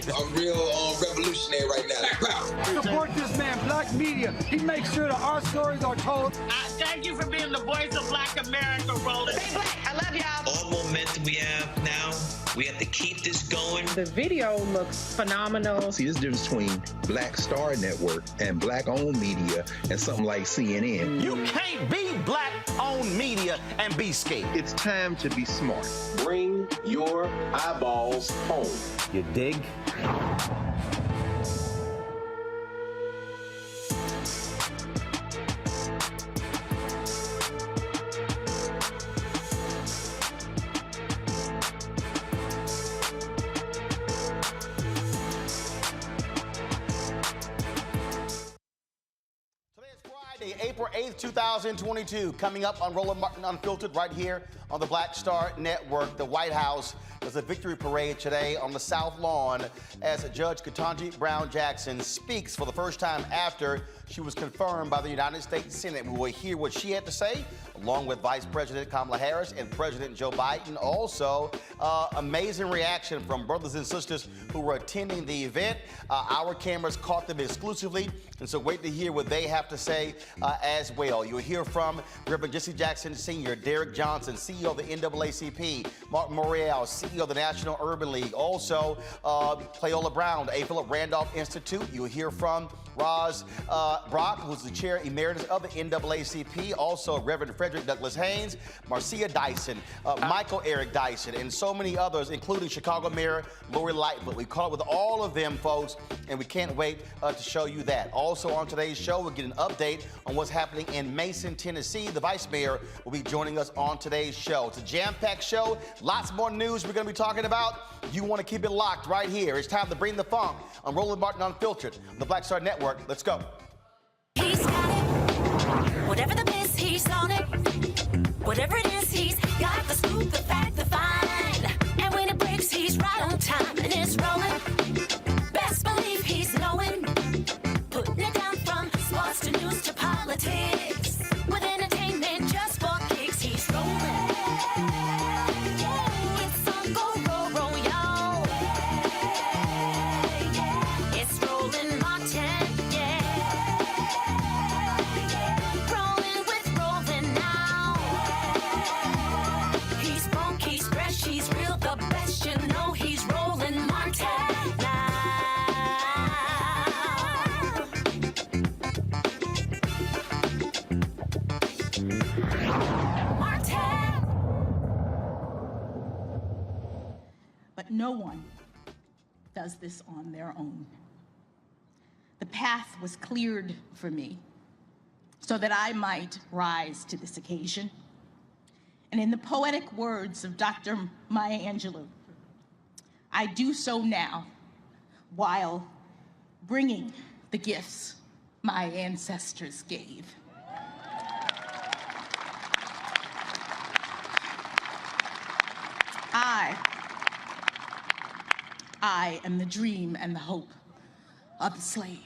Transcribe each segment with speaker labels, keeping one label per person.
Speaker 1: I'm real revolutionary right now.
Speaker 2: Support this man, Black Media. He makes sure that our stories are told.
Speaker 3: Thank you for being the voice of Black America, Roland.
Speaker 4: Stay black. I love y'all.
Speaker 5: All momentum we have now, we have to keep this going.
Speaker 6: The video looks phenomenal.
Speaker 7: See, there's a difference between Black Star Network and Black-owned media and something like CNN.
Speaker 8: You can't be Black-owned media and be scared.
Speaker 7: It's time to be smart.
Speaker 9: Bring your eyeballs home.
Speaker 8: You dig?
Speaker 10: April 8th, 2022, coming up on Roland Martin Unfiltered right here on the Black Star Network. The White House does a victory parade today on the South Lawn as Judge Ketanji Brown Jackson speaks for the first time after she was confirmed by the United States Senate. We will hear what she had to say, along with Vice President Kamala Harris and President Joe Biden. Also, amazing reaction from brothers and sisters who were attending the event. Our cameras caught them exclusively, and so wait to hear what they have to say as well. You'll hear from Reverend Jesse Jackson Sr., Derek Johnson, CEO of the NAACP, Mark Morial, CEO of the National Urban League, also Cleola Brown, the A. Philip Randolph Institute. You'll hear from Roz Brock, who's the chair emeritus of the NAACP, also Reverend Frederick Douglass Haynes, Marcia Dyson, Michael Eric Dyson, and so many others, including Chicago Mayor Lori Lightfoot. We caught up with all of them, folks, and we can't wait to show you that. Also on today's show, we'll get an update on what's happening in Mason, Tennessee. The Vice Mayor will be joining us on today's show. It's a jam-packed show. Lots more news we're going to be talking about. You want to keep it locked right here. It's time to bring the funk on Roland Martin Unfiltered on the Black Star Network. Let's go.
Speaker 4: He's got it. Whatever the miss, he's on it. Whatever it is, he's got the scoop, the fact, the find. And when it breaks, he's right on time and it's rolling. Best believe he's knowing. Putting it down from sports to news to politics. With entertainment just for kicks, he's rolling. It's on go, roll, roll, y'all. It's Roland Martin, yeah. Rolling with Roland now. He's funk, he's fresh, he's real, the best, you know he's Roland Martin now.
Speaker 11: But no one does this on their own. The path was cleared for me so that I might rise to this occasion. And in the poetic words of Dr. Maya Angelou, I do so now while bringing the gifts my ancestors gave. I am the dream and the hope of the slave.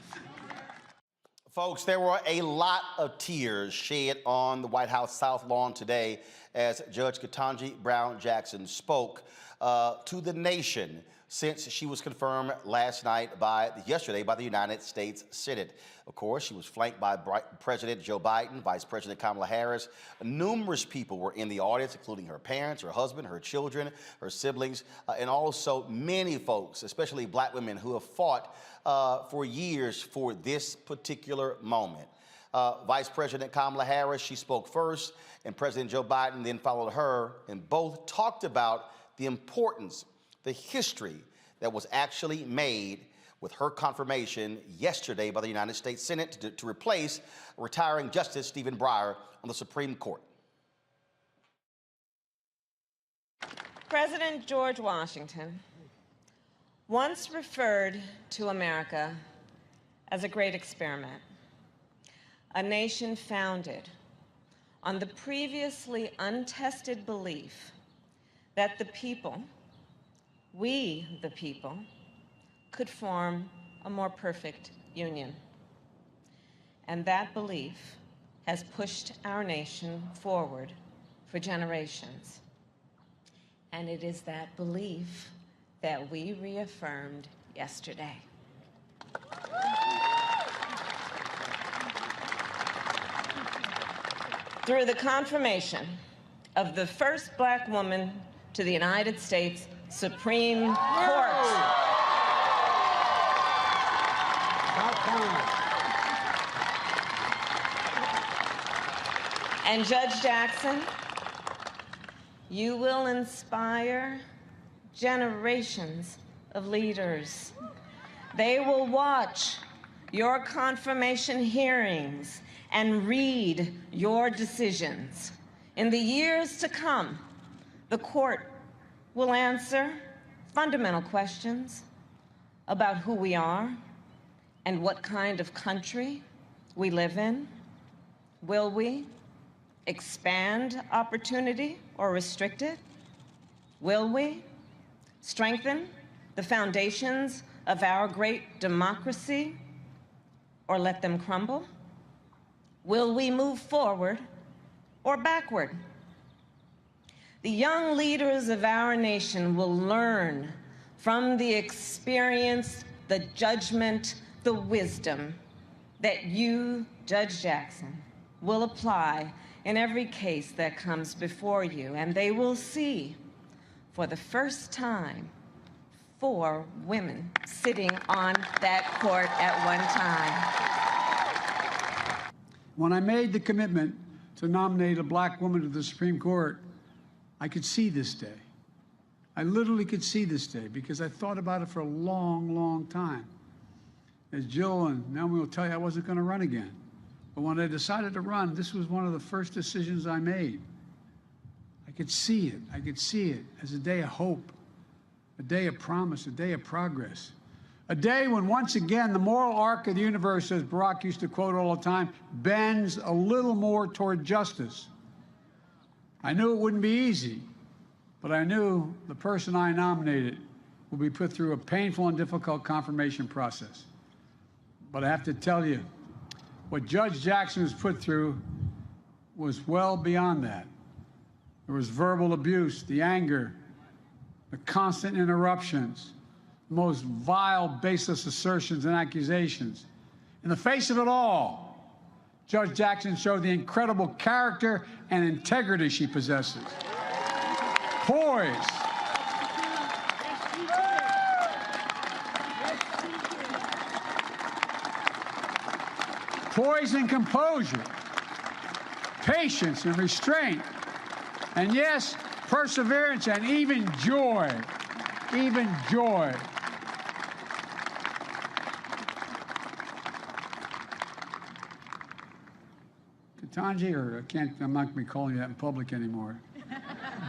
Speaker 10: Folks, there were a lot of tears shed on the White House South Lawn today as Judge Ketanji Brown Jackson spoke to the nation since she was confirmed yesterday by the United States Senate. Of course, she was flanked by President Joe Biden, Vice President Kamala Harris. Numerous people were in the audience, including her parents, her husband, her children, her siblings, and also many folks, especially black women, who have fought for years for this particular moment. Vice President Kamala Harris, she spoke first, and President Joe Biden then followed her, and both talked about the importance, the history that was actually made with her confirmation yesterday by the United States Senate to replace retiring Justice Stephen Breyer on the Supreme Court.
Speaker 12: President George Washington once referred to America as a great experiment, a nation founded on the previously untested belief that the people, we the people, could form a more perfect union. And that belief has pushed our nation forward for generations. And it is that belief that we reaffirmed yesterday. Through the confirmation of the first black woman to the United States Supreme Court. And Judge Jackson, you will inspire generations of leaders. They will watch your confirmation hearings and read your decisions. In the years to come, the court will answer fundamental questions about who we are and what kind of country we live in. Will we expand opportunity or restrict it? Will we strengthen the foundations of our great democracy or let them crumble? Will we move forward or backward? The young leaders of our nation will learn from the experience, the judgment, the wisdom that you, Judge Jackson, will apply in every case that comes before you. And they will see for the first time 4 women sitting on that court at one time.
Speaker 2: When I made the commitment to nominate a black woman to the Supreme Court, I could see this day. I literally could see this day because I thought about it for a long, long time. As Jill and Naomi will tell you, I wasn't going to run again. But when I decided to run, this was one of the first decisions I made. I could see it. I could see it as a day of hope, a day of promise, a day of progress. A day when, once again, the moral arc of the universe, as Barack used to quote all the time, bends a little more toward justice. I knew it wouldn't be easy, but I knew the person I nominated will be put through a painful and difficult confirmation process. But I have to tell you, what Judge Jackson was put through was well beyond that. There was verbal abuse, the anger, the constant interruptions, the most vile, baseless assertions and accusations. In the face of it all, Judge Jackson showed the incredible character and integrity she possesses. Poise. Poise and composure. Patience and restraint. And yes, perseverance and even joy. Even joy. Ketanji, or I'm not going to be calling you that in public anymore.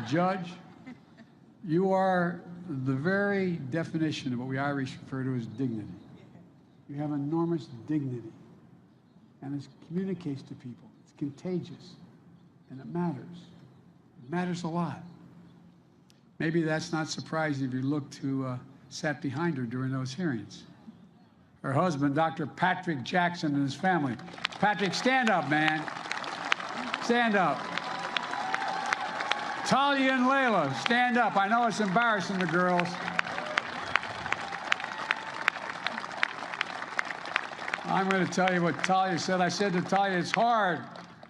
Speaker 2: Judge, you are the very definition of what we Irish refer to as dignity. You have enormous dignity, and it communicates to people. It's contagious, and it matters. It matters a lot. Maybe that's not surprising if you look who sat behind her during those hearings. Her husband, Dr. Patrick Jackson, and his family. Patrick, stand up, man. Stand up. Talia and Layla, stand up. I know it's embarrassing the girls. I'm going to tell you what Talia said. I said to Talia, it's hard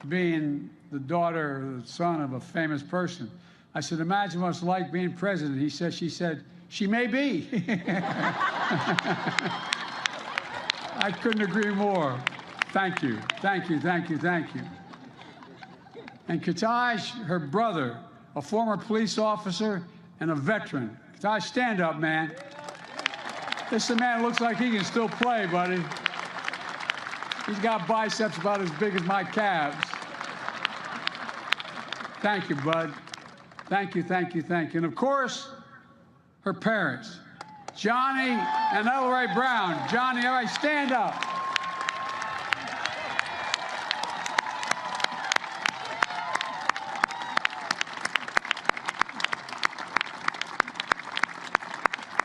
Speaker 2: being the daughter or the son of a famous person. I said, imagine what it's like being president. She said, she may be. I couldn't agree more. Thank you, thank you, thank you, thank you. And Ketanji, her brother, a former police officer and a veteran. Ketanji, stand up, man. This man looks like he can still play, buddy. He's got biceps about as big as my calves. Thank you, bud. Thank you, thank you, thank you. And of course, her parents, Johnny and Elroy Brown. Johnny, all right, stand up.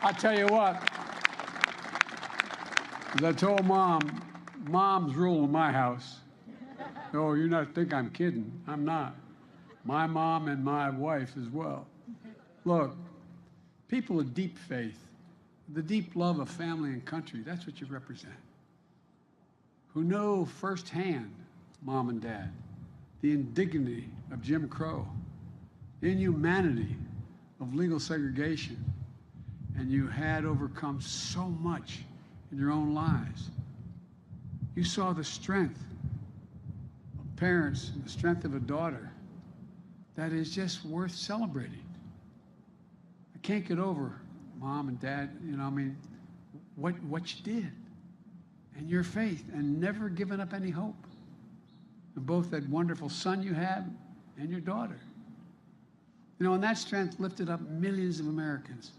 Speaker 2: I tell you what, as I told Mom, Mom's rule in my house. Oh, you not think I'm kidding? I'm not. My mom and my wife as well. Look, people of deep faith, the deep love of family and country, that's what you represent. Who know firsthand, Mom and Dad, the indignity of Jim Crow, the inhumanity of legal segregation, and you had overcome so much in your own lives. You saw the strength of parents and the strength of a daughter that is just worth celebrating. I can't get over, Mom and Dad, what you did and your faith and never giving up any hope. And both that wonderful son you had and your daughter. And that strength lifted up millions of Americans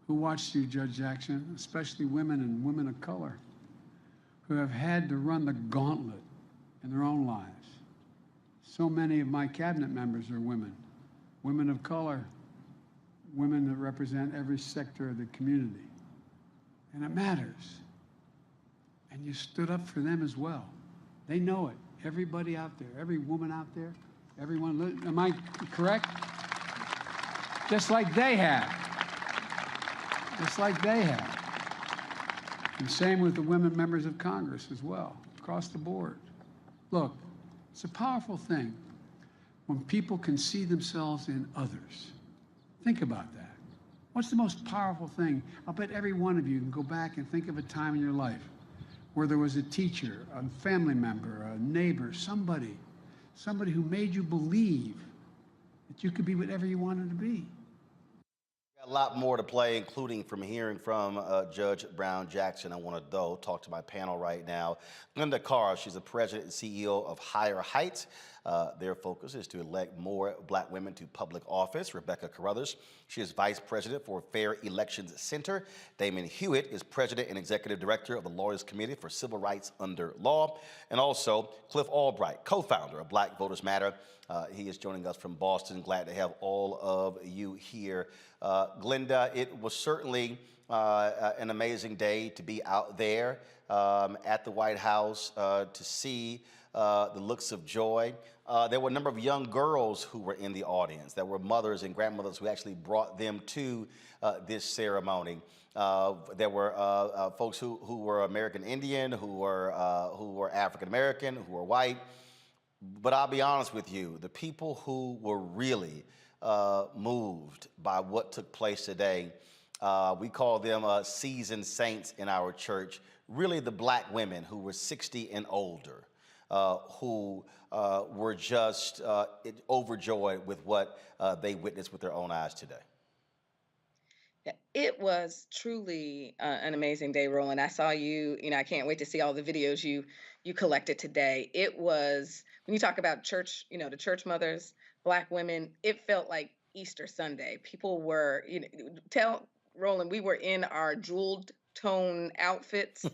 Speaker 2: who watched you, Judge Jackson, especially women and women of color, who have had to run the gauntlet in their own lives. So many of my cabinet members are women, women of color, women that represent every sector of the community. And it matters. And you stood up for them as well. They know it. Everybody out there, every woman out there, everyone, am I correct? Just like they have. Just like they have. And same with the women members of Congress as well, across the board. Look, it's a powerful thing when people can see themselves in others. Think about that. What's the most powerful thing? I'll bet every one of you can go back and think of a time in your life where there was a teacher, a family member, a neighbor, somebody who made you believe that you could be whatever you wanted to be.
Speaker 10: A lot more to play, including from hearing from Judge Brown Jackson. I want to, though, talk to my panel right now. Linda Carr, she's the president and CEO of Higher Heights. Their focus is to elect more black women to public office. Rebecca Carruthers, she is vice president for Fair Elections Center. Damon Hewitt is president and executive director of the Lawyers Committee for Civil Rights Under Law. And also Cliff Albright, co-founder of Black Voters Matter. He is joining us from Boston. Glad to have all of you here. Glenda, it was certainly an amazing day to be out there at the White House to see the looks of joy. There were a number of young girls who were in the audience. There were mothers and grandmothers who actually brought them to this ceremony. There were folks who were American Indian, who were African American, who were white. But I'll be honest with you, the people who were really moved by what took place today, we call them seasoned saints in our church, really the black women who were 60 and older, who were just overjoyed with what they witnessed with their own eyes today.
Speaker 6: It was truly an amazing day, Roland. I saw you, I can't wait to see all the videos you collected today. It was, when you talk about church, the church mothers, black women, it felt like Easter Sunday. People were, tell Roland, we were in our jeweled tone outfits.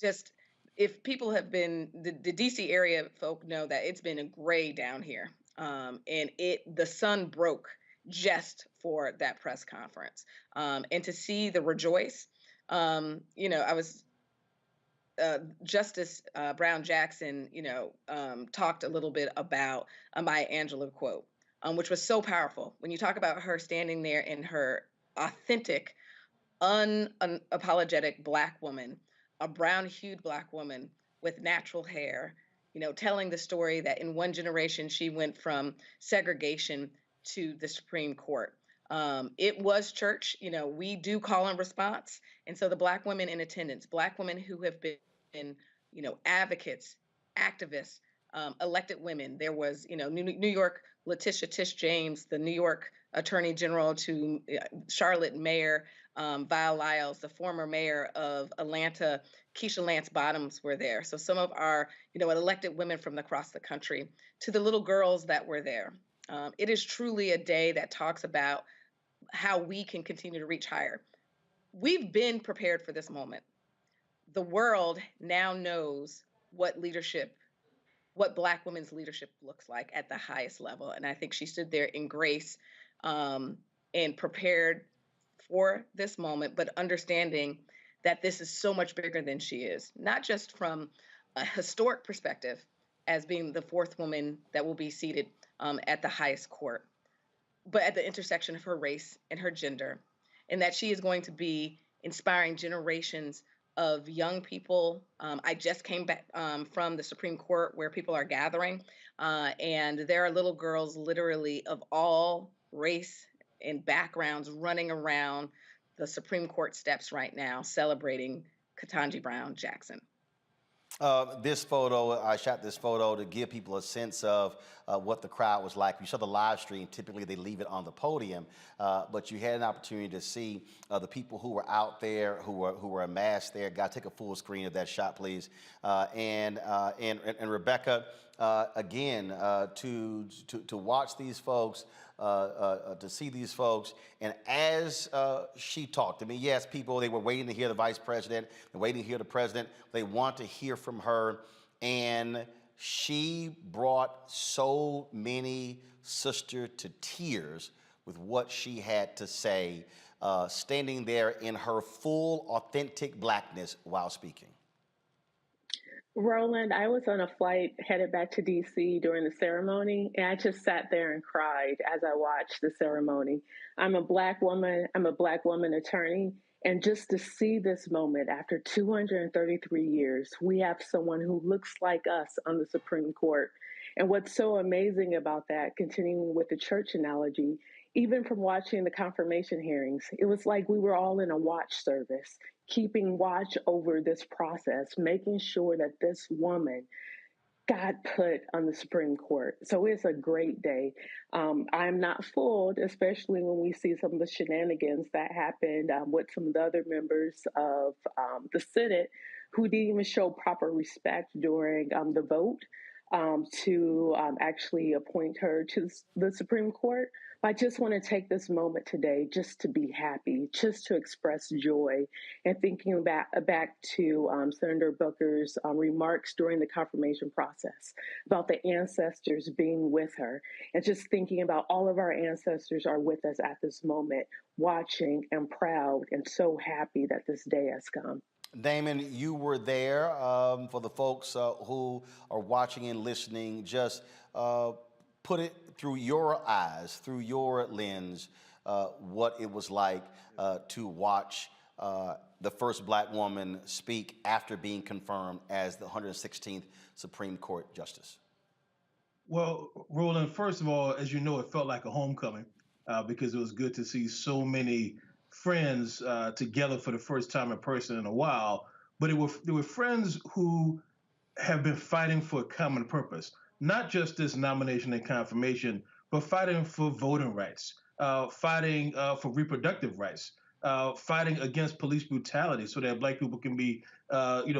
Speaker 6: Just, if people have been, the DC area folk know that it's been a gray down here. And the sun broke just for that press conference. And to see the rejoice, I was, Justice Brown Jackson, talked a little bit about a Maya Angelou quote, which was so powerful. When you talk about her standing there in her authentic, unapologetic black woman, a brown-hued black woman with natural hair, telling the story that in one generation she went from segregation to the Supreme Court. It was church. We do call and response. And so the black women in attendance, black women who have been, advocates, activists, elected women. There was, New York, Letitia Tish James, the New York Attorney General, to Charlotte Mayor, Val Lyles, the former mayor of Atlanta, Keisha Lance Bottoms were there. So some of our, elected women from across the country, to the little girls that were there. It is truly a day that talks about how we can continue to reach higher. We've been prepared for this moment. The world now knows what black women's leadership looks like at the highest level. And I think she stood there in grace and prepared for this moment, but understanding that this is so much bigger than she is, not just from a historic perspective as being the fourth woman that will be seated at the highest court, but at the intersection of her race and her gender, and that she is going to be inspiring generations of young people. I just came back from the Supreme Court where people are gathering, and there are little girls literally of all race and backgrounds running around the Supreme Court steps right now celebrating Ketanji Brown Jackson.
Speaker 10: This photo, I shot this photo to give people a sense of what the crowd was like. You saw the live stream, typically they leave it on the podium, but you had an opportunity to see the people who were out there, who were amassed there. God, take a full screen of that shot, please. And Rebecca, again, to watch these folks, to see these folks, and as she talked, I mean, yes, people, they were waiting to hear the vice president, they're waiting to hear the president, they want to hear from her, and she brought so many sisters to tears with what she had to say, standing there in her full, authentic blackness while speaking.
Speaker 13: Roland, I was on a flight headed back to DC during the ceremony, and I just sat there and cried as I watched the ceremony. I'm a black woman attorney, and just to see this moment after 233 years, we have someone who looks like us on the Supreme Court. And what's so amazing about that, continuing with the church analogy, even from watching the confirmation hearings, it was like we were all in a watch service, keeping watch over this process, making sure that this woman got put on the Supreme Court. So it's a great day. I'm not fooled, especially when we see some of the shenanigans that happened with some of the other members of the Senate who didn't even show proper respect during the vote to actually appoint her to the Supreme Court. I just want to take this moment today just to be happy, just to express joy, and thinking back to Senator Booker's remarks during the confirmation process about the ancestors being with her, and just thinking about all of our ancestors are with us at this moment, watching and proud and so happy that this day has come.
Speaker 10: Damon, you were there. For the folks who are watching and listening, just put it through your eyes, through your lens, what it was like to watch the first Black woman speak after being confirmed as the 116th Supreme Court Justice.
Speaker 14: Well, Roland, first of all, as you know, it felt like a homecoming because it was good to see so many friends together for the first time in person in a while. But they were friends who have been fighting for a common purpose, not just this nomination and confirmation, but fighting for voting rights, fighting for reproductive rights, fighting against police brutality so that Black people can be,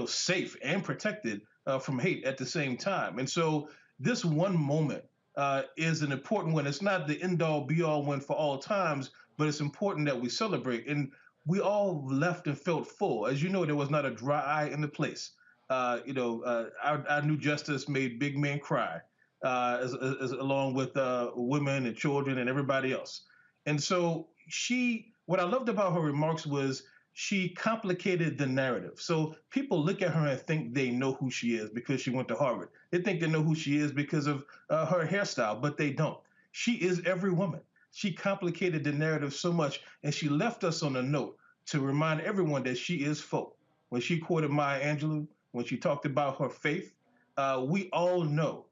Speaker 14: safe and protected from hate at the same time. And so this one moment is an important one. It's not the end-all, be-all one for all times, but it's important that we celebrate. And we all left and felt full. As you know, there was not a dry eye in the place. Our new justice made big men cry, as along with women and children and everybody else. And so what I loved about her remarks was she complicated the narrative. So people look at her and think they know who she is because she went to Harvard. They think they know who she is because of her hairstyle, but they don't. She is every woman. She complicated the narrative so much, and she left us on a note to remind everyone that she is folk. When she quoted Maya Angelou, when she talked about her faith, we all know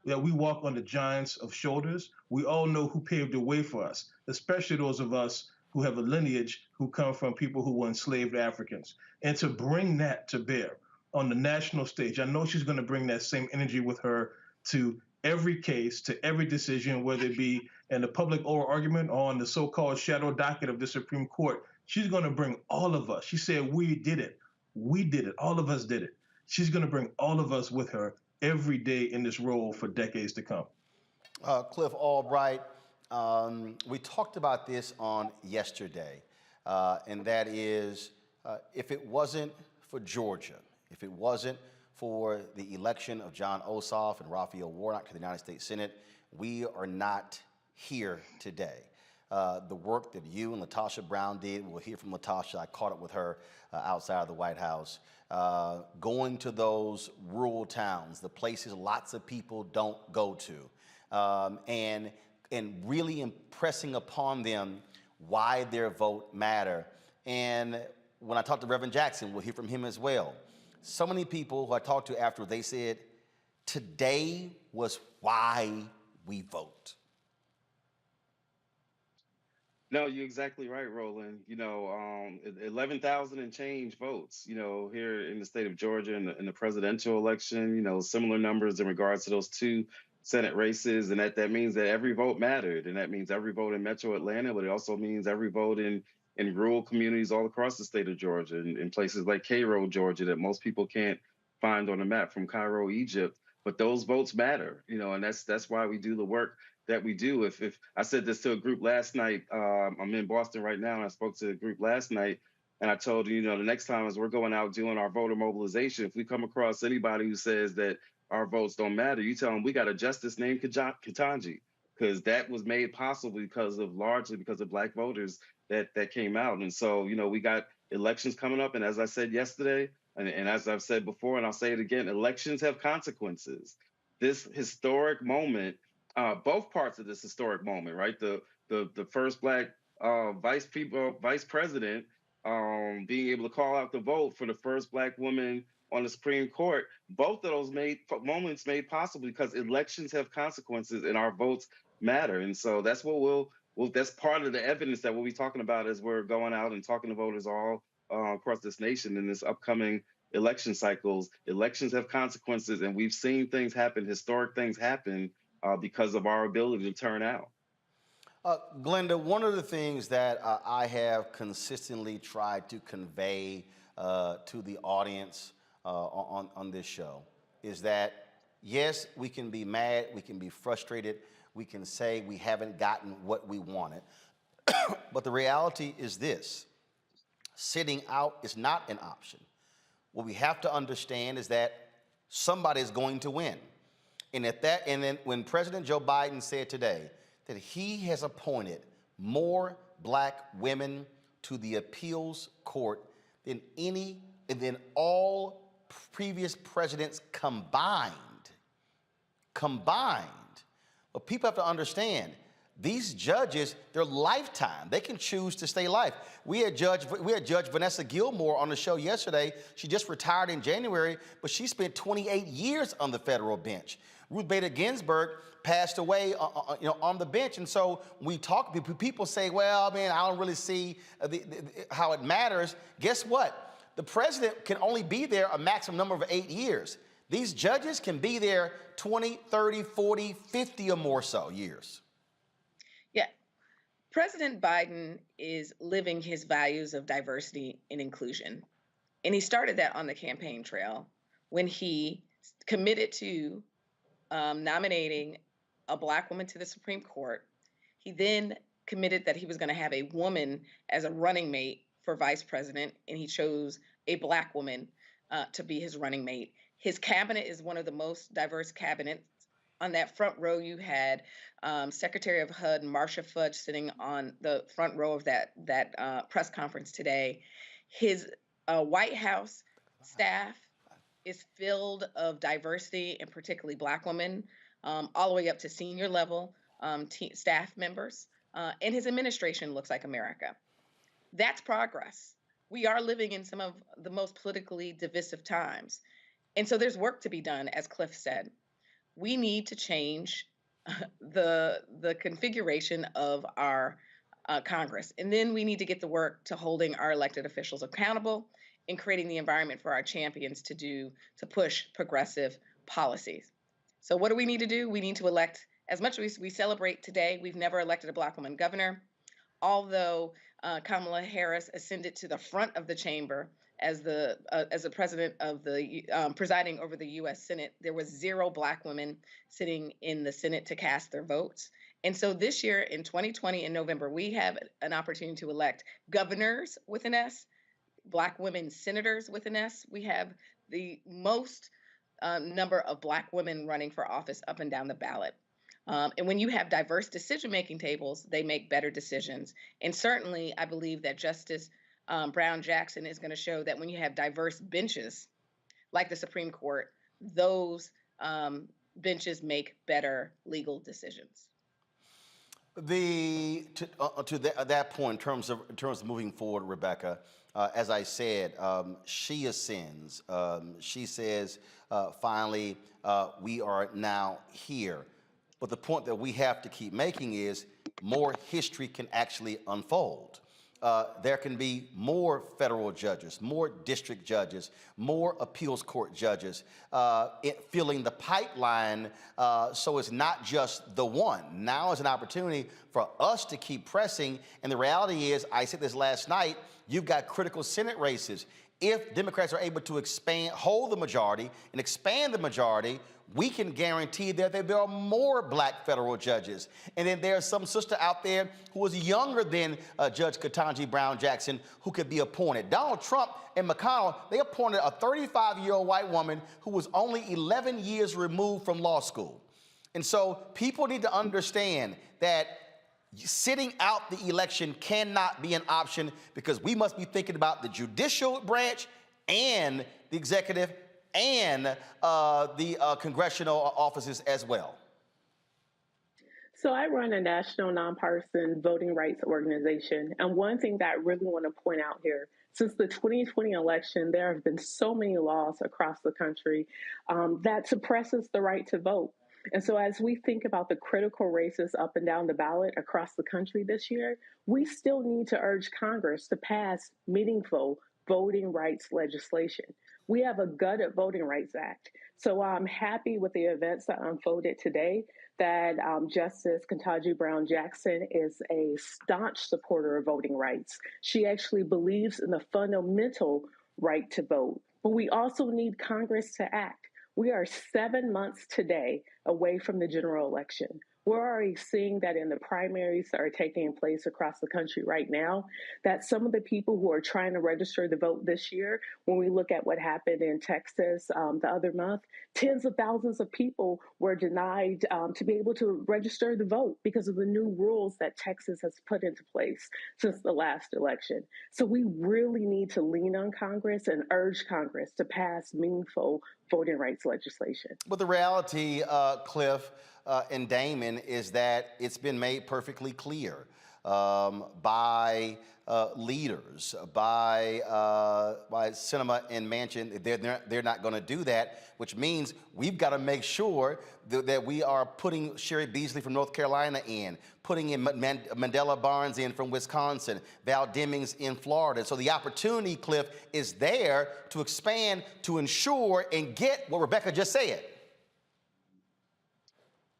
Speaker 14: that we walk on the giants of shoulders. We all know who paved the way for us, especially those of us who have a lineage who come from people who were enslaved Africans. And to bring that to bear on the national stage, I know she's going to bring that same energy with her to every case, to every decision, whether it be in the public oral argument or on the so-called shadow docket of the Supreme Court. She's going to bring all of us. She said, we did it. We did it. All of us did it. She's going to bring all of us with her every day in this role for decades to come.
Speaker 10: Cliff Albright, we talked about this on yesterday, and that is if it wasn't for Georgia, if it wasn't for the election of John Ossoff and Raphael Warnock to the United States Senate, we are not here today. The work that you and Latasha Brown did, we'll hear from Latasha. I caught up with her outside of the White House. Going to those rural towns, the places lots of people don't go to, and really impressing upon them why their vote matter. And when I talked to Reverend Jackson, we'll hear from him as well. So many people who I talked to after, they said, today was why we vote.
Speaker 15: No, you're exactly right, Roland. 11,000 and change votes, here in the state of Georgia in the presidential election, similar numbers in regards to those two Senate races. And that means that every vote mattered. And that means every vote in Metro Atlanta, but it also means every vote in rural communities all across the state of Georgia, in places like Cairo, Georgia, that most people can't find on the map from Cairo, Egypt. But those votes matter, and that's why we do the work that we do. If I said this to a group last night, I'm in Boston right now, and I spoke to a group last night, and I told you, the next time as we're going out doing our voter mobilization, if we come across anybody who says that our votes don't matter, you tell them we got a justice named Ketanji, because that was made possible largely because of Black voters that came out. And so, we got elections coming up, and as I said yesterday, and as I've said before, and I'll say it again, elections have consequences. This historic moment, both parts of this historic moment, right? The first Black vice president being able to call out the vote for the first Black woman on the Supreme Court. Both of those moments made possible because elections have consequences and our votes matter. And so that's what we'll Well, that's part of the evidence that we'll be talking about as we're going out and talking to voters all across this nation in this upcoming election cycles. Elections have consequences, and we've seen things happen, historic things happen because of our ability to turn out.
Speaker 10: Glenda, one of the things that I have consistently tried to convey to the audience on this show is that, yes, we can be mad, we can be frustrated, we can say we haven't gotten what we wanted, but the reality is this: sitting out is not an option. What we have to understand is that somebody is going to win. And then when President Joe Biden said today that he has appointed more black women to the appeals court than all previous presidents combined. But people have to understand, these judges, they're lifetime. They can choose to stay life. We had Judge Vanessa Gilmore on the show yesterday. She just retired in January, but she spent 28 years on the federal bench. Ruth Bader Ginsburg passed away on the bench. And so we talk, people say, well, man, I don't really see how it matters. Guess what? The president can only be there a maximum number of 8 years. These judges can be there 20, 30, 40, 50 or more so years.
Speaker 6: Yeah. President Biden is living his values of diversity and inclusion. And he started that on the campaign trail when he committed to nominating a black woman to the Supreme Court. He then committed that he was going to have a woman as a running mate for vice president, and he chose a black woman to be his running mate. His cabinet is one of the most diverse cabinets. On that front row, you had Secretary of HUD Marcia Fudge sitting on the front row of that press conference today. His White House staff is filled of diversity, and particularly black women, all the way up to senior level staff members. And his administration looks like America. That's progress. We are living in some of the most politically divisive times. And so there's work to be done, as Cliff said. We need to change the configuration of our Congress. And then we need to get to work to holding our elected officials accountable and creating the environment for our champions to push progressive policies. So what do we need to do? We need to elect, as much as we celebrate today, we've never elected a black woman governor. Although Kamala Harris ascended to the front of the chamber as the president of the presiding over the U.S. Senate, there was 0 black women sitting in the Senate to cast their votes. And so this year, in 2020, in November, we have an opportunity to elect governors with an S, black women senators with an S. We have the most number of black women running for office up and down the ballot. And when you have diverse decision-making tables, they make better decisions. And certainly, I believe that Justice Brown Jackson is going to show that when you have diverse benches, like the Supreme Court, those benches make better legal decisions.
Speaker 10: To that point, in terms of moving forward, Rebecca, as I said, she ascends. She says, finally, we are now here. But the point that we have to keep making is more history can actually unfold. There can be more federal judges, more district judges, more appeals court judges filling the pipeline, so it's not just the one. Now is an opportunity for us to keep pressing, and the reality is, I said this last night, you've got critical Senate races. If Democrats are able to hold the majority and expand the majority, we can guarantee that there are more black federal judges. And then there's some sister out there who is younger than Judge Ketanji Brown Jackson who could be appointed. Donald Trump and McConnell, they appointed a 35-year-old white woman who was only 11 years removed from law school. And so people need to understand that sitting out the election cannot be an option, because we must be thinking about the judicial branch and the executive and the congressional offices as well.
Speaker 13: So I run a national nonpartisan voting rights organization. And one thing that I really want to point out here, since the 2020 election, there have been so many laws across the country that suppresses the right to vote. And so as we think about the critical races up and down the ballot across the country this year, we still need to urge Congress to pass meaningful voting rights legislation. We have a gutted Voting Rights Act. So I'm happy with the events that unfolded today, that Justice Ketanji Brown Jackson is a staunch supporter of voting rights. She actually believes in the fundamental right to vote. But we also need Congress to act. We are 7 months today away from the general election. We're already seeing that in the primaries that are taking place across the country right now, that some of the people who are trying to register to vote this year, when we look at what happened in Texas the other month, tens of thousands of people were denied to be able to register to vote because of the new rules that Texas has put into place since the last election. So we really need to lean on Congress and urge Congress to pass meaningful voting rights legislation.
Speaker 10: But the reality, Cliff and Damon, is that it's been made perfectly clear by leaders, by Sinema and Manchin. They're not going to do that, which means we've got to make sure that we are putting Sherry Beasley from North Carolina in, putting in Mandela Barnes in from Wisconsin, Val Demings in Florida. So the opportunity, Cliff, is there to expand, to ensure and get what Rebecca just said.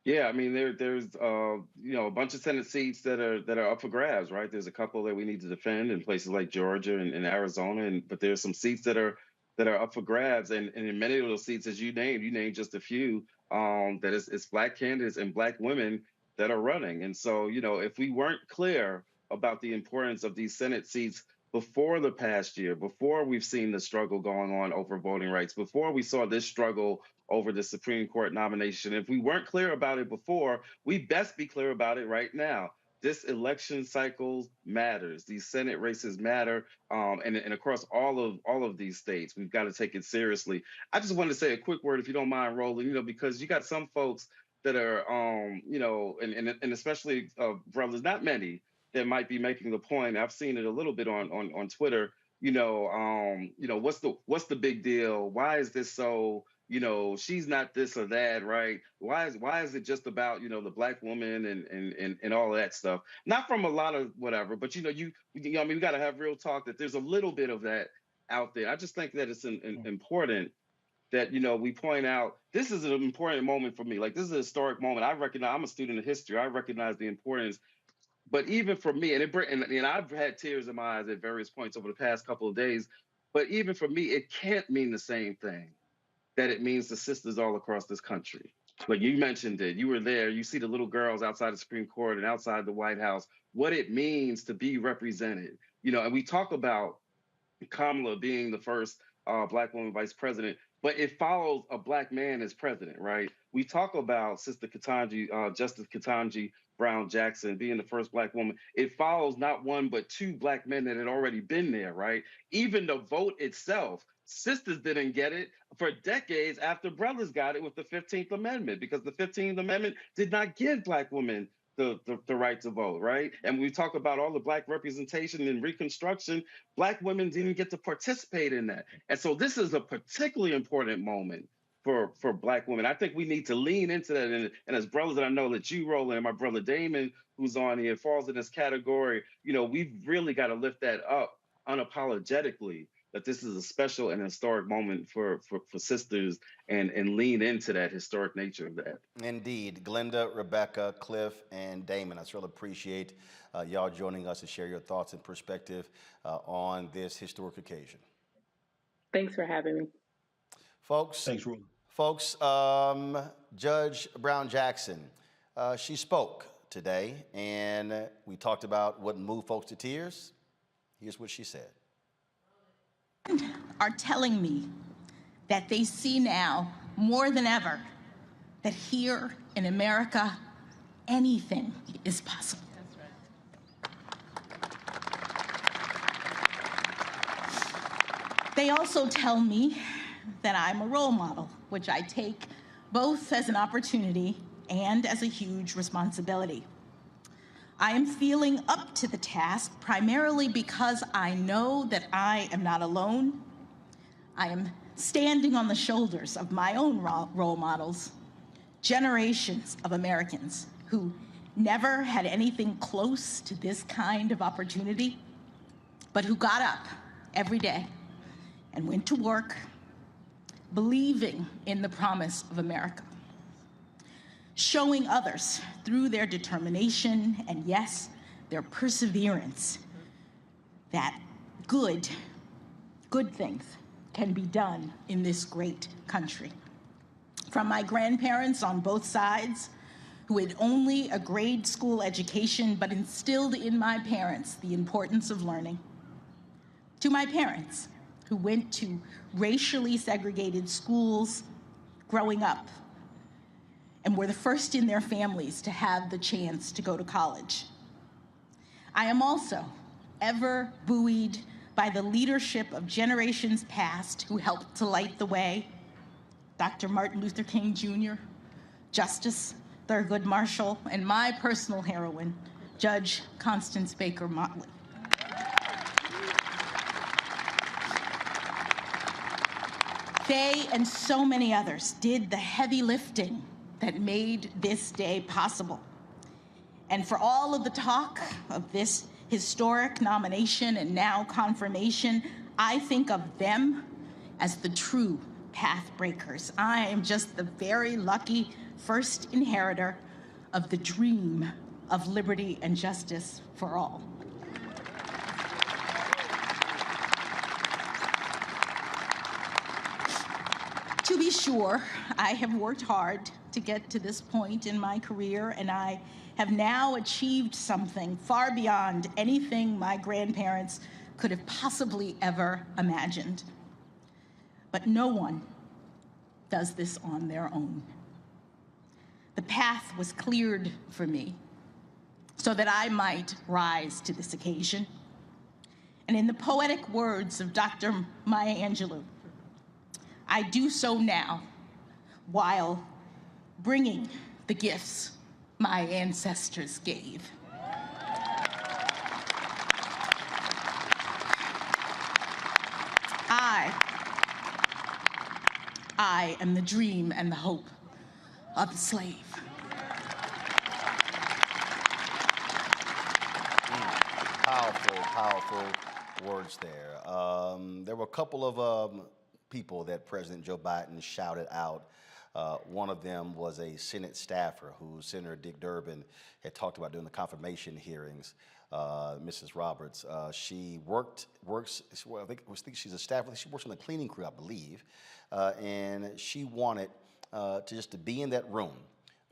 Speaker 15: Yeah, I mean, there's a bunch of Senate seats that are up for grabs, right? There's a couple that we need to defend in places like Georgia and Arizona, but there's some seats that are up for grabs, and in many of those seats, as you named just a few, that it's Black candidates and Black women that are running. And so, if we weren't clear about the importance of these Senate seats before the past year, before we've seen the struggle going on over voting rights, before we saw this struggle over the Supreme Court nomination, if we weren't clear about it before, we best be clear about it right now. This election cycle matters. These Senate races matter, and across all of these states, we've got to take it seriously. I just wanted to say a quick word, if you don't mind, Roland, because you got some folks that are, and especially brothers, not many, that might be making the point. I've seen it a little bit on Twitter. What's the big deal? Why is this so? She's not this or that, right? Why is it just about the Black woman and all of that stuff? Not from a lot of whatever, but we got to have real talk. That there's a little bit of that out there. I just think that it's important that we point out this is an important moment for me. Like, this is a historic moment. I recognize, I'm a student of history. I recognize the importance. But even for me, and I've had tears in my eyes at various points over the past couple of days, but even for me, it can't mean the same thing that it means to sisters all across this country. Like you mentioned it, you were there, you see the little girls outside the Supreme Court and outside the White House, what it means to be represented. And we talk about Kamala being the first Black woman vice president, but it follows a Black man as president, right? We talk about Sister Ketanji, Justice Ketanji Brown Jackson being the first Black woman. It follows not one, but two Black men that had already been there, right? Even the vote itself, sisters didn't get it for decades after brothers got it with the 15th Amendment, because the 15th Amendment did not give Black women the right to vote, right? And we talk about all the Black representation in Reconstruction, Black women didn't get to participate in that. And so this is a particularly important moment for Black women. I think we need to lean into that. And as brothers, that I know that you, Roland, and my brother Damon, who's on here, falls in this category, we've really got to lift that up unapologetically, that this is a special and historic moment for sisters, and lean into that historic nature of that.
Speaker 10: Indeed. Glenda, Rebecca, Cliff, and Damon, I really appreciate y'all joining us to share your thoughts and perspective on this historic occasion.
Speaker 13: Thanks for having me.
Speaker 10: Folks,
Speaker 14: thanks, Roland.
Speaker 10: Folks, Judge Brown Jackson, she spoke today, and we talked about what moved folks to tears. Here's what she said.
Speaker 11: Are telling me that they see now more than ever that here in America, anything is possible. They also tell me that I'm a role model, which I take both as an opportunity and as a huge responsibility. I am feeling up to the task primarily because I know that I am not alone. I am standing on the shoulders of my own role models, Generations of Americans who never had anything close to this kind of opportunity, but who got up every day and went to work believing in the promise of America, showing others through their determination and, yes, their perseverance that good things can be done in this great country. From my grandparents on both sides, who had only a grade school education but instilled in my parents the importance of learning, to my parents, who went to racially segregated schools growing up and were the first in their families to have the chance to go to college. I am also ever buoyed by the leadership of generations past who helped to light the way: Dr. Martin Luther King Jr., Justice Thurgood Marshall, and my personal heroine, Judge Constance Baker Motley. They and so many others did the heavy lifting that made this day possible. And for all of the talk of this historic nomination and now confirmation, I think of them as the true path breakers. I am just the very lucky first inheritor of the dream of liberty and justice for all. To be sure, I have worked hard to get to this point in my career, and I have now achieved something far beyond anything my grandparents could have possibly ever imagined. But no one does this on their own. The path was cleared for me so that I might rise to this occasion. And in the poetic words of Dr. Maya Angelou, I do so now while bringing the gifts my ancestors gave. I am the dream and the hope of the slave.
Speaker 10: Powerful words there. There were a couple of people that President Joe Biden shouted out. One of them was a Senate staffer who Senator Dick Durbin had talked about during the confirmation hearings. Mrs. Roberts, she works. Well, I think she's a staffer. She works on the cleaning crew, I believe, and she wanted to be in that room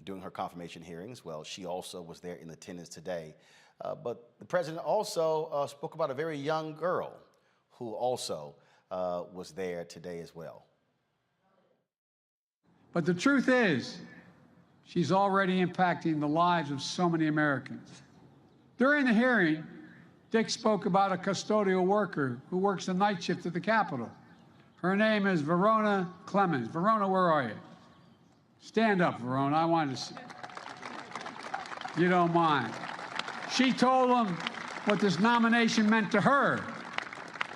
Speaker 10: during her confirmation hearings. Well, she also was there in attendance today. But the president also spoke about a very young girl who also was there today as well.
Speaker 2: But the truth is, she's already impacting the lives of so many Americans. During the hearing, Dick spoke about a custodial worker who works the night shift at the Capitol. Her name is Verona Clemens. Verona, where are you? Stand up, Verona. I want to see. You don't mind. She told him what this nomination meant to her.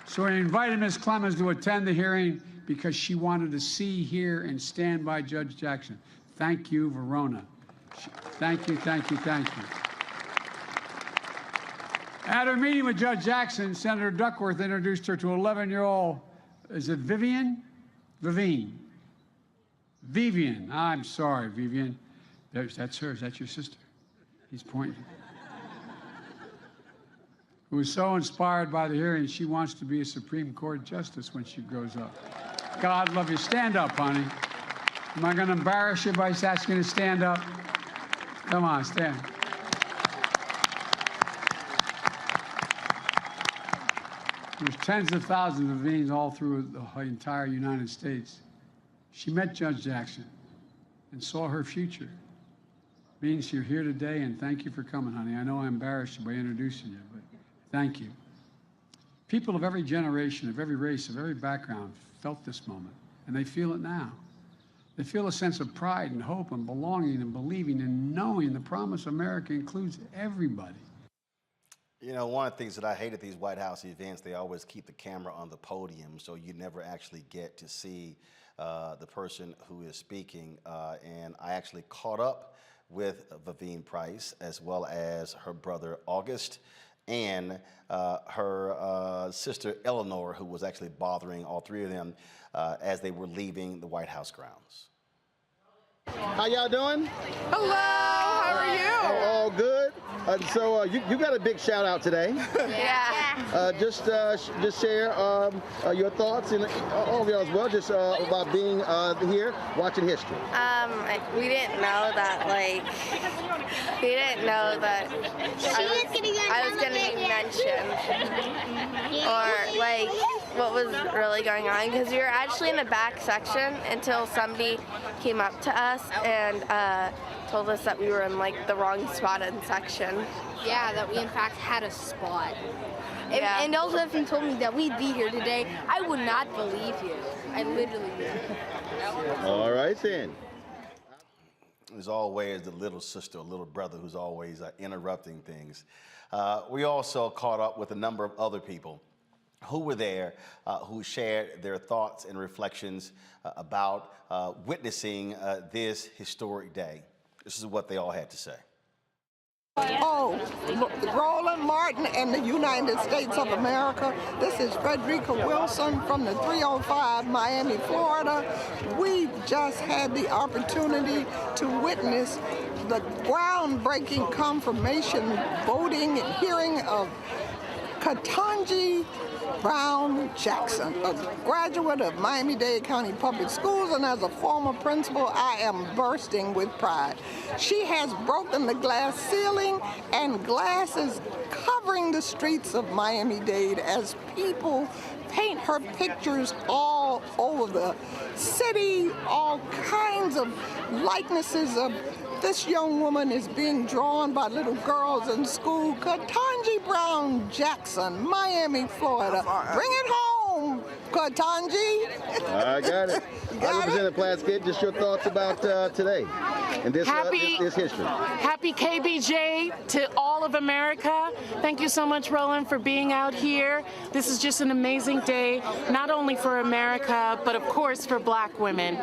Speaker 2: So he invited Ms. Clemens to attend the hearing because she wanted to see, hear, and stand by Judge Jackson. Thank you, Verona. Thank you, thank you, thank you. At her meeting with Judge Jackson, Senator Duckworth introduced her to 11-year-old, is it Vivian? Vivian. I'm sorry, Vivian. That's her. Is that your sister? He's pointing. Who was so inspired by the hearing, she wants to be a Supreme Court justice when she grows up. God love you. Stand up, honey. Am I going to embarrass you by asking you to stand up? Come on, stand. There's tens of thousands of Vivians all through the entire United States. She met Judge Jackson and saw her future. Means you're here today, and thank you for coming, honey. I know I embarrassed you by introducing you, but thank you. People of every generation, of every race, of every background felt this moment, and they feel it now. They feel a sense of pride and hope and belonging and believing and knowing the promise of America includes everybody.
Speaker 10: You know, one of the things that I hate at these White House events, they always keep the camera on the podium, so you never actually get to see the person who is speaking, and I actually caught up with Vivine Price as well as her brother August and her sister Eleanor, who was actually bothering all three of them as they were leaving the White House grounds.
Speaker 16: How y'all doing?
Speaker 17: Hello, how are you?
Speaker 16: All good. So you got a big shout out today.
Speaker 17: Yeah.
Speaker 16: Just share your thoughts and all of y'all as well, just about being here watching history.
Speaker 17: We didn't know that I was gonna be mentioned, or like what was really going on, because we were actually in the back section until somebody came up to us and told us that we were in like the wrong spot in section.
Speaker 18: Yeah, that we in fact had a spot. Yeah. And also if you told me that we'd be here today, I would not believe you. I literally would.
Speaker 16: All right then.
Speaker 10: There's always the little sister or little brother who's always interrupting things. We also caught up with a number of other people who were there, who shared their thoughts and reflections about witnessing this historic day. This is what they all had to say.
Speaker 19: Oh, Roland Martin and the United States of America. This is Frederica Wilson from the 305 Miami, Florida. We just had the opportunity to witness the groundbreaking confirmation voting and hearing of Ketanji Brown Jackson, a graduate of Miami-Dade County Public Schools, and as a former principal, I am bursting with pride. She has broken the glass ceiling, and glass is covering the streets of Miami-Dade as people paint her pictures all over the city. All kinds of likenesses of this young woman is being drawn by little girls in school. Ketanji Brown Jackson, Miami, Florida. Bring it home, Ketanji.
Speaker 16: I got it. Representative Plaskett, just your thoughts about today and this history.
Speaker 20: Happy KBJ to all of America. Thank you so much, Roland, for being out here. This is just an amazing day, not only for America, but of course for Black women.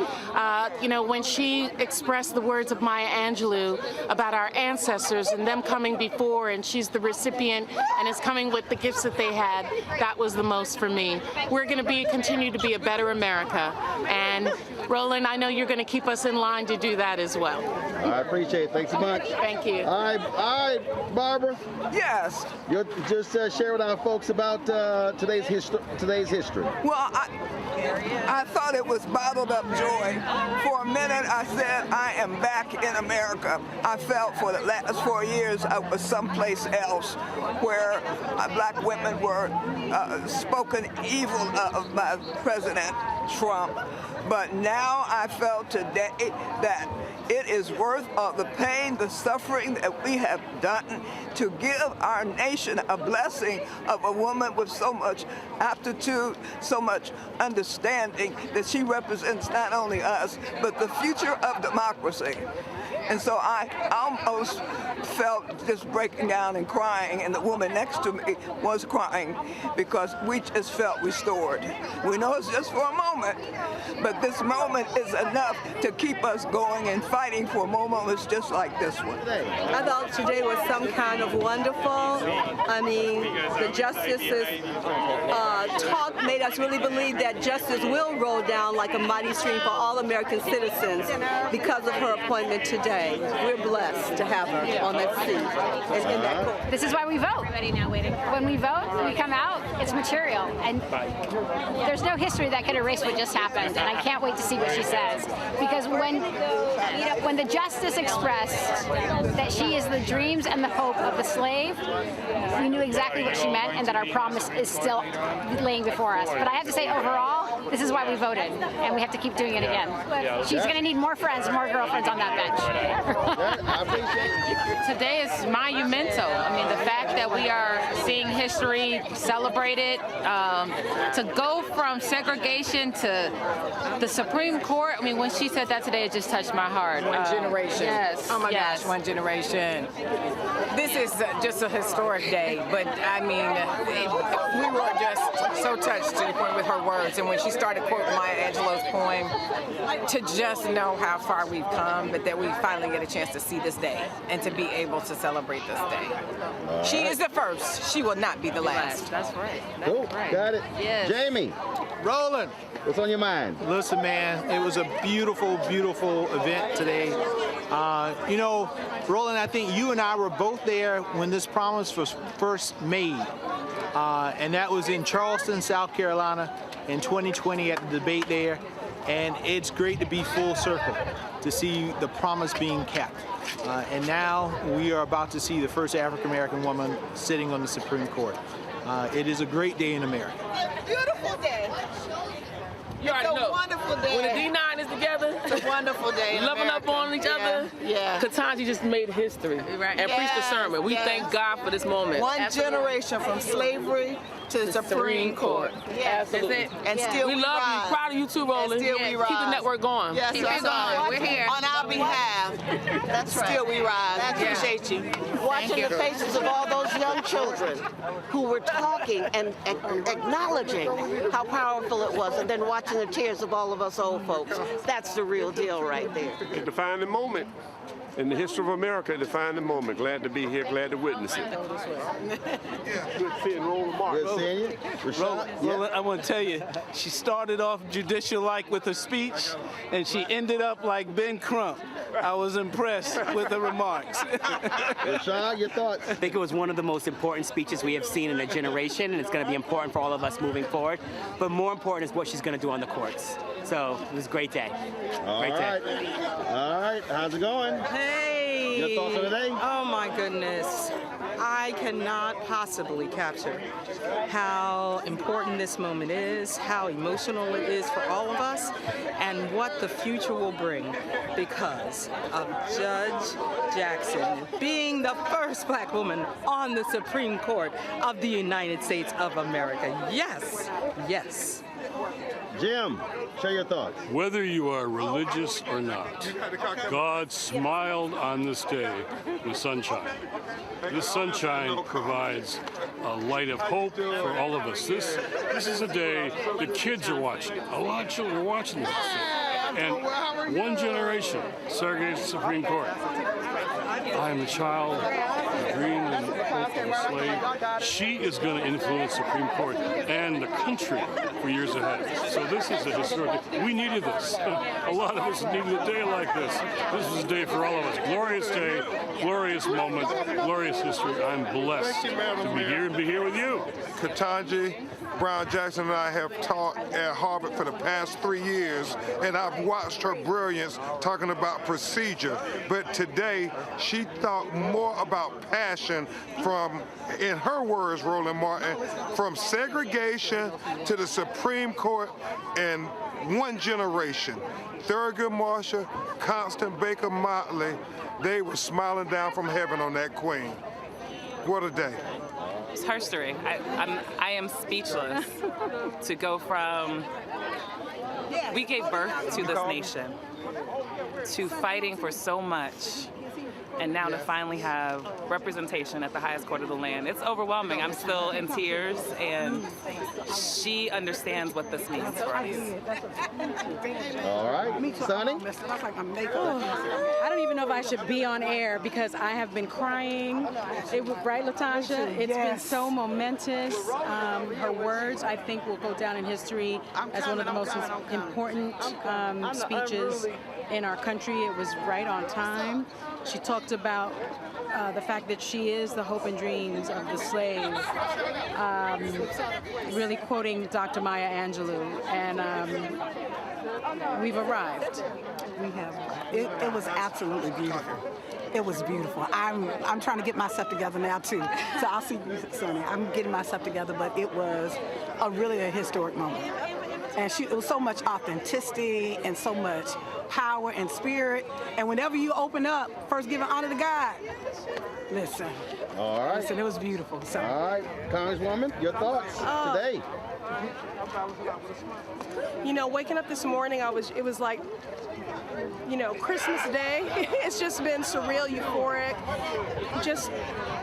Speaker 20: You know, when she expressed the words of Maya Angelou about our ancestors and them coming before, and she's the recipient and is coming with the gifts that they had, that was the most for me. We're going to continue to be a better America. And Roland, I know you're going to keep us in line to do that as well.
Speaker 16: I appreciate it. Thanks so much.
Speaker 20: Thank you.
Speaker 16: All right, Barbara.
Speaker 21: Yes.
Speaker 16: You'll just share with our folks about today's history.
Speaker 21: Well, I thought it was bottled up joy. For a minute, I said, I am back in America. I felt for the last 4 years I was someplace else where Black women were spoken evil of by President Trump. But now I felt today that it is worth all the pain, the suffering that we have done to give our nation a blessing of a woman with so much aptitude, so much understanding, that she represents not only us, but the future of democracy. And so I almost felt just breaking down and crying, and the woman next to me was crying because we just felt restored. We know it's just for a moment, but this moment is enough to keep us going and fighting for moments just like this one.
Speaker 22: I thought today was some kind of wonderful. I mean, the justices talk made us really believe that justice will roll down like a mighty stream for all American citizens because of her appointment today. We're blessed to have her on that seat in that court.
Speaker 23: This is why we vote. When we vote, we come out, it's material. And there's no history that could erase what just happened. And I can't wait to see what she says. Because when the justice expressed that she is the dreams and the hope of the slave, we knew exactly what she meant and that our promise is still laying before us. But I have to say, overall, this is why we voted. And we have to keep doing it again. She's going to need more friends, more girlfriends on that bench.
Speaker 24: Today is monumental. I mean, the fact that we are seeing history celebrated, to go from segregation to the Supreme Court. I mean, when she said that today, it just touched my heart.
Speaker 25: One generation.
Speaker 24: Yes.
Speaker 25: Oh my gosh, one generation. This is just a historic day, but I mean, we were just so touched to the point with her words, and when she she started quoting Maya Angelou's poem, to just know how far we've come, but that we finally get a chance to see this day and to be able to celebrate this day. She is the first. She will not be the last.
Speaker 24: That's right.
Speaker 16: Cool. Got it.
Speaker 24: Yes.
Speaker 16: Jamie.
Speaker 1: Roland.
Speaker 16: What's on your mind?
Speaker 1: Listen, man, it was a beautiful, beautiful event today. You know, Roland, I think you and I were both there when this promise was first made. And that was in Charleston, South Carolina in 2020 at the debate there. And it's great to be full circle, to see the promise being kept. And now we are about to see the first African-American woman sitting on the Supreme Court. It is a great day in America.
Speaker 22: Beautiful day.
Speaker 25: You already know.
Speaker 22: Wonderful day.
Speaker 25: When the D9 is together,
Speaker 22: It's a wonderful day in
Speaker 25: loving
Speaker 22: America.
Speaker 25: up on each other.
Speaker 22: Yeah.
Speaker 25: Ketanji just made history and preached a sermon. We thank God for this moment.
Speaker 22: One generation from slavery to the Supreme Court.
Speaker 25: Yes, that's it.
Speaker 22: And still
Speaker 25: we love
Speaker 22: rise.
Speaker 25: you. Proud of you too, Roland.
Speaker 22: And still we rise.
Speaker 25: Keep the network going.
Speaker 22: Yes,
Speaker 24: Keep it going. We're here.
Speaker 22: On our behalf.
Speaker 18: That's right.
Speaker 22: Still we rise. I appreciate you.
Speaker 18: Watching the faces of all those young children who were talking and acknowledging how powerful it was, and then watching the tears of all of us old folks. That's the real deal right there.
Speaker 3: A defining moment in the history of America, a defining moment. Glad to be here, glad to witness it. Good seeing Roland Martin.
Speaker 16: Good seeing you.
Speaker 1: Roland, I want to tell you, she started off judicial-like with her speech, and she ended up like Ben Crump. I was impressed with the remarks.
Speaker 16: Rashad, your thoughts?
Speaker 5: I think it was one of the most important speeches we have seen in a generation, and it's going to be important for all of us moving forward. But more important is what she's going to do on the courts. So it was a great day. Great day.
Speaker 16: All right. How's it going?
Speaker 7: Hey!
Speaker 16: Your thoughts on the day?
Speaker 7: Oh my goodness. I cannot possibly capture how important this moment is, how emotional it is for all of us, and what the future will bring because of Judge Jackson being the first black woman on the Supreme Court of the United States of America. Yes, yes.
Speaker 16: Jim, share your thoughts.
Speaker 9: Whether you are religious or not, God smiled on this day with sunshine. This sunshine provides a light of hope for all of us. This is a day the kids are watching. A lot of children are watching this. And one generation segregated the Supreme Court. I am a child of green and hope of a slave. She is going to influence the Supreme Court and the country for years ahead. So this is a historic day. We needed this. A lot of us needed a day like this. This is a day for all of us. Glorious day, glorious moment, glorious history. I'm blessed to be here and be here with you.
Speaker 3: Ketanji Brown Jackson and I have taught at Harvard for the past 3 years, and I've watched her brilliance talking about procedure. But today, she thought more about passion from, in her words, Roland Martin, from segregation to the Supreme Court in one generation. Thurgood Marshall, Constance Baker Motley, they were smiling down from heaven on that queen. What a day.
Speaker 25: It's her story. I am speechless to go from, we gave birth to this nation, to fighting for so much, and now to finally have representation at the highest court of the land. It's overwhelming. I'm still in tears, and she understands what this means for us.
Speaker 16: All right, Sonny?
Speaker 26: I don't even know if I should be on air because I have been crying. Right, Latasha? It's been so momentous. Her words, I think, will go down in history as one of the most important speeches in our country. It was right on time. She talked about the fact that she is the hope and dreams of the slave, really quoting Dr. Maya Angelou, and we've arrived.
Speaker 27: We have. It was absolutely beautiful. It was beautiful. I'm trying to get myself together now too. So I'll see you, Sonny. I'm getting myself together, but it was really a historic moment. And it was so much authenticity and so much power and spirit. And whenever you open up, first giving honor to God. Listen.
Speaker 16: All right.
Speaker 27: Listen, it was beautiful. So.
Speaker 16: All right, Congresswoman, your thoughts today?
Speaker 4: You know, waking up this morning, it was like, you know, Christmas Day. It's just been surreal, euphoric, just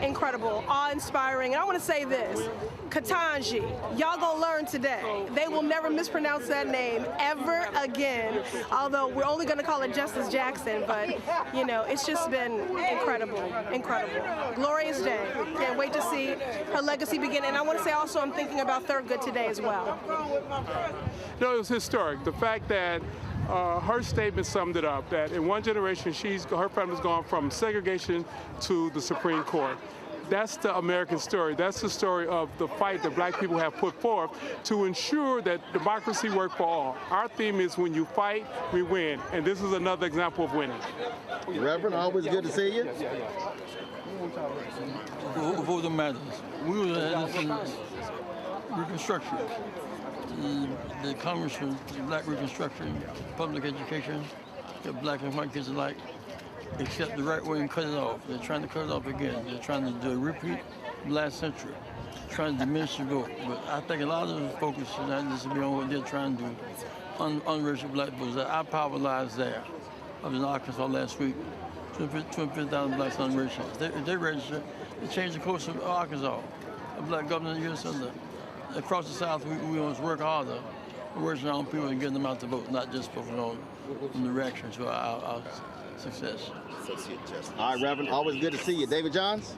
Speaker 4: incredible, awe-inspiring. And I want to say this, Ketanji, y'all gonna learn today. They will never mispronounce that name ever again, although we're only gonna call it Justice Jackson, but, you know, it's just been incredible, incredible. Glorious day. Can't wait to see her legacy begin. And I want to say also I'm thinking about Thurgood today as well.
Speaker 6: No, it was historic. The fact that her statement summed it up, that in one generation, her family's gone from segregation to the Supreme Court. That's the American story. That's the story of the fight that black people have put forth to ensure that democracy works for all. Our theme is when you fight, we win. And this is another example of winning.
Speaker 16: Reverend, always good to see you.
Speaker 8: For the matters, we were in Reconstruction. The Congress for Black Reconstruction, public education, that black and white kids alike, except the right way and cut it off. They're trying to cut it off again. They're trying to do a repeat of last century, trying to diminish the vote. But I think a lot of the focus is not just to be on what they're trying to do, unregistered black voters. I paralyzed there. I was in Arkansas last week, 25,000 blacks unregistered. If they register, they change the course of Arkansas. A black governor in the U.S. Across the South, we must work harder, working on people and getting them out to vote, not just focusing on the reaction to our success.
Speaker 16: All right, Reverend, always good to see you. David Johns?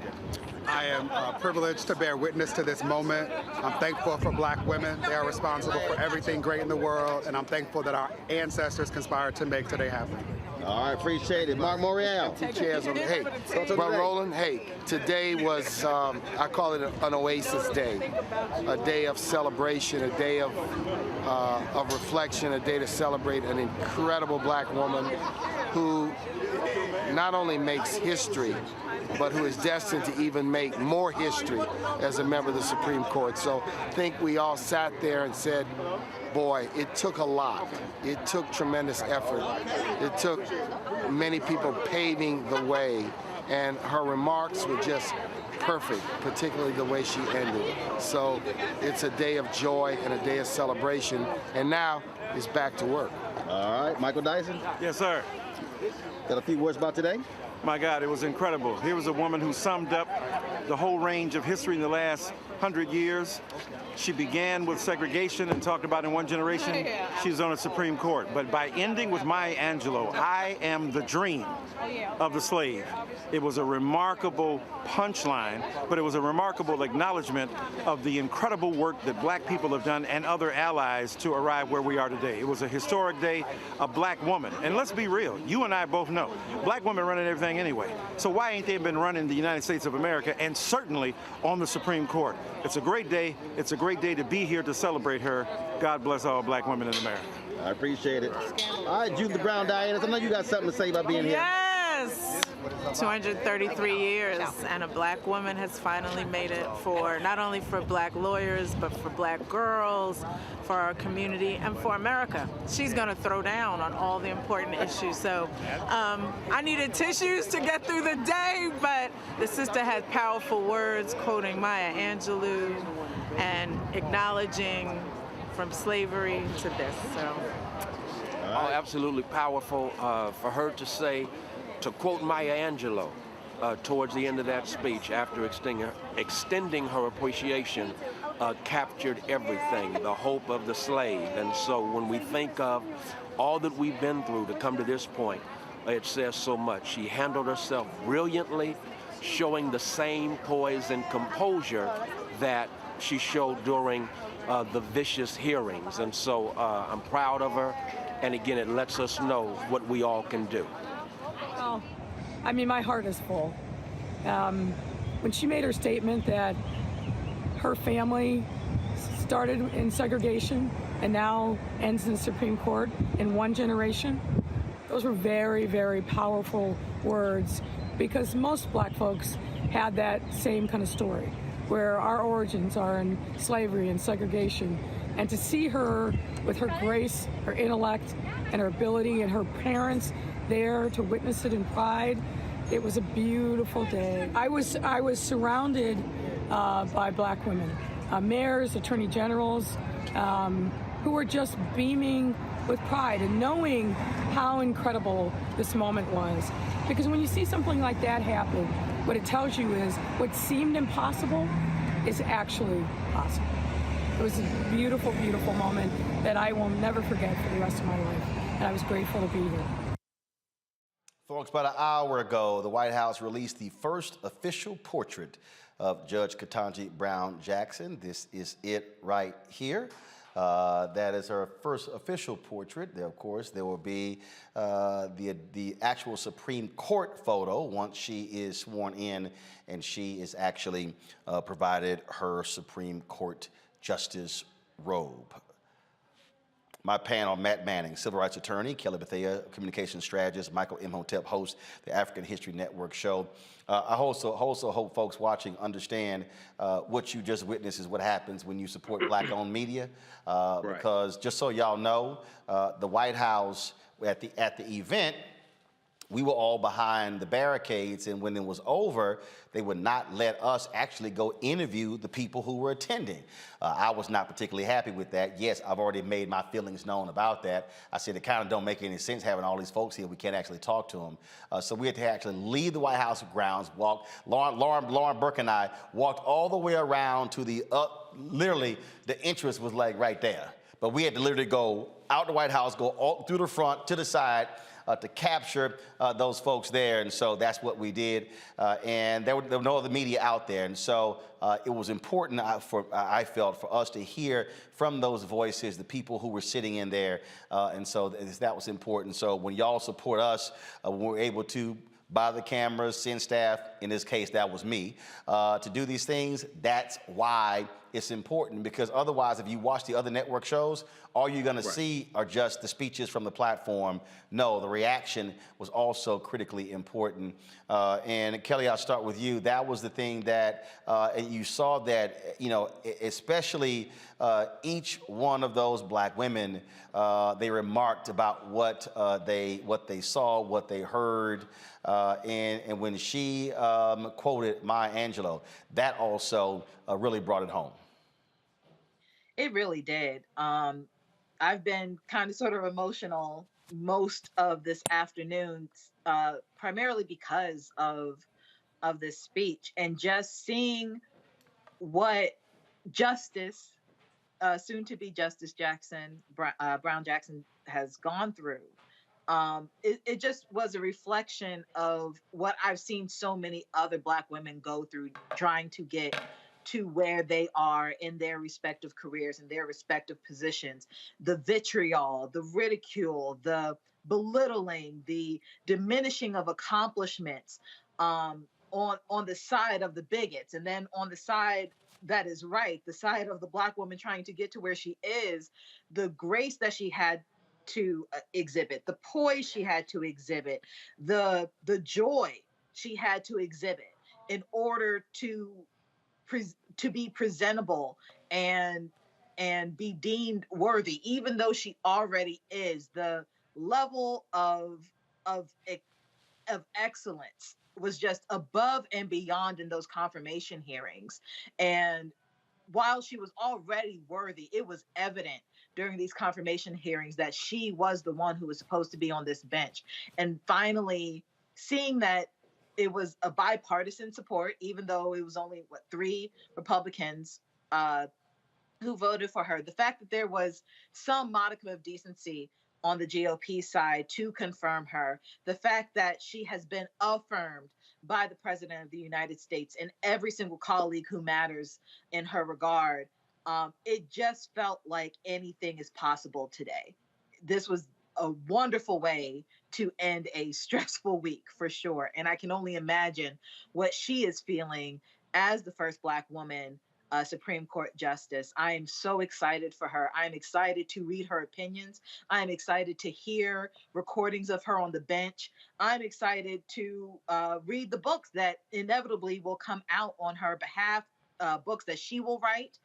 Speaker 12: I am privileged to bear witness to this moment. I'm thankful for black women. They are responsible for everything great in the world, and I'm thankful that our ancestors conspired to make today happen.
Speaker 16: All right, appreciate it. Mark Morial.
Speaker 13: Chairs on the, hey, but Roland, hey, today was, I call it an oasis day, a day of celebration, a day of reflection, a day to celebrate an incredible black woman who not only makes history, but who is destined to even make more history as a member of the Supreme Court. So I think we all sat there and said, boy, it took a lot. It took tremendous effort. It took many people paving the way, and her remarks were just perfect, particularly the way she ended. So it's a day of joy and a day of celebration, and now it's back to work.
Speaker 16: All right, Michael Dyson?
Speaker 14: Yes, sir.
Speaker 16: Got a few words about today?
Speaker 14: My God, it was incredible. Here was a woman who summed up the whole range of history in the last 100 years. She began with segregation and talked about in one generation, she's on the Supreme Court. But by ending with Maya Angelou, I am the dream of the slave. It was a remarkable punchline, but it was a remarkable acknowledgement of the incredible work that black people have done and other allies to arrive where we are today. It was a historic day, a black woman. And let's be real, you and I both know, black women running everything anyway. So why ain't they been running the United States of America and certainly on the Supreme Court? It's a great day. It's a great day to be here to celebrate her. God bless all black women in America.
Speaker 16: I appreciate it. All right, Judith Brown Diana, I know you got something to say about being here.
Speaker 15: Yes! 233 years, and a black woman has finally made it for, not only for black lawyers, but for black girls, for our community, and for America. She's gonna throw down on all the important issues. So I needed tissues to get through the day, but the sister had powerful words quoting Maya Angelou and acknowledging from slavery to this, so.
Speaker 28: Oh, absolutely powerful for her to say, to quote Maya Angelou towards the end of that speech after extending her appreciation, captured everything, the hope of the slave. And so when we think of all that we've been through to come to this point, it says so much. She handled herself brilliantly, showing the same poise and composure that she showed during the vicious hearings. And so I'm proud of her. And again, it lets us know what we all can do.
Speaker 29: Well, I mean, my heart is full. When she made her statement that her family started in segregation and now ends in the Supreme Court in one generation, those were very, very powerful words, because most black folks had that same kind of story, where our origins are in slavery and segregation. And to see her with her grace, her intellect, and her ability, and her parents there to witness it in pride. It was a beautiful day. I was surrounded by black women, mayors, attorney generals, who were just beaming with pride and knowing how incredible this moment was. Because when you see something like that happen, what it tells you is what seemed impossible is actually possible. It was a beautiful, beautiful moment that I will never forget for the rest of my life. And I was grateful to be here.
Speaker 2: Folks, about an hour ago, the White House released the first official portrait of Judge Ketanji Brown Jackson. This is it right here. That is her first official portrait. There, of course, there will be the actual Supreme Court photo once she is sworn in and she is actually provided her Supreme Court justice robe. My panel, Matt Manning, civil rights attorney, Kelly Bethea, communications strategist, Michael Imhotep, host the African History Network show. I also hope folks watching understand what you just witnessed is what happens when you support black-owned media. Because just so y'all know, the White House at the event, we were all behind the barricades, and when it was over, they would not let us actually go interview the people who were attending. I was not particularly happy with that. Yes, I've already made my feelings known about that. I said it kind of don't make any sense having all these folks here. We can't actually talk to them. So we had to actually leave the White House grounds, Lauren Burke and I walked all the way around to the, literally, the entrance was like right there. But we had to literally go out the White House, go all through the front, to the side, to capture those folks there. And so that's what we did. And there were no other media out there. And so it was important, I felt, for us to hear from those voices, the people who were sitting in there. And so that was important. So when y'all support us, when we're able to buy the cameras, send staff, in this case, that was me, to do these things, that's why it's important. Because otherwise, if you watch the other network shows, all you're gonna see are just the speeches from the platform. No, the reaction was also critically important. And Kelly, I'll start with you. That was the thing that, and you saw that, you know, especially each one of those black women, they remarked about what they saw, what they heard, and when she quoted Maya Angelou, that also really brought it home.
Speaker 10: It really did. I've been kind of sort of emotional most of this afternoon, primarily because of this speech and just seeing what Justice, soon to be Justice Jackson, Brown Jackson, has gone through. It just was a reflection of what I've seen so many other Black women go through trying to get to where they are in their respective careers and their respective positions. The vitriol, the ridicule, the belittling, the diminishing of accomplishments on the side of the bigots, and then on the side that is right, the side of the Black woman trying to get to where she is, the grace that she had to exhibit, the poise she had to exhibit, the joy she had to exhibit in order to be presentable and be deemed worthy, even though she already is. The level of excellence was just above and beyond in those confirmation hearings. And while she was already worthy, it was evident during these confirmation hearings that she was the one who was supposed to be on this bench. And finally, seeing that it was a bipartisan support, even though it was only, 3 Republicans who voted for her. The fact that there was some modicum of decency on the GOP side to confirm her, the fact that she has been affirmed by the President of the United States and every single colleague who matters in her regard, it just felt like anything is possible today. This was a wonderful way to end a stressful week, for sure. And I can only imagine what she is feeling as the first Black woman Supreme Court Justice. I am so excited for her. I'm excited to read her opinions. I'm excited to hear recordings of her on the bench. I'm excited to read the books that inevitably will come out on her behalf books that she will write.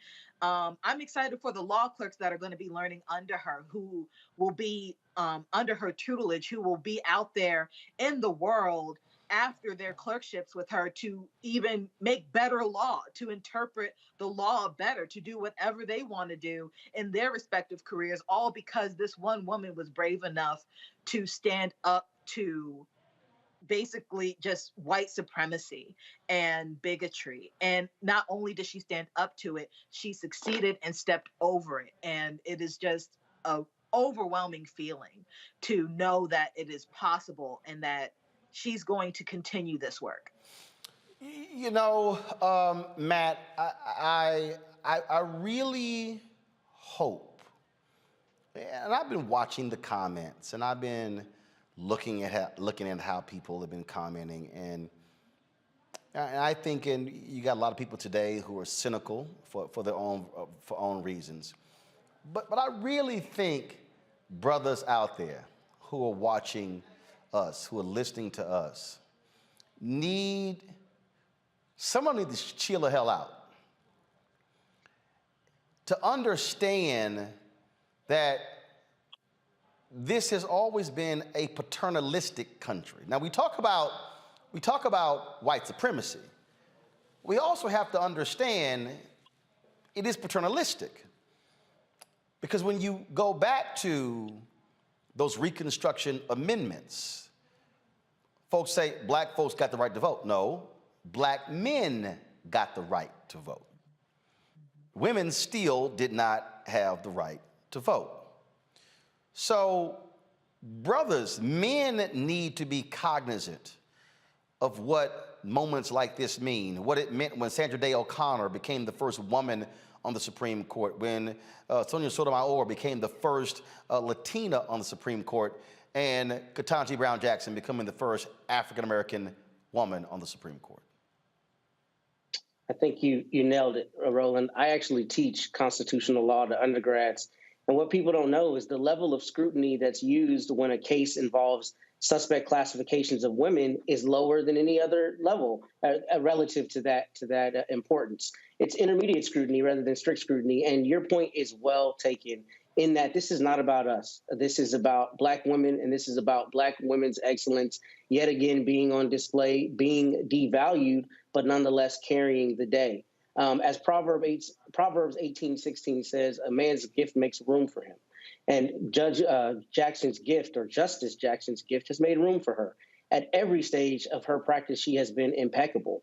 Speaker 10: I'm excited for the law clerks that are going to be learning under her, who will be under her tutelage, who will be out there in the world after their clerkships with her to even make better law, to interpret the law better, to do whatever they want to do in their respective careers, all because this one woman was brave enough to stand up to basically just white supremacy and bigotry. And not only did she stand up to it, she succeeded and stepped over it. And it is just a overwhelming feeling to know that it is possible and that she's going to continue this work.
Speaker 2: You know, Matt, I really hope, and I've been watching the comments, and I've been looking at how people have been commenting, and I think, and you got a lot of people today who are cynical for their own reasons, but I really think brothers out there who are watching us, who are listening to us, someone needs to chill the hell out. To understand that this has always been a paternalistic country. Now we talk about white supremacy. We also have to understand it is paternalistic. Because when you go back to those Reconstruction amendments, folks say black folks got the right to vote. No, black men got the right to vote. Women still did not have the right to vote. So, brothers, men need to be cognizant of what moments like this mean, what it meant when Sandra Day O'Connor became the first woman on the Supreme Court, when Sonia Sotomayor became the first Latina on the Supreme Court, and Ketanji Brown Jackson becoming the first African-American woman on the Supreme Court.
Speaker 11: I think you nailed it, Roland. I actually teach constitutional law to undergrads. And what people don't know is the level of scrutiny that's used when a case involves suspect classifications of women is lower than any other level relative to that importance. It's intermediate scrutiny rather than strict scrutiny. And your point is well taken in that this is not about us. This is about Black women, and this is about Black women's excellence, yet again being on display, being devalued, but nonetheless carrying the day. As Proverbs 18:16 says, a man's gift makes room for him. And Judge Jackson's gift, or Justice Jackson's gift, has made room for her. At every stage of her practice, she has been impeccable.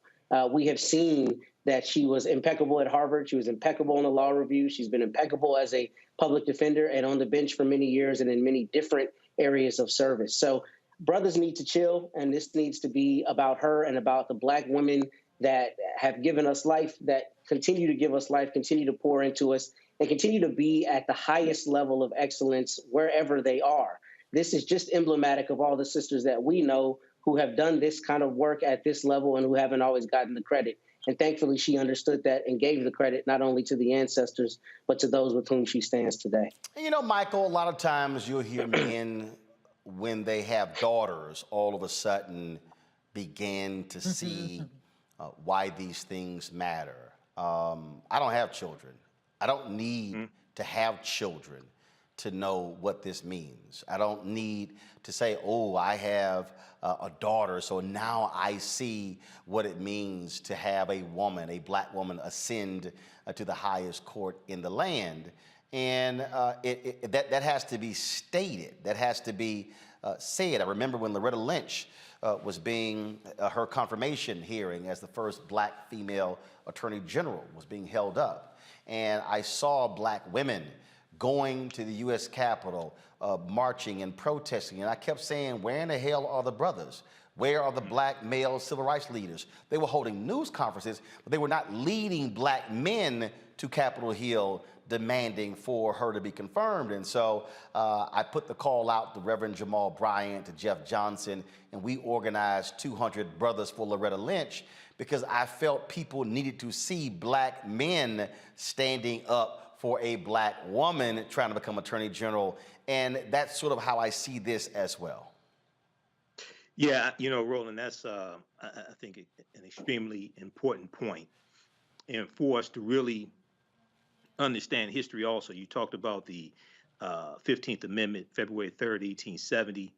Speaker 11: We have seen that she was impeccable at Harvard. She was impeccable in the law review. She's been impeccable as a public defender and on the bench for many years and in many different areas of service. So brothers need to chill, and this needs to be about her and about the Black women that have given us life, that continue to give us life, continue to pour into us, and continue to be at the highest level of excellence wherever they are. This is just emblematic of all the sisters that we know who have done this kind of work at this level and who haven't always gotten the credit. And thankfully, she understood that and gave the credit not only to the ancestors, but to those with whom she stands today.
Speaker 2: You know, Michael, a lot of times you'll hear men, when they have daughters, all of a sudden begin to see why these things matter. I don't have children. I don't need to have children to know what this means. I don't need to say, oh, I have a daughter, so now I see what it means to have a woman, a Black woman, ascend to the highest court in the land. And that has to be stated. That has to be said. I remember when Loretta Lynch was being, her confirmation hearing as the first Black female attorney general was being held up. And I saw Black women going to the U.S. Capitol, marching and protesting. And I kept saying, where in the hell are the brothers? Where are the Black male civil rights leaders? They were holding news conferences, but they were not leading Black men to Capitol Hill demanding for her to be confirmed. And so I put the call out to Reverend Jamal Bryant, to Jeff Johnson, and we organized 200 Brothers for Loretta Lynch, because I felt people needed to see Black men standing up for a Black woman trying to become Attorney General. And that's sort of how I see this as well.
Speaker 17: Yeah, you know, Roland, that's, I think, an extremely important point.
Speaker 1: and for us to really understand history also. You talked about the 15th Amendment, February 3rd, 1870.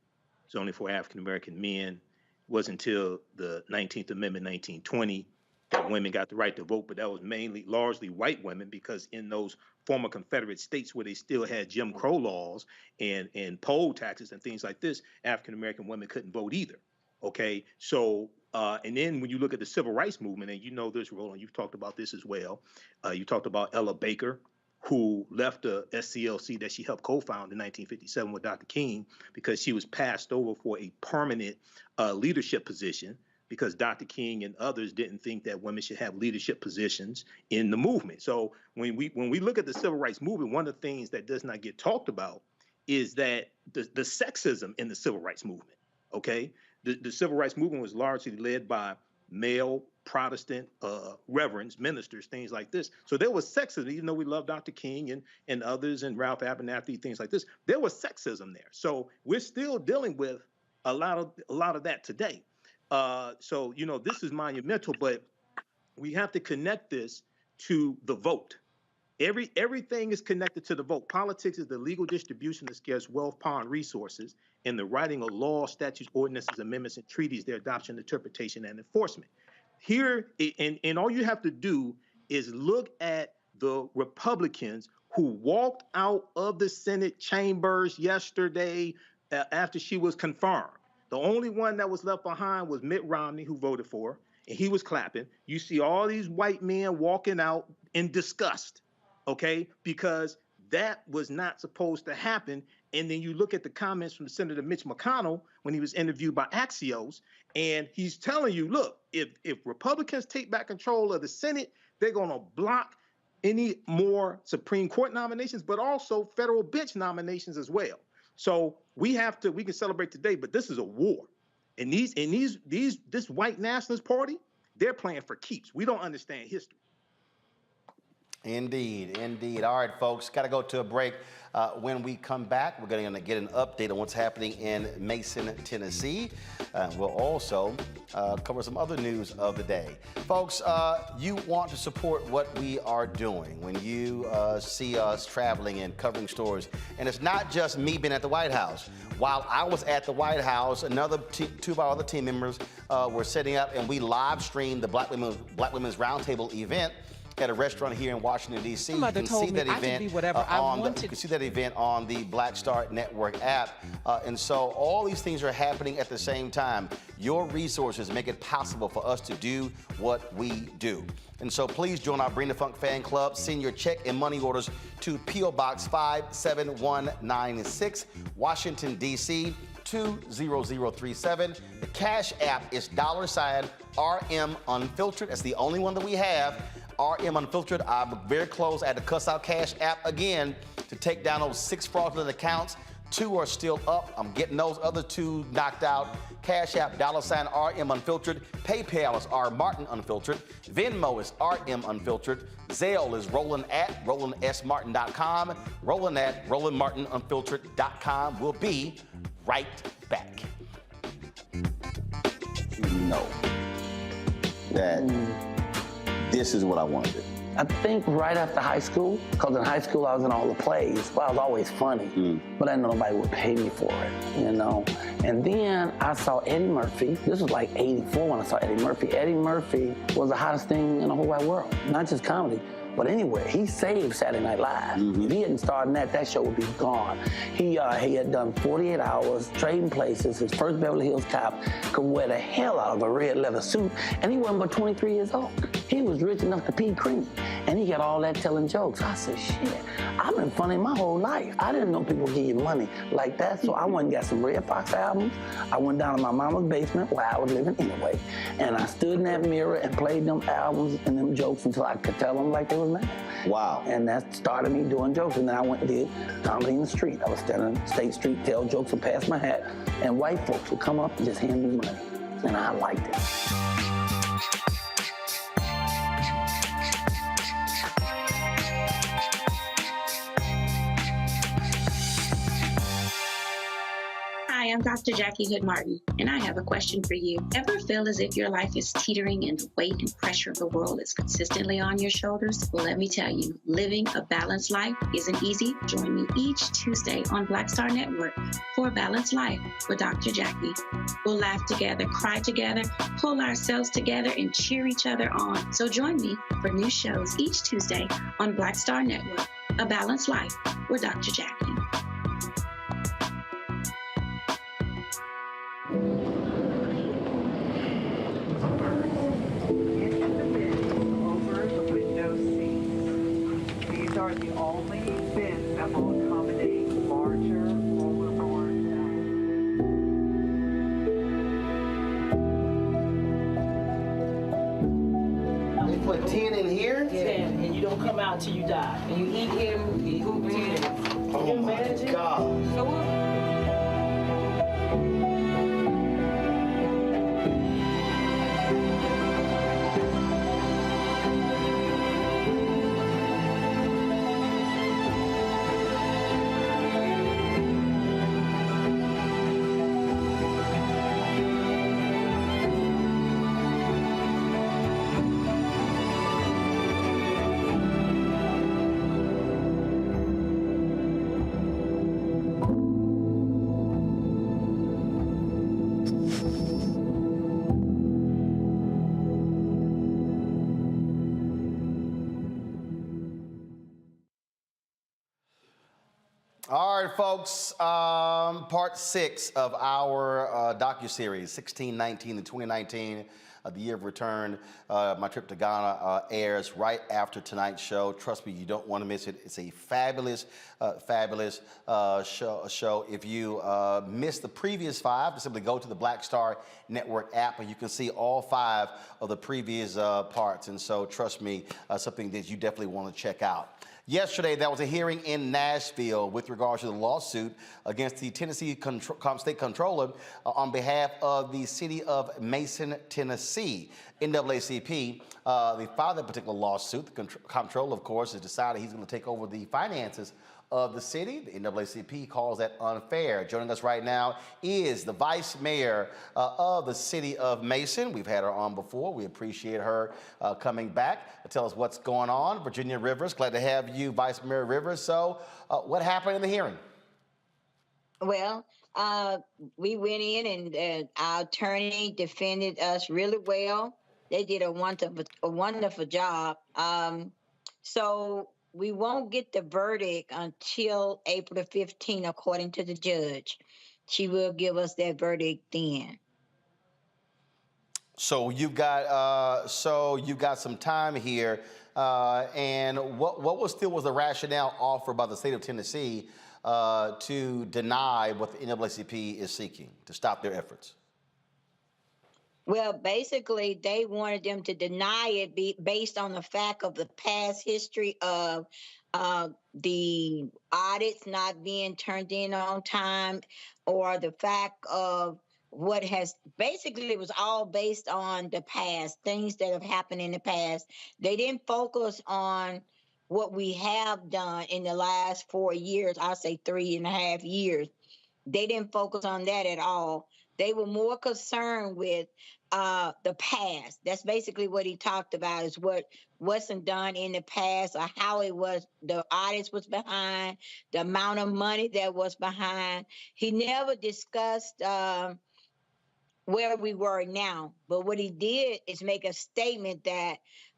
Speaker 1: It's only for African American men. It wasn't until the 19th Amendment, 1920, that women got the right to vote, but that was largely white women, because in those former Confederate states where they still had Jim Crow laws and poll taxes and things like this, African American women couldn't vote either. Okay, so and then when you look at the civil rights movement, and you know this, Roland, you've talked about this as well. You talked about Ella Baker, who left the SCLC that she helped co-found in 1957 with Dr. King, because she was passed over for a permanent leadership position, because Dr. King and others didn't think that women should have leadership positions in the movement. So when we look at the civil rights movement, one of the things that does not get talked about is that the sexism in the civil rights movement. Okay, the civil rights movement was largely led by male Protestant reverends, ministers, things like this. So there was sexism, even though we love Dr. King and others and Ralph Abernathy, things like this. There was sexism there. So we're still dealing with a lot of that today. So, you know, this is monumental, but we have to connect this to the vote. Everything is connected to the vote. Politics is the legal distribution of scarce wealth, power, and resources, and the writing of laws, statutes, ordinances, amendments, and treaties, their adoption, interpretation, and enforcement. Here, and all you have to do is look at the Republicans who walked out of the Senate chambers yesterday after she was confirmed. The only one that was left behind was Mitt Romney, who voted for her, and he was clapping. You see all these white men walking out in disgust, okay, because that was not supposed to happen. And then you look at the comments from Senator Mitch McConnell when he was interviewed by Axios, and he's telling you, look, if Republicans take back control of the Senate, they're going to block any more Supreme Court nominations, but also federal bench nominations as well. So we can celebrate today, but this is a war. And this white nationalist party, they're playing for keeps. We don't understand history.
Speaker 2: Indeed, indeed. All right, folks, got to go to a break. When we come back, we're going to get an update on what's happening in Mason, Tennessee. We'll also cover some other news of the day. Folks, you want to support what we are doing when you see us traveling and covering stories. And it's not just me being at the White House. While I was at the White House, two of our other team members were setting up, and we live streamed the Black Women's Roundtable event at a restaurant here in Washington, D.C. You can see that event you can see that event on the Black Star Network app. And so all these things are happening at the same time. Your resources make it possible for us to do what we do. And so please join our Bring the Funk fan club. Send your check and money orders to P.O. Box 57196, Washington, D.C. 20037. The Cash App is $RM Unfiltered. That's the only one that we have. RM Unfiltered. I'm very close. I had to cuss out Cash App again to take down those 6 fraudulent accounts. 2 are still up. I'm getting those other 2 knocked out. Cash App, $RM Unfiltered. PayPal is R Martin Unfiltered. Venmo is RM Unfiltered. Zelle is RolandSMartin.com. Roland at RolandMartinUnfiltered.com. We'll be right back.
Speaker 17: You know that this is what I want to do.
Speaker 18: I think right after high school, because in high school I was in all the plays, but I was always funny, but I know nobody would pay me for it, you know. And then I saw Eddie Murphy. This was like 84 when I saw Eddie Murphy. Eddie Murphy was the hottest thing in the whole wide world, not just comedy. But anyway, he saved Saturday Night Live. If he hadn't started that show would be gone. He had done 48 Hours, Trading Places. His first Beverly Hills Cop, could wear the hell out of a red leather suit, and he wasn't but 23 years old. He was rich enough to pee cream, and he got all that telling jokes. I said, shit, I've been funny my whole life. I didn't know people give you money like that, so I went and got some Red Fox albums. I went down to my mama's basement where I was living anyway, and I stood in that mirror and played them albums and them jokes until I could tell them like they was mad.
Speaker 17: Wow.
Speaker 18: And that started me doing jokes, and then I went and did comedy in the street. I was standing on State Street, tell jokes and pass my hat, and white folks would come up and just hand me money, and I liked it.
Speaker 19: Hi,
Speaker 5: am Dr. Jackie Hood Martin, and I have a question for you. Ever feel as if your life is teetering and the weight and pressure of the world is consistently on your shoulders? Well, let me tell you, living a balanced life isn't easy. Join me each Tuesday on Black Star Network for a Balanced Life with Dr. Jackie. We'll laugh together, cry together, pull ourselves together, and cheer each other on. So join me for new shows each Tuesday on Black Star Network, A Balanced Life with Dr. Jackie.
Speaker 7: These are the only bins that will accommodate larger rollerboards.
Speaker 2: They put 10 in here?
Speaker 9: 10, and you don't come out till you die. And you eat him, you poop him.
Speaker 2: Oh my God.
Speaker 9: So what?
Speaker 2: All right, folks, part 6 of our docuseries, 1619 to 2019, the year of return. My trip to Ghana airs right after tonight's show. Trust me, you don't want to miss it. It's a fabulous, fabulous show. If you missed the previous 5, simply go to the Black Star Network app and you can see all 5 of the previous parts. And so, trust me, something that you definitely want to check out. Yesterday, there was a hearing in Nashville with regards to the lawsuit against the Tennessee State Comptroller on behalf of the city of Mason, Tennessee. NAACP, they filed that particular lawsuit. The comptroller, of course, has decided he's going to take over the finances of the city. The NAACP calls that unfair. Joining us right now is the vice mayor of the city of Mason. We've had her on before. We appreciate her coming back to tell us what's going on. Virginia Rivers, glad to have you, Vice Mayor Rivers. So what happened in the hearing?
Speaker 19: Well, we went in and our attorney defended us really well. They did a wonderful job. So we won't get the verdict until April the 15th, according to the judge. She will give us that verdict then.
Speaker 2: So you've got some time here, and what was the rationale offered by the state of Tennessee to deny what the NAACP is seeking to stop their efforts?
Speaker 19: Well, basically, they wanted them to deny it based on the fact of the past history of the audits not being turned in on time, or the fact of what has basically, it was all based on the past, things that have happened in the past. They didn't focus on what we have done in the last 4 years, I'll say 3.5 years. They didn't focus on that at all. They were more concerned with the past. That's basically what he talked about, is what wasn't done in the past, or how it was, the audits was behind, the amount of money that was behind. He never discussed where we were now. But what he did is make a statement that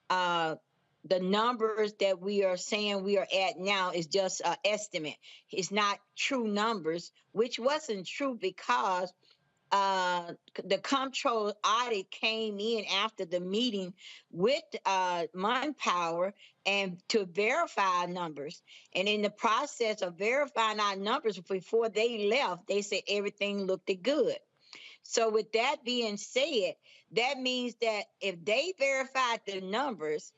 Speaker 19: the numbers that we are saying we are at now is just an estimate. It's not true numbers, which wasn't true because the comptroller audit came in after the meeting with Manpower and to verify numbers. And in the process of verifying our numbers before they left, they said everything looked good. So with that being said, that means that if they verified the numbers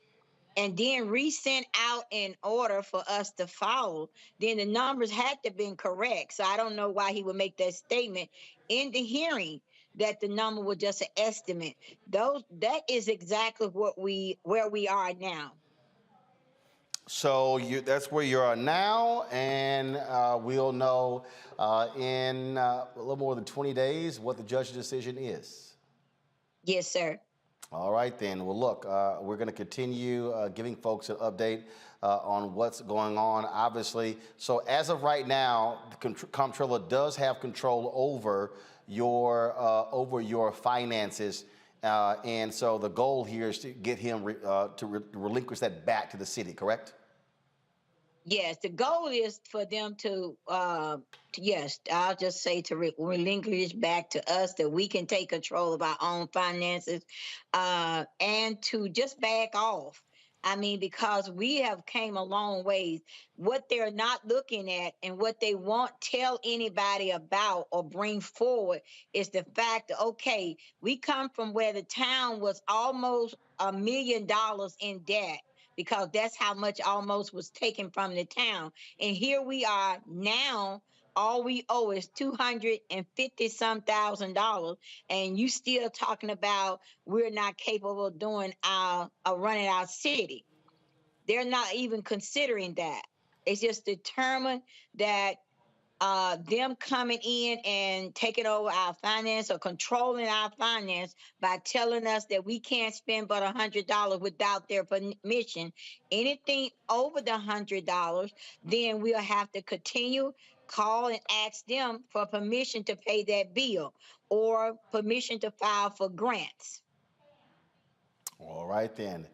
Speaker 19: and then resent out in order for us to follow, then the numbers had to have been correct. So I don't know why he would make that statement in the hearing that the number was just an estimate. That is exactly where we are now.
Speaker 2: So that's where you are now, and we'll know in a little more than 20 days what the judge's decision is.
Speaker 19: Yes, sir.
Speaker 2: All right, then. Well, look, we're going to continue giving folks an update on what's going on, obviously. So as of right now, the comptroller does have control over your finances. And so the goal here is to get him to relinquish that back to the city, correct?
Speaker 19: Yes, the goal is for them to yes, I'll just say to relinquish back to us that we can take control of our own finances and to just back off. I mean, because we have came a long ways. What they're not looking at and what they won't tell anybody about or bring forward is the fact that, okay, we come from where the town was almost $1 million in debt, because that's how much almost was taken from the town. And here we are now, all we owe is $250-some thousand, and you still talking about we're not capable of doing running our city. They're not even considering that. It's just determined that them coming in and taking over our finance or controlling our finance by telling us that we can't spend but $100 without their permission. Anything over the $100, then we'll have to continue call and ask them for permission to pay that bill or permission to file for grants.
Speaker 2: All right, then.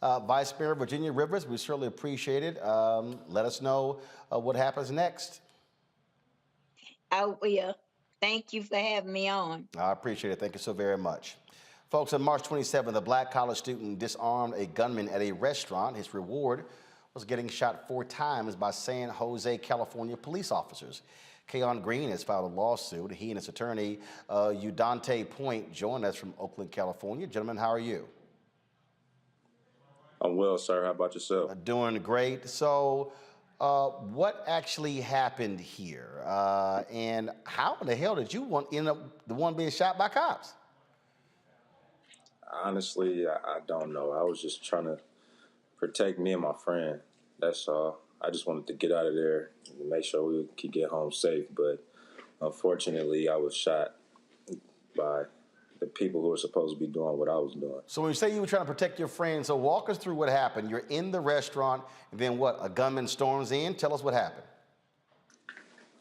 Speaker 2: Vice Mayor Virginia Rivers, we certainly appreciate it. Let us know what happens next.
Speaker 19: I will. Thank you for having me on.
Speaker 2: I appreciate it. Thank you so very much. Folks, on March 27th, a black college student disarmed a gunman at a restaurant. His reward was getting shot 4 times by San Jose, California police officers. Keon Green has filed a lawsuit. He and his attorney, Udante Point, joined us from Oakland, California. Gentlemen, how are you?
Speaker 3: I'm well, sir. How about yourself?
Speaker 2: Doing great. So, what actually happened here? And how in the hell did you end up the one being shot by cops?
Speaker 3: Honestly, I don't know. I was just trying to protect me and my friend. That's all. I just wanted to get out of there and make sure we could get home safe. But unfortunately, I was shot by the people who were supposed to be doing what I was doing.
Speaker 2: So when you say you were trying to protect your friend, so walk us through what happened. You're in the restaurant, and then what? A gunman storms in? Tell us what happened.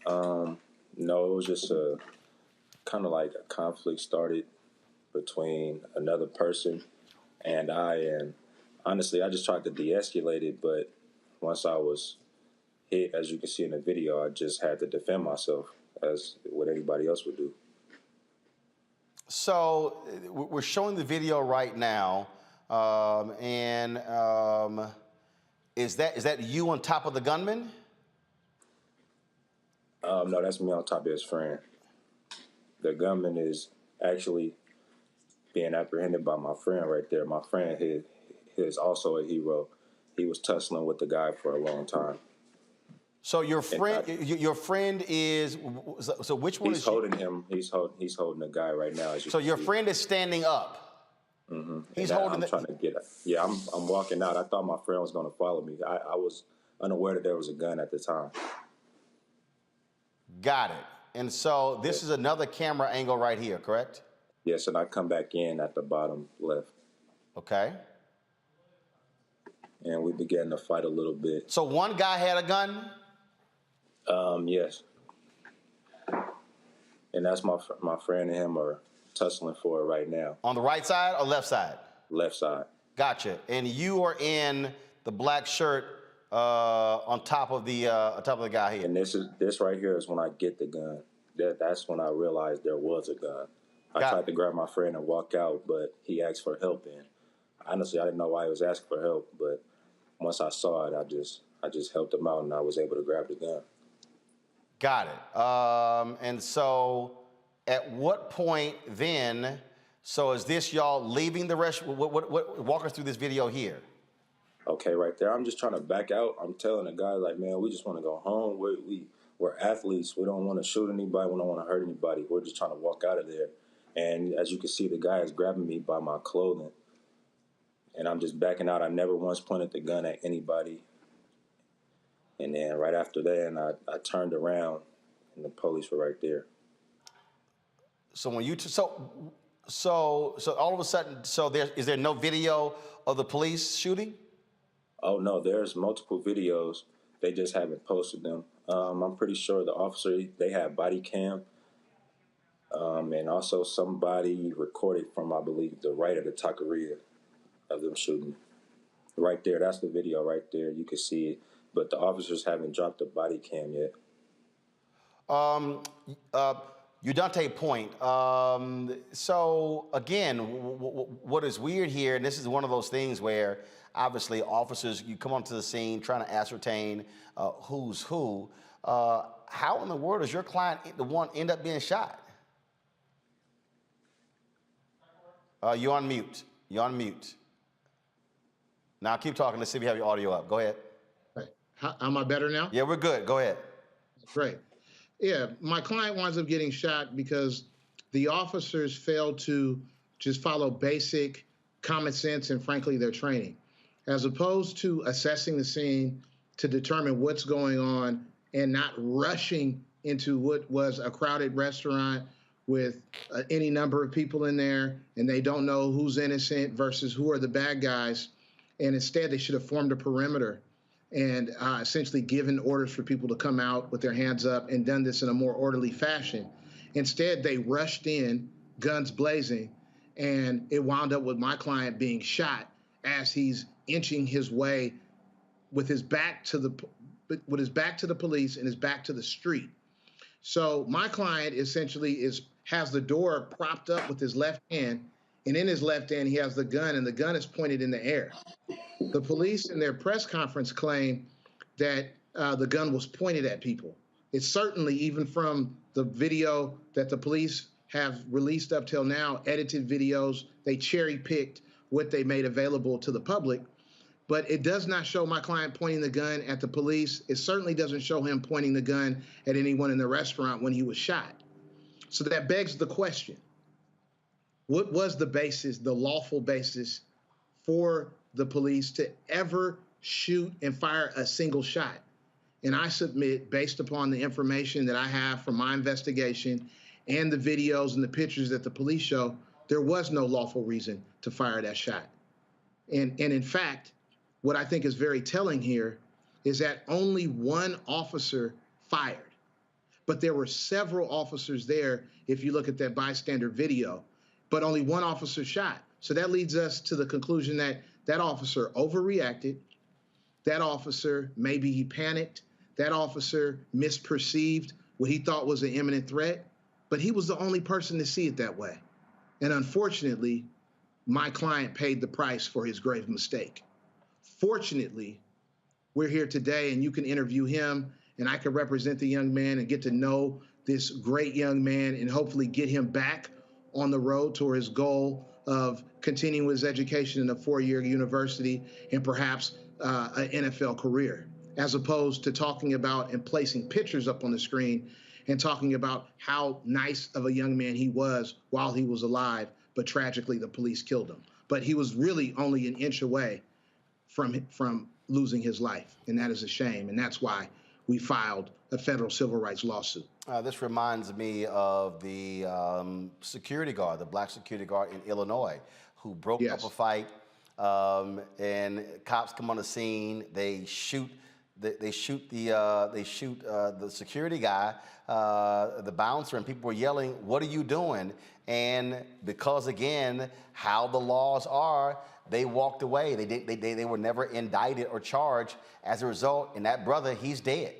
Speaker 3: No, it was just a kind of like a conflict started between another person and I. And honestly, I just tried to de-escalate it, but once I was hit, as you can see in the video, I just had to defend myself as what anybody else would do.
Speaker 2: So we're showing the video right now, is that you on top of the gunman?
Speaker 3: No, that's me on top of his friend. The gunman is actually being apprehended by my friend right there. My friend he is also a hero. He was tussling with the guy for a long time.
Speaker 2: So your friend is, so which one is
Speaker 3: holding him? He's holding the guy right now. As you
Speaker 2: so your friend is standing up.
Speaker 3: Mm-hmm.
Speaker 2: He's holding.
Speaker 3: I'm trying to get. Yeah, I'm walking out. I thought my friend was going to follow me. I was unaware that there was a gun at the time.
Speaker 2: Got it. And so this is another camera angle right here, correct?
Speaker 3: Yes, and I come back in at the bottom left.
Speaker 2: Okay.
Speaker 3: And we began to fight a little bit.
Speaker 2: So one guy had a gun?
Speaker 3: Yes. And that's my friend and him are tussling for it right now.
Speaker 2: On the right side or left side?
Speaker 3: Left side.
Speaker 2: Gotcha. And you are in the black shirt on top of the guy here.
Speaker 3: And this right here is when I get the gun. That's when I realized there was a gun. I tried to grab my friend and walk out, but he asked for help. And honestly, I didn't know why he was asking for help. But once I saw it, I just helped him out, and I was able to grab the gun.
Speaker 2: Got it. And so at what point then, so is this y'all leaving the restaurant? Walk us through this video here.
Speaker 3: Okay, right there. I'm just trying to back out. I'm telling the guy, like, man, we just want to go home. We're athletes. We don't want to shoot anybody. We don't want to hurt anybody. We're just trying to walk out of there. And as you can see, the guy is grabbing me by my clothing. And I'm just backing out. I never once pointed the gun at anybody. And then right after that, and I turned around, and the police were right there.
Speaker 2: So when you so all of a sudden, is there no video of the police shooting?
Speaker 3: Oh no, there's multiple videos. They just haven't posted them. I'm pretty sure the officer, they had body cam, and also somebody recorded from, I believe, the right of the taqueria of them shooting. Right there, that's the video right there. You can see it, but the officers haven't dropped the body cam yet.
Speaker 2: Udante Point. So again, what is weird here, and this is one of those things where obviously officers, you come onto the scene trying to ascertain who's who. How in the world is your client the one end up being shot? You're on mute. You're on mute. Now keep talking. Let's see if you have your audio up. Go ahead.
Speaker 4: Am I better now?
Speaker 2: Yeah, we're good. Go ahead.
Speaker 4: Great. Yeah, my client winds up getting shot because the officers failed to just follow basic common sense and, frankly, their training. As opposed to assessing the scene to determine what's going on and not rushing into what was a crowded restaurant with any number of people in there, and they don't know who's innocent versus who are the bad guys. And instead, they should have formed a perimeter and essentially given orders for people to come out with their hands up and done this in a more orderly fashion. Instead, they rushed in, guns blazing, and it wound up with my client being shot as he's inching his way with his back to the police and his back to the street. So my client essentially has the door propped up with his left hand, and in his left hand he has the gun, and the gun is pointed in the air. The police in their press conference claim that the gun was pointed at people. It's certainly, even from the video that the police have released up till now, edited videos, they cherry-picked what they made available to the public. But it does not show my client pointing the gun at the police. It certainly doesn't show him pointing the gun at anyone in the restaurant when he was shot. So that begs the question, what was the basis, the lawful basis for the police to ever shoot and fire a single shot? And I submit, based upon the information that I have from my investigation and the videos and the pictures that the police show, there was no lawful reason to fire that shot. And in fact, what I think is very telling here is that only one officer fired, but there were several officers there if you look at that bystander video, but only one officer shot. So that leads us to the conclusion that that officer overreacted, that officer, maybe he panicked, that officer misperceived what he thought was an imminent threat, but he was the only person to see it that way. And unfortunately, my client paid the price for his grave mistake. Fortunately, we're here today and you can interview him and I can represent the young man and get to know this great young man and hopefully get him back on the road toward his goal of continuing his education in a four-year university and perhaps an NFL career, as opposed to talking about and placing pictures up on the screen and talking about how nice of a young man he was while he was alive, but tragically the police killed him. But he was really only an inch away from losing his life, and that is a shame, and that's why we filed a federal civil rights lawsuit.
Speaker 2: This reminds me of the security guard, the black security guard in Illinois, who broke up a fight, and cops come on the scene. They shoot the security guy, the bouncer, and people were yelling, "What are you doing?" And because again, how the laws are, they walked away. They were never indicted or charged as a result. And that brother, he's dead.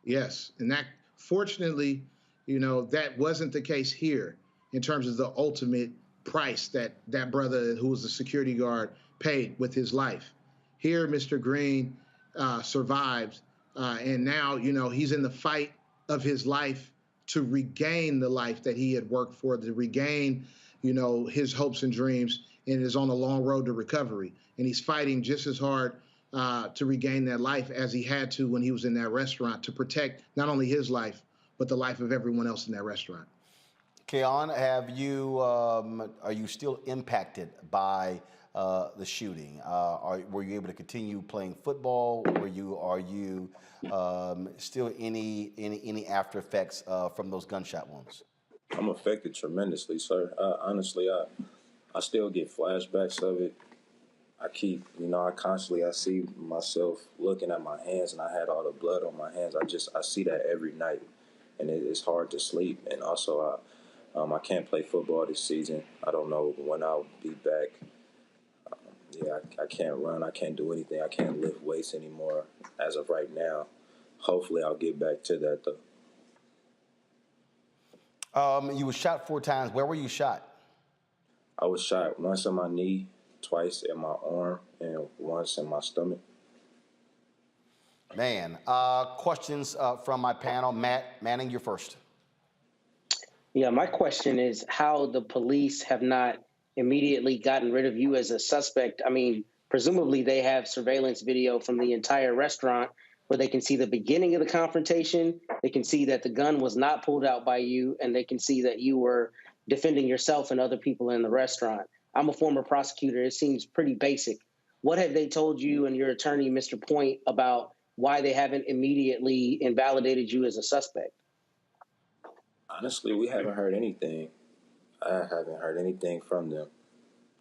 Speaker 4: Yes, and that, fortunately, that wasn't the case here in terms of the ultimate price that that brother, who was the security guard, paid with his life. Here, Mr. Green survived, and now, he's in the fight of his life to regain the life that he had worked for, to regain, his hopes and dreams, and is on a long road to recovery. And he's fighting just as hard to regain that life as he had to when he was in that restaurant, to protect not only his life, but the life of everyone else in that restaurant.
Speaker 2: Keon, are you still impacted by the shooting? Were you able to continue playing football? Are you still any after effects from those gunshot wounds?
Speaker 3: I'm affected tremendously, sir. Honestly, I still get flashbacks of it. I see myself looking at my hands, and I had all the blood on my hands. I see that every night, and it's hard to sleep. And also, I can't play football this season. I don't know when I'll be back. I can't run. I can't do anything. I can't lift weights anymore as of right now. Hopefully, I'll get back to that, though.
Speaker 2: You were shot 4 times. Where were you shot?
Speaker 3: I was shot once in my knee, twice in my arm, and once in my stomach.
Speaker 2: Man, questions from my panel. Matt Manning, you're first.
Speaker 11: Yeah, my question is how the police have not immediately gotten rid of you as a suspect. I mean, presumably they have surveillance video from the entire restaurant where they can see the beginning of the confrontation. They can see that the gun was not pulled out by you, and they can see that you were defending yourself and other people in the restaurant. I'm a former prosecutor. It seems pretty basic. What have they told you and your attorney, Mr. Point, about why they haven't immediately invalidated you as a suspect?
Speaker 3: Honestly, we haven't heard anything. I haven't heard anything from them.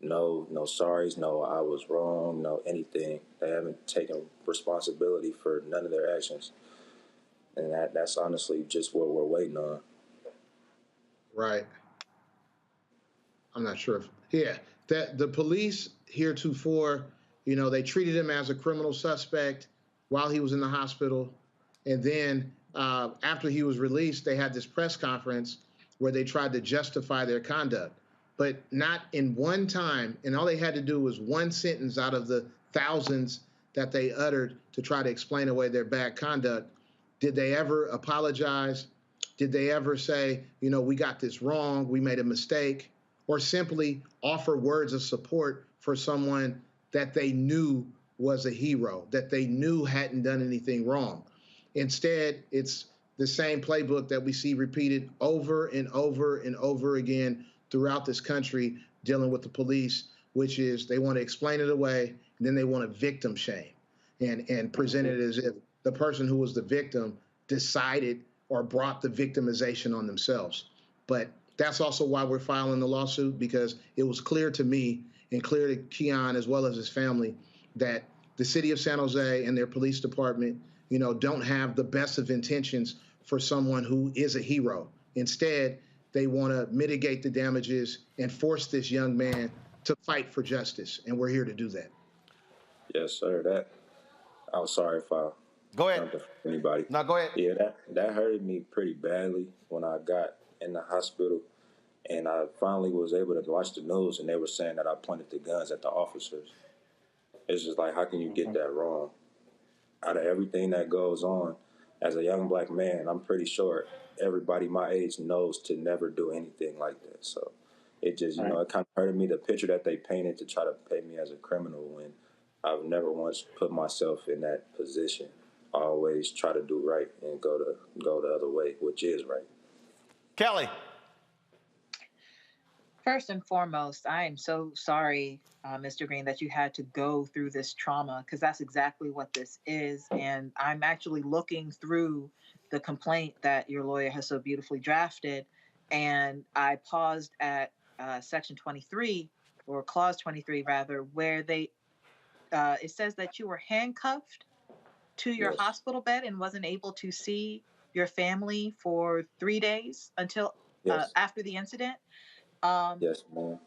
Speaker 3: No sorries, no I was wrong, no anything. They haven't taken responsibility for none of their actions. And that's honestly just what we're waiting on.
Speaker 4: Right. I'm not sure that the police heretofore, they treated him as a criminal suspect while he was in the hospital. And then after he was released, they had this press conference where they tried to justify their conduct, but not in one time. And all they had to do was one sentence out of the thousands that they uttered to try to explain away their bad conduct. Did they ever apologize? Did they ever say, we got this wrong, we made a mistake? Or simply offer words of support for someone that they knew was a hero, that they knew hadn't done anything wrong? Instead, it's the same playbook that we see repeated over and over and over again throughout this country dealing with the police, which is they want to explain it away, and then they want to victim shame and present it as if the person who was the victim decided or brought the victimization on themselves. But that's also why we're filing the lawsuit, because it was clear to me and clear to Keon as well as his family that the city of San Jose and their police department, don't have the best of intentions for someone who is a hero. Instead, they want to mitigate the damages and force this young man to fight for justice. And we're here to do that.
Speaker 3: Yes, sir. I'm sorry if I
Speaker 2: go ahead.
Speaker 3: Anybody?
Speaker 2: No, go ahead.
Speaker 3: Yeah, that hurted me pretty badly when I got in the hospital, and I finally was able to watch the news, and they were saying that I pointed the guns at the officers. It's just like, how can you get that wrong? Out of everything that goes on, as a young black man, I'm pretty sure everybody my age knows to never do anything like that. So it just, it kind of hurted me, the picture that they painted to try to paint me as a criminal when I've never once put myself in that position. I always try to do right and go the other way, which is right.
Speaker 2: Kelly.
Speaker 10: First and foremost, I am so sorry, Mr. Green, that you had to go through this trauma, because that's exactly what this is. And I'm actually looking through the complaint that your lawyer has so beautifully drafted, and I paused at section 23, or clause 23 rather, where it says that you were handcuffed to your hospital bed and wasn't able to see your family for 3 days until after the incident.
Speaker 3: Yes, ma'am.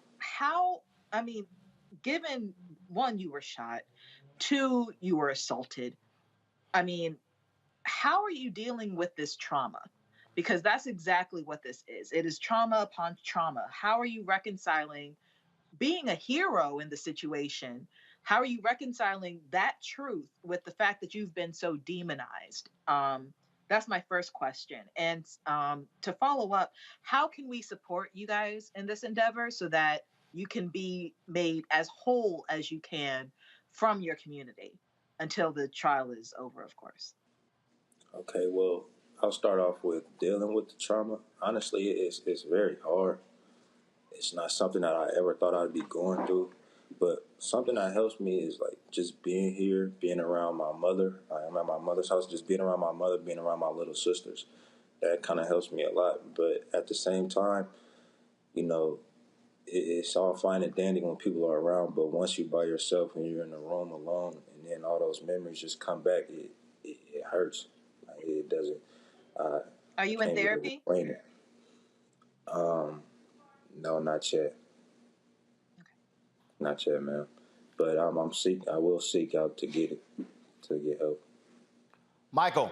Speaker 10: Given 1, you were shot, 2, you were assaulted. How are you dealing with this trauma? Because that's exactly what this is. It is trauma upon trauma. How are you reconciling being a hero in the situation? How are you reconciling that truth with the fact that you've been so demonized? That's my first question. And to follow up, how can we support you guys in this endeavor so that you can be made as whole as you can from your community until the trial is over, of course?
Speaker 3: Okay, well, I'll start off with dealing with the trauma. Honestly, it's very hard. It's not something that I ever thought I'd be going through. But something that helps me is like just being here, being around my mother. I'm at my mother's house, just being around my mother, being around my little sisters. That kind of helps me a lot. But at the same time, you know, it's all fine and dandy when people are around, but once you're by yourself and you're in a room alone, and then all those memories just come back, it hurts. Like, it doesn't.
Speaker 10: Are
Speaker 3: I
Speaker 10: you in
Speaker 3: can't really
Speaker 10: therapy?
Speaker 3: explain it. No, not yet. Not yet, man. But I'm seek. I will seek out to get it, to get help.
Speaker 2: Michael.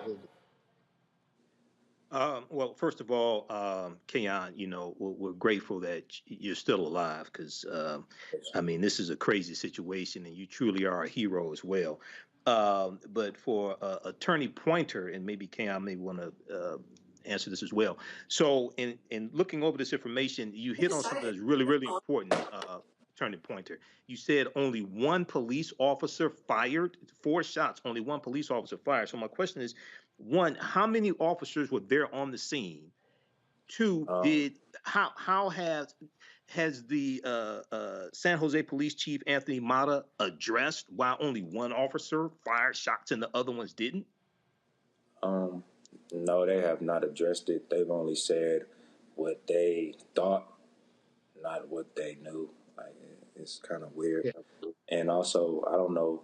Speaker 1: Well, first of all, Keon, you know, we're grateful that you're still alive because, I mean, this is a crazy situation and you truly are a hero as well. But for Attorney Pointer, and maybe Keon may want to answer this as well. So, in looking over this information, you hit on something that's really, really important, Attorney Pointer. You said only one police officer fired, 4 shots, only one police officer fired. So, my question is, one, how many officers were there on the scene? Two, how has the San Jose Police Chief Anthony Mata addressed why only one officer fired shots and the other ones didn't?
Speaker 3: No, they have not addressed it. They've only said what they thought, not what they knew. Like, it's kind of weird.
Speaker 4: Yeah.
Speaker 3: And also, I don't know.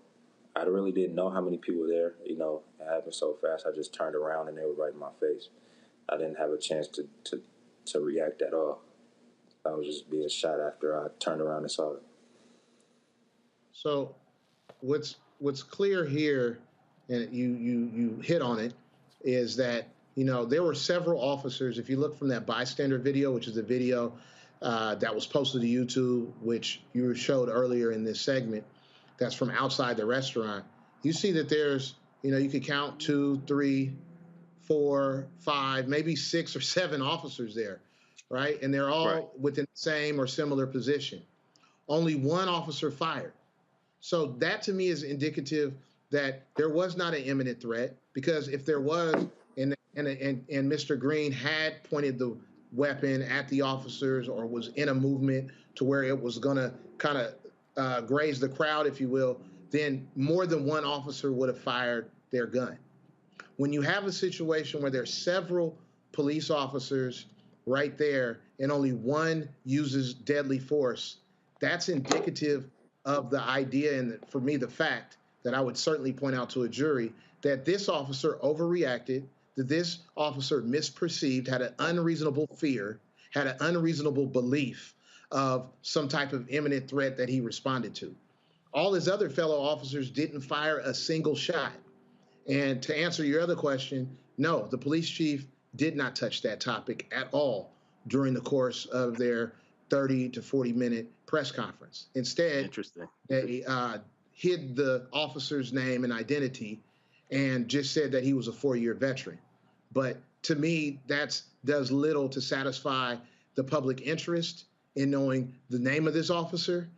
Speaker 3: I really didn't know how many people were there. You know, it happened so fast. I just turned around and they were right in my face. I didn't have a chance to react at all. I was just being shot after I turned around and saw it.
Speaker 4: So what's clear here, and you hit on it, is that, you know, there were several officers. If you look from that bystander video, which is the video that was posted to YouTube, which you showed earlier in this segment, that's from outside the restaurant, you see that there's, you know, you could count 2, 3, 4, 5, maybe 6 or 7 officers there, right? And they're all within the same or similar position. Only one officer fired. So that to me is indicative that there was not an imminent threat, because if there was, and Mr. Green had pointed the weapon at the officers or was in a movement to where it was going to kind of graze the crowd, if you will, then more than one officer would have fired their gun. When you have a situation where there's several police officers right there and only one uses deadly force, that's indicative of the idea, and for me, the fact that I would certainly point out to a jury that this officer overreacted, that this officer misperceived, had an unreasonable fear, had an unreasonable belief of some type of imminent threat that he responded to. All his other fellow officers didn't fire a single shot. And to answer your other question, no, the police chief did not touch that topic at all during the course of their 30 to 40-minute press conference. Instead, they hid the officer's name and identity and just said that he was a 4-year veteran. But to me, that does little to satisfy the public interest in knowing the name of this officer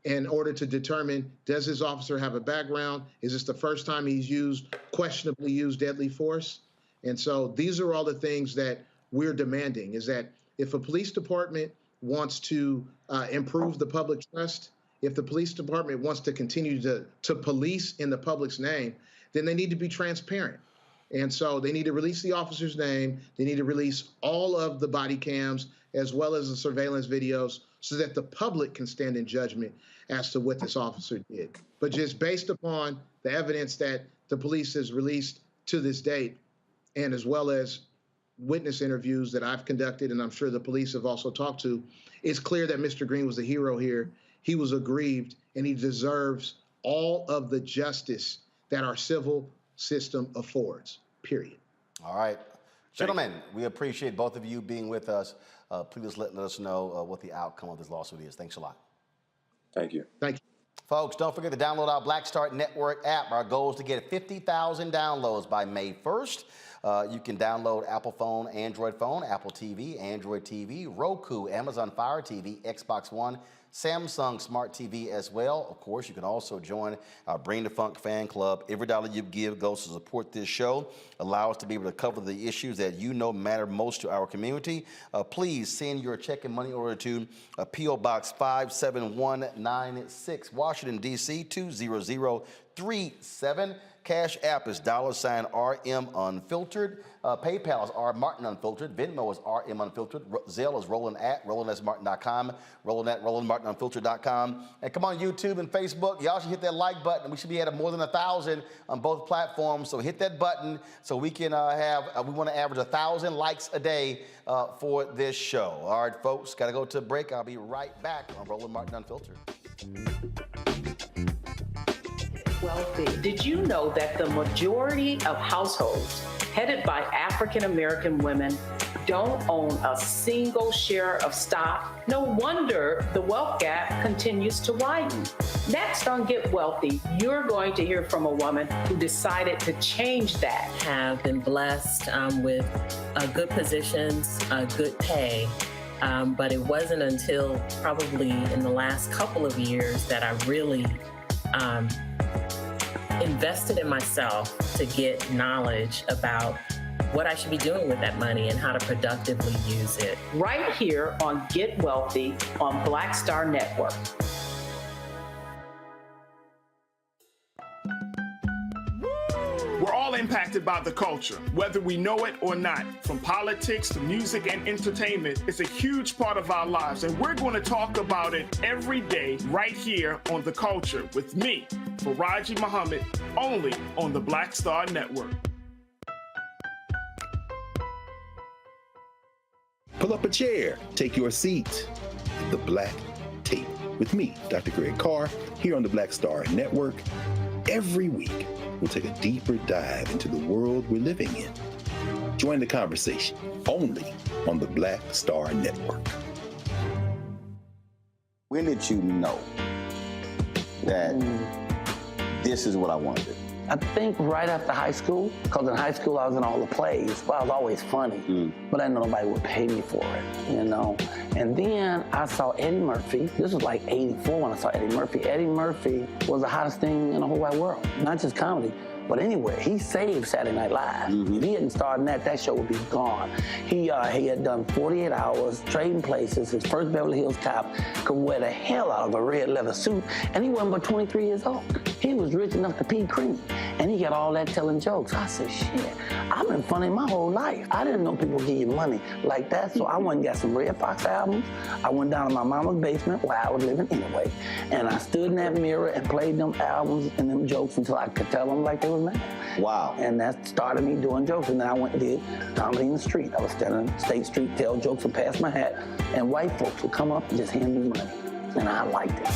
Speaker 4: in order to determine, does this officer have a background? Is this the first time he's questionably used deadly force? And so these are all the things that we're demanding, is that if a police department wants to improve the public trust, if the police department wants to continue to police in the public's name, then they need to be transparent. And so they need to release the officer's name. They need to release all of the body cams as well as the surveillance videos so that the public can stand in judgment as to what this officer did. But just based upon the evidence that the police has released to this date, and as well as witness interviews that I've conducted, and I'm sure the police have also talked to, it's clear that Mr. Green was the hero here. He was aggrieved, and he deserves all of the justice that our civil system affords, period.
Speaker 2: All right. Gentlemen, we appreciate both of you being with us. Please let us know what the outcome of this lawsuit is. Thanks a lot.
Speaker 3: Thank you.
Speaker 4: Thank you.
Speaker 2: Folks, don't forget to download our Black Start Network app. Our goal is to get 50,000 downloads by May 1st. You can download Apple phone, Android phone, Apple TV, Android TV, Roku, Amazon Fire TV, Xbox One, Samsung Smart TV as well. Of course, you can also join our Bring the Funk fan club. Every dollar you give goes to support this show, allow us to be able to cover the issues that you know matter most to our community. Please send your check and money order to P.O. Box 57196, Washington, D.C. 20037. Cash App is $RM Unfiltered. PayPal is R Martin Unfiltered. Venmo is RM Unfiltered. Zelle is Roland@RolandSMartin.com. Roland@RolandMartinUnfiltered.com. And come on YouTube and Facebook. Y'all should hit that like button. We should be at more than 1,000 on both platforms. So hit that button so we can we want to average 1,000 likes a day for this show. All right, folks, got to go to a break. I'll be right back on Roland Martin Unfiltered.
Speaker 9: Wealthy. Did you know that the majority of households headed by African American women don't own a single share of stock? No wonder the wealth gap continues to widen. Next on Get Wealthy, you're going to hear from a woman who decided to change that.
Speaker 6: Have been blessed with good positions, good pay. But it wasn't until probably in the last couple of years that I really invested in myself to get knowledge about what I should be doing with that money and how to productively use it.
Speaker 9: Right here on Get Wealthy on Black Star Network.
Speaker 20: We're all impacted by the culture, whether we know it or not. From politics to music and entertainment, it's a huge part of our lives, and we're going to talk about it every day right here on The Culture with me, Faraji Muhammad, only on the Black Star Network.
Speaker 21: Pull up a chair, take your seat. The Black Tape with me, Dr. Greg Carr, here on the Black Star Network. Every week, we'll take a deeper dive into the world we're living in. Join the conversation only on the Black Star Network.
Speaker 17: When did you know that this is what I wanted to do?
Speaker 18: I think right after high school, because in high school I was in all the plays. Well, I was always funny, but I didn't know nobody would pay me for it, you know. And then I saw Eddie Murphy. This was like '84 when I saw Eddie Murphy. Eddie Murphy was the hottest thing in the whole wide world, not just comedy. But anyway, he saved Saturday Night Live. If he hadn't started that show would be gone. He had done 48 Hours, Trading Places, his first Beverly Hills Cop, could wear the hell out of a red leather suit, and he wasn't but 23 years old. He was rich enough to pee cream, and he got all that telling jokes. I said, shit, I've been funny my whole life. I didn't know people give you money like that, so I went and got some Red Fox albums. I went down to my mama's basement where I was living anyway, and I stood in that mirror and played them albums and them jokes until I could tell them like they was mad.
Speaker 17: Wow.
Speaker 18: And that started me doing jokes, and then I went and did comedy in the street. I was standing on State Street, tell jokes and pass my hat, and white folks would come up and just hand me money, and I liked it.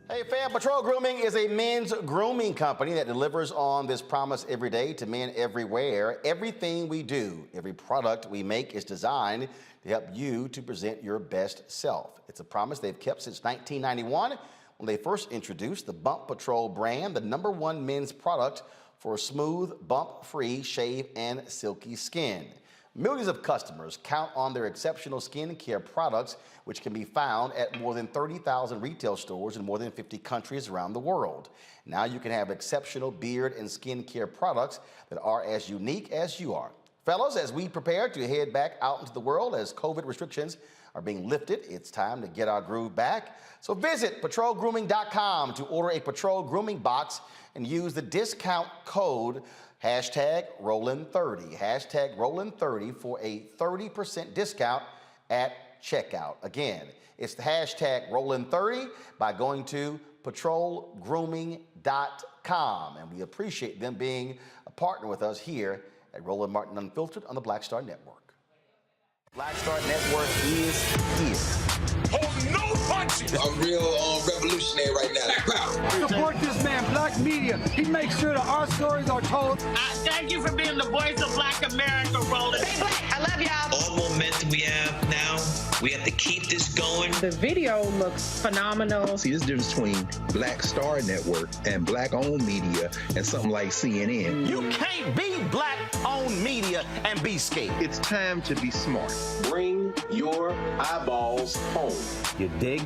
Speaker 2: Hey fam, Patrol Grooming is a men's grooming company that delivers on this promise every day to men everywhere. Everything we do, every product we make is designed to help you to present your best self. It's a promise they've kept since 1991 when they first introduced the Bump Patrol brand, the #1 men's product for smooth, bump-free shave and silky skin. Millions of customers count on their exceptional skincare products, which can be found at more than 30,000 retail stores in more than 50 countries around the world. Now you can have exceptional beard and skincare products that are as unique as you are. Fellas, as we prepare to head back out into the world as COVID restrictions are being lifted, it's time to get our groove back. So visit patrolgrooming.com to order a Patrol Grooming box and use the discount code #Roland30, #Roland30 for a 30% discount at checkout. Again, it's the #Roland30 by going to patrolgrooming.com. And we appreciate them being a partner with us here at Roland Martin Unfiltered on the Black Star Network. Black Star Network is here.
Speaker 8: Hold no punches. I'm real revolutionary right now.
Speaker 12: Support this man, Black Media. He makes sure that our stories are told.
Speaker 13: Thank you for being the voice of Black America, Roland. Stay black. I love y'all.
Speaker 22: All momentum we have now, we have to keep this going.
Speaker 9: The video looks phenomenal.
Speaker 21: See, there's a difference between Black Star Network and Black-owned media and something like CNN.
Speaker 8: You can't be Black-owned media and be scared.
Speaker 21: It's time to be smart.
Speaker 8: Bring your eyeballs home.
Speaker 21: You dig?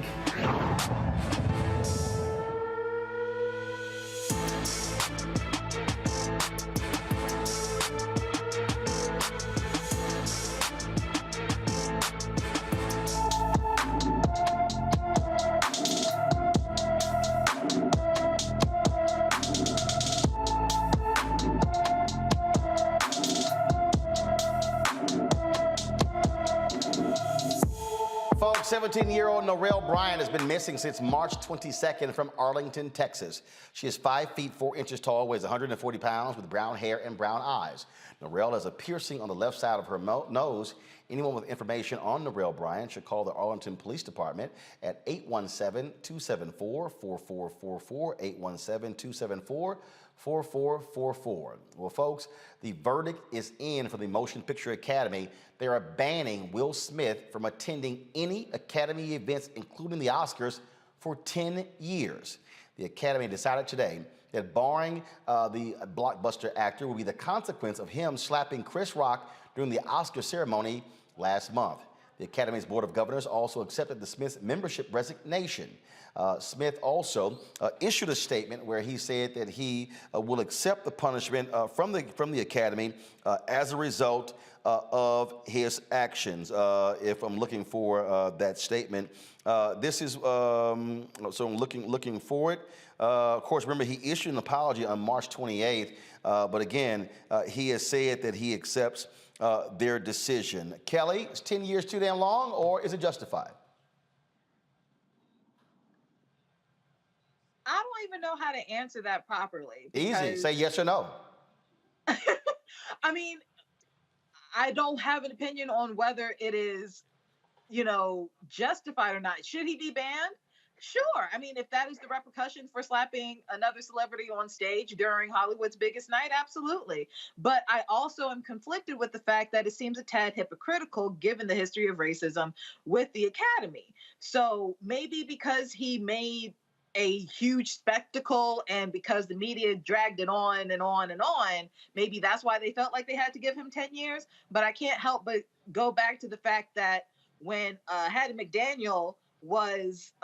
Speaker 2: Folks, 17-year-old Norel Bryant has been missing since March 22nd from Arlington, Texas. She is 5 feet 4 inches tall, weighs 140 pounds, with brown hair and brown eyes. Norel has a piercing on the left side of her nose. Anyone with information on Norel Bryant should call the Arlington Police Department at 817-274-4444, 817-274-4444. Well, folks, the verdict is in for the Motion Picture Academy. They are banning Will Smith from attending any Academy events, including the Oscars, for 10 years. The Academy decided today that barring the blockbuster actor will be the consequence of him slapping Chris Rock during the Oscar ceremony last month. The Academy's Board of Governors also accepted the Smith's membership resignation. Smith also issued a statement where he said that he will accept the punishment from the Academy as a result of his actions. If I'm looking for that statement, this is so I'm looking for it. Of course, remember he issued an apology on March 28th, but again, he has said that he accepts their decision. Kelly, is 10 years too damn long, or is it justified?
Speaker 10: I don't even know how to answer that properly.
Speaker 2: Easy. Say yes or no.
Speaker 10: I mean, I don't have an opinion on whether it is, justified or not. Should he be banned? Sure. I mean, if that is the repercussion for slapping another celebrity on stage during Hollywood's biggest night, absolutely. But I also am conflicted with the fact that it seems a tad hypocritical given the history of racism with the Academy. So maybe because he made a huge spectacle and because the media dragged it on and on and on, maybe that's why they felt like they had to give him 10 years. But I can't help but go back to the fact that when Hattie McDaniel was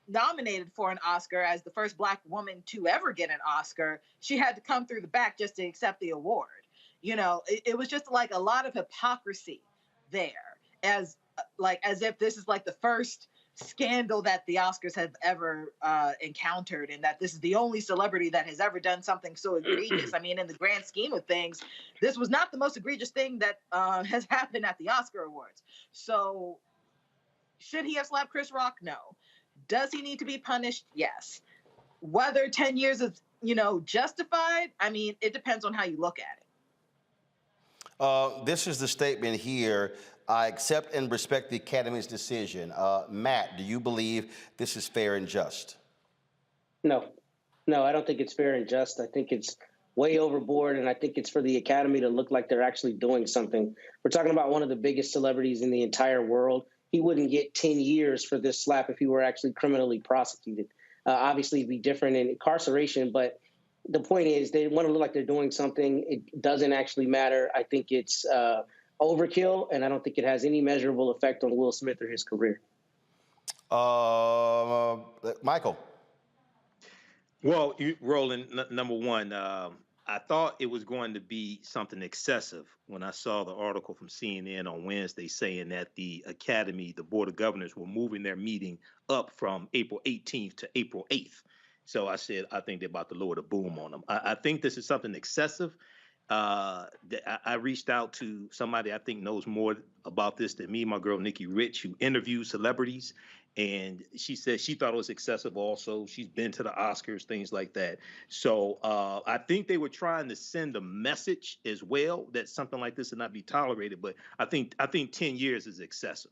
Speaker 10: nominated for an Oscar as the first Black woman to ever get an Oscar, she had to come through the back just to accept the award. It was just like a lot of hypocrisy there, as if this is like the first scandal that the Oscars have ever encountered, and that this is the only celebrity that has ever done something so egregious. I mean, in the grand scheme of things, this was not the most egregious thing that has happened at the Oscar Awards. So should he have slapped Chris Rock? No. Does he need to be punished? Yes. Whether 10 years is, justified, I mean, it depends on how you look at
Speaker 2: it. This is the statement here. I accept and respect the Academy's decision. Matt, do you believe this is fair and just?
Speaker 11: No, I don't think it's fair and just. I think it's way overboard, and I think it's for the Academy to look like they're actually doing something. We're talking about one of the biggest celebrities in the entire world. He wouldn't get 10 years for this slap if he were actually criminally prosecuted. Obviously, it'd be different in incarceration, but the point is they want to look like they're doing something. It doesn't actually matter. I think it's overkill, and I don't think it has any measurable effect on Will Smith or his career.
Speaker 2: Michael.
Speaker 1: Well, Roland, number one, I thought it was going to be something excessive when I saw the article from CNN on Wednesday saying that the Academy, the Board of Governors, were moving their meeting up from April 18th to April 8th. So I said, I think they're about to lower the boom on them. I think this is something excessive. I reached out to somebody I think knows more about this than me, my girl Nikki Rich, who interviews celebrities. And she said she thought it was excessive also. She's been to the Oscars, things like that. So I think they were trying to send a message as well that something like this would not be tolerated. But I think 10 years is excessive.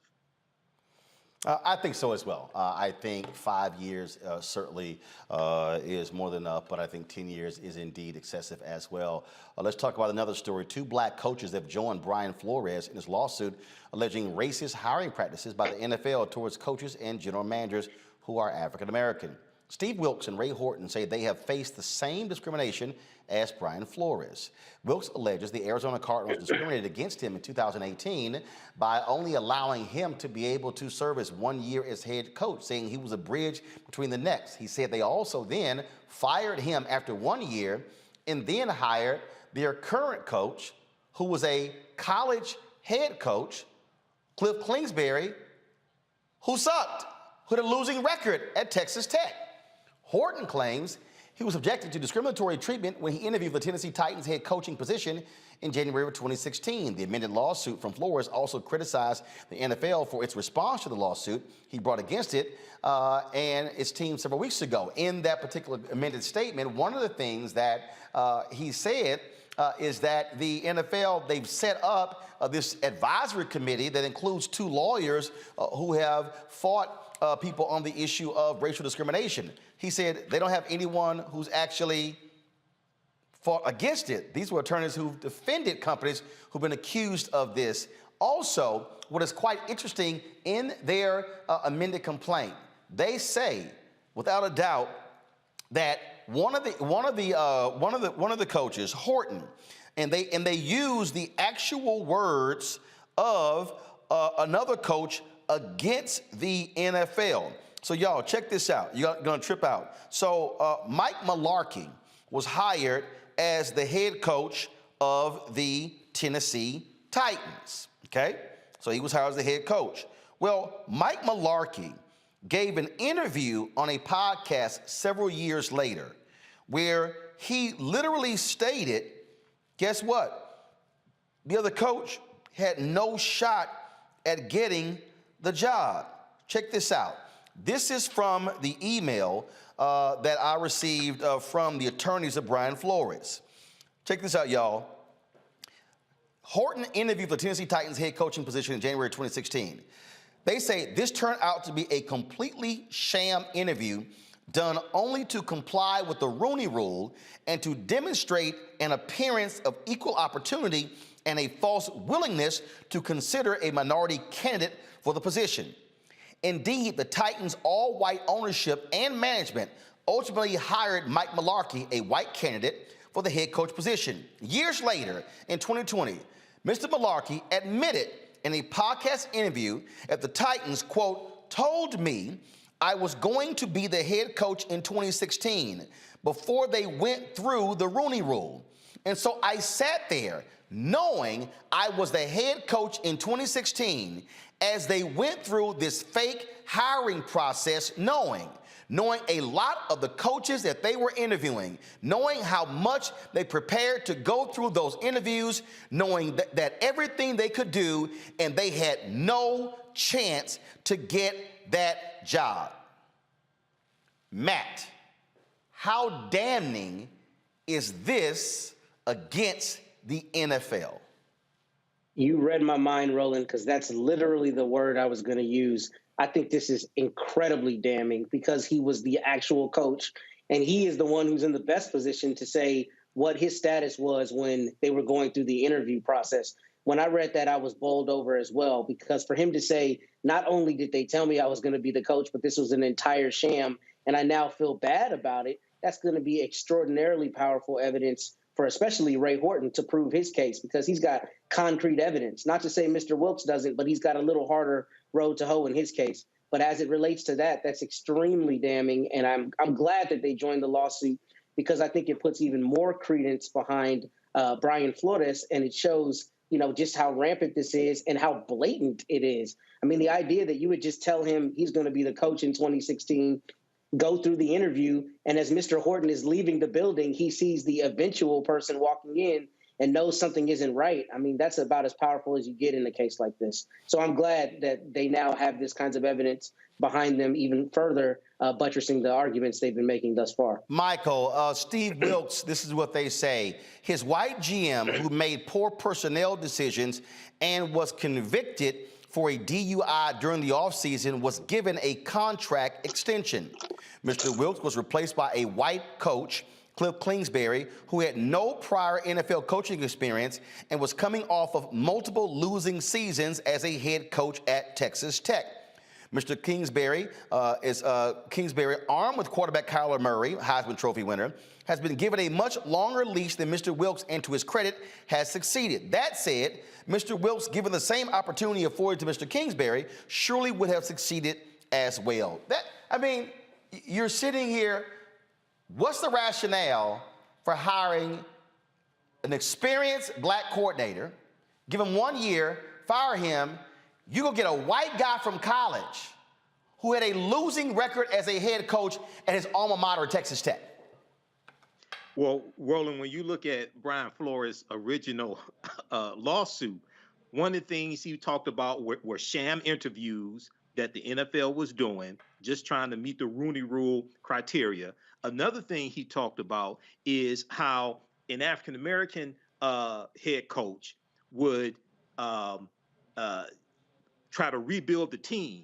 Speaker 2: I think so as well. I think 5 years certainly is more than enough, but I think 10 years is indeed excessive as well. Let's talk about another story. 2 black coaches have joined Brian Flores in his lawsuit alleging racist hiring practices by the NFL towards coaches and general managers who are African American. Steve Wilkes and Ray Horton say they have faced the same discrimination as Brian Flores. Wilkes alleges the Arizona Cardinals discriminated against him in 2018 by only allowing him to be able to serve as 1 year as head coach, saying he was a bridge between the next. He said they also then fired him after 1 year and then hired their current coach, who was a college head coach, Cliff Kingsbury, who sucked, who had a losing record at Texas Tech. Horton claims he was subjected to discriminatory treatment when he interviewed for the Tennessee Titans head coaching position in January of 2016. The amended lawsuit from Flores also criticized the NFL for its response to the lawsuit he brought against it and its team several weeks ago. In that particular amended statement, one of the things that he said is that the NFL, they've set up this advisory committee that includes 2 lawyers who have fought people on the issue of racial discrimination. He said they don't have anyone who's actually fought against it. These were attorneys who've defended companies who've been accused of this. Also, what is quite interesting in their amended complaint, they say, without a doubt, that one of the coaches, Horton, and they use the actual words of another coach against the NFL. So y'all, check this out. You're gonna trip out. So Mike Mularkey was hired as the head coach of the Tennessee Titans, okay? So he was hired as the head coach. Well, Mike Mularkey gave an interview on a podcast several years later where he literally stated, guess what? The other coach had no shot at getting the job. Check this out. This is from the email that I received from the attorneys of Brian Flores. Check this out, y'all. Horton interviewed for the Tennessee Titans head coaching position in January 2016. They say this turned out to be a completely sham interview done only to comply with the Rooney Rule and to demonstrate an appearance of equal opportunity and a false willingness to consider a minority candidate for the position. Indeed, the Titans' all-white ownership and management ultimately hired Mike Mularkey, a white candidate, for the head coach position. Years later, in 2020, Mr. Mularkey admitted in a podcast interview that the Titans, quote, told me I was going to be the head coach in 2016 before they went through the Rooney Rule. And so I sat there knowing I was the head coach in 2016 as they went through this fake hiring process, knowing a lot of the coaches that they were interviewing, knowing how much they prepared to go through those interviews, knowing that everything they could do, and they had no chance to get that job. Matt, how damning is this against the NFL?
Speaker 11: You read my mind, Roland, because that's literally the word I was going to use. I think this is incredibly damning because he was the actual coach, and he is the one who's in the best position to say what his status was when they were going through the interview process. When I read that, I was bowled over as well, because for him to say, not only did they tell me I was going to be the coach, but this was an entire sham, and I now feel bad about it, that's going to be extraordinarily powerful evidence for especially Ray Horton to prove his case, because he's got concrete evidence. Not to say Mr. Wilkes doesn't, but he's got a little harder road to hoe in his case. But as it relates to that, that's extremely damning. And I'm glad that they joined the lawsuit, because I think it puts even more credence behind Brian Flores, and it shows, just how rampant this is and how blatant it is. I mean, the idea that you would just tell him he's going to be the coach in 2016, go through the interview, and as Mr. Horton is leaving the building, he sees the eventual person walking in, and knows something isn't right, I mean, that's about as powerful as you get in a case like this. So I'm glad that they now have this kinds of evidence behind them, even further buttressing the arguments they've been making thus far.
Speaker 2: Michael, Steve Wilkes, this is what they say. His white GM, who made poor personnel decisions and was convicted for a DUI during the offseason, was given a contract extension. Mr. Wilkes was replaced by a white coach, Cliff Kingsbury, who had no prior NFL coaching experience and was coming off of multiple losing seasons as a head coach at Texas Tech. Mr. Kingsbury Kingsbury, armed with quarterback Kyler Murray, Heisman Trophy winner, has been given a much longer leash than Mr. Wilkes, and to his credit, has succeeded. That said, Mr. Wilkes, given the same opportunity afforded to Mr. Kingsbury, surely would have succeeded as well. You're sitting here. What's the rationale for hiring an experienced black coordinator, give him 1 year, fire him? You go get a white guy from college who had a losing record as a head coach at his alma mater, Texas Tech.
Speaker 1: Well, Roland, when you look at Brian Flores' original lawsuit, one of the things he talked about were sham interviews that the NFL was doing, just trying to meet the Rooney Rule criteria. Another thing he talked about is how an African-American head coach would try to rebuild the team,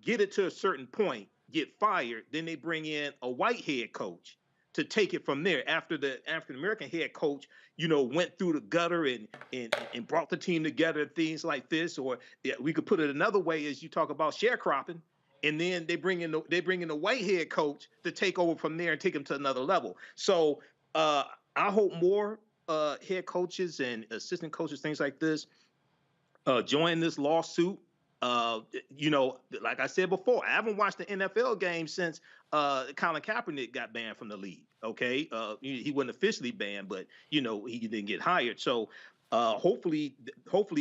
Speaker 1: get it to a certain point, get fired, then they bring in a white head coach to take it from there after the African-American head coach, went through the gutter and brought the team together, things like this. Or we could put it another way, as you talk about sharecropping, and then they bring in the white head coach to take over from there and take them to another level. So I hope more head coaches and assistant coaches, things like this, join this lawsuit. Like I said before, I haven't watched the NFL game since Colin Kaepernick got banned from the league. Okay, he wasn't officially banned, but he didn't get hired. So hopefully,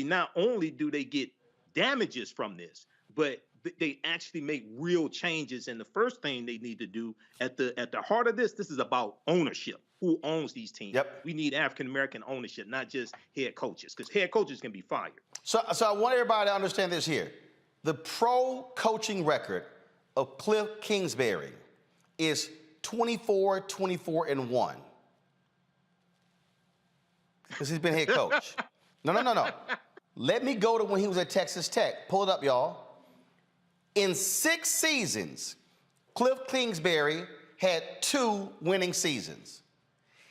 Speaker 1: not only do they get damages from this, but they actually make real changes. And the first thing they need to do at the heart of this is about ownership. Who owns these teams?
Speaker 2: Yep.
Speaker 1: We need African-American ownership, not just head coaches, because head coaches can be fired.
Speaker 2: So I want everybody to understand this here. The pro coaching record of Cliff Kingsbury is 24-24-1. Because he's been head coach. No. Let me go to when he was at Texas Tech. Pull it up, y'all. In 6 seasons, Cliff Kingsbury had 2 winning seasons.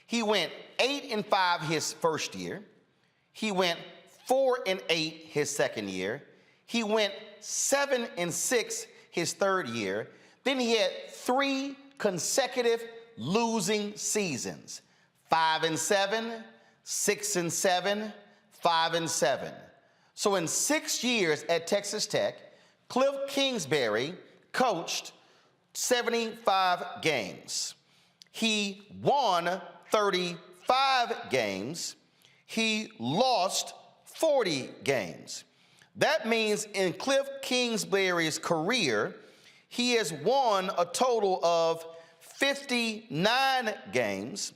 Speaker 2: He went 8-5 his first year. He went 4-8 his second year. He went 7-6 his third year. Then he had 3 consecutive losing seasons: 5-7, 6-7, 5-7. So in 6 years at Texas Tech, Cliff Kingsbury coached 75 games. He won 35 games. He lost 40 games. That means in Cliff Kingsbury's career, he has won a total of 59 games,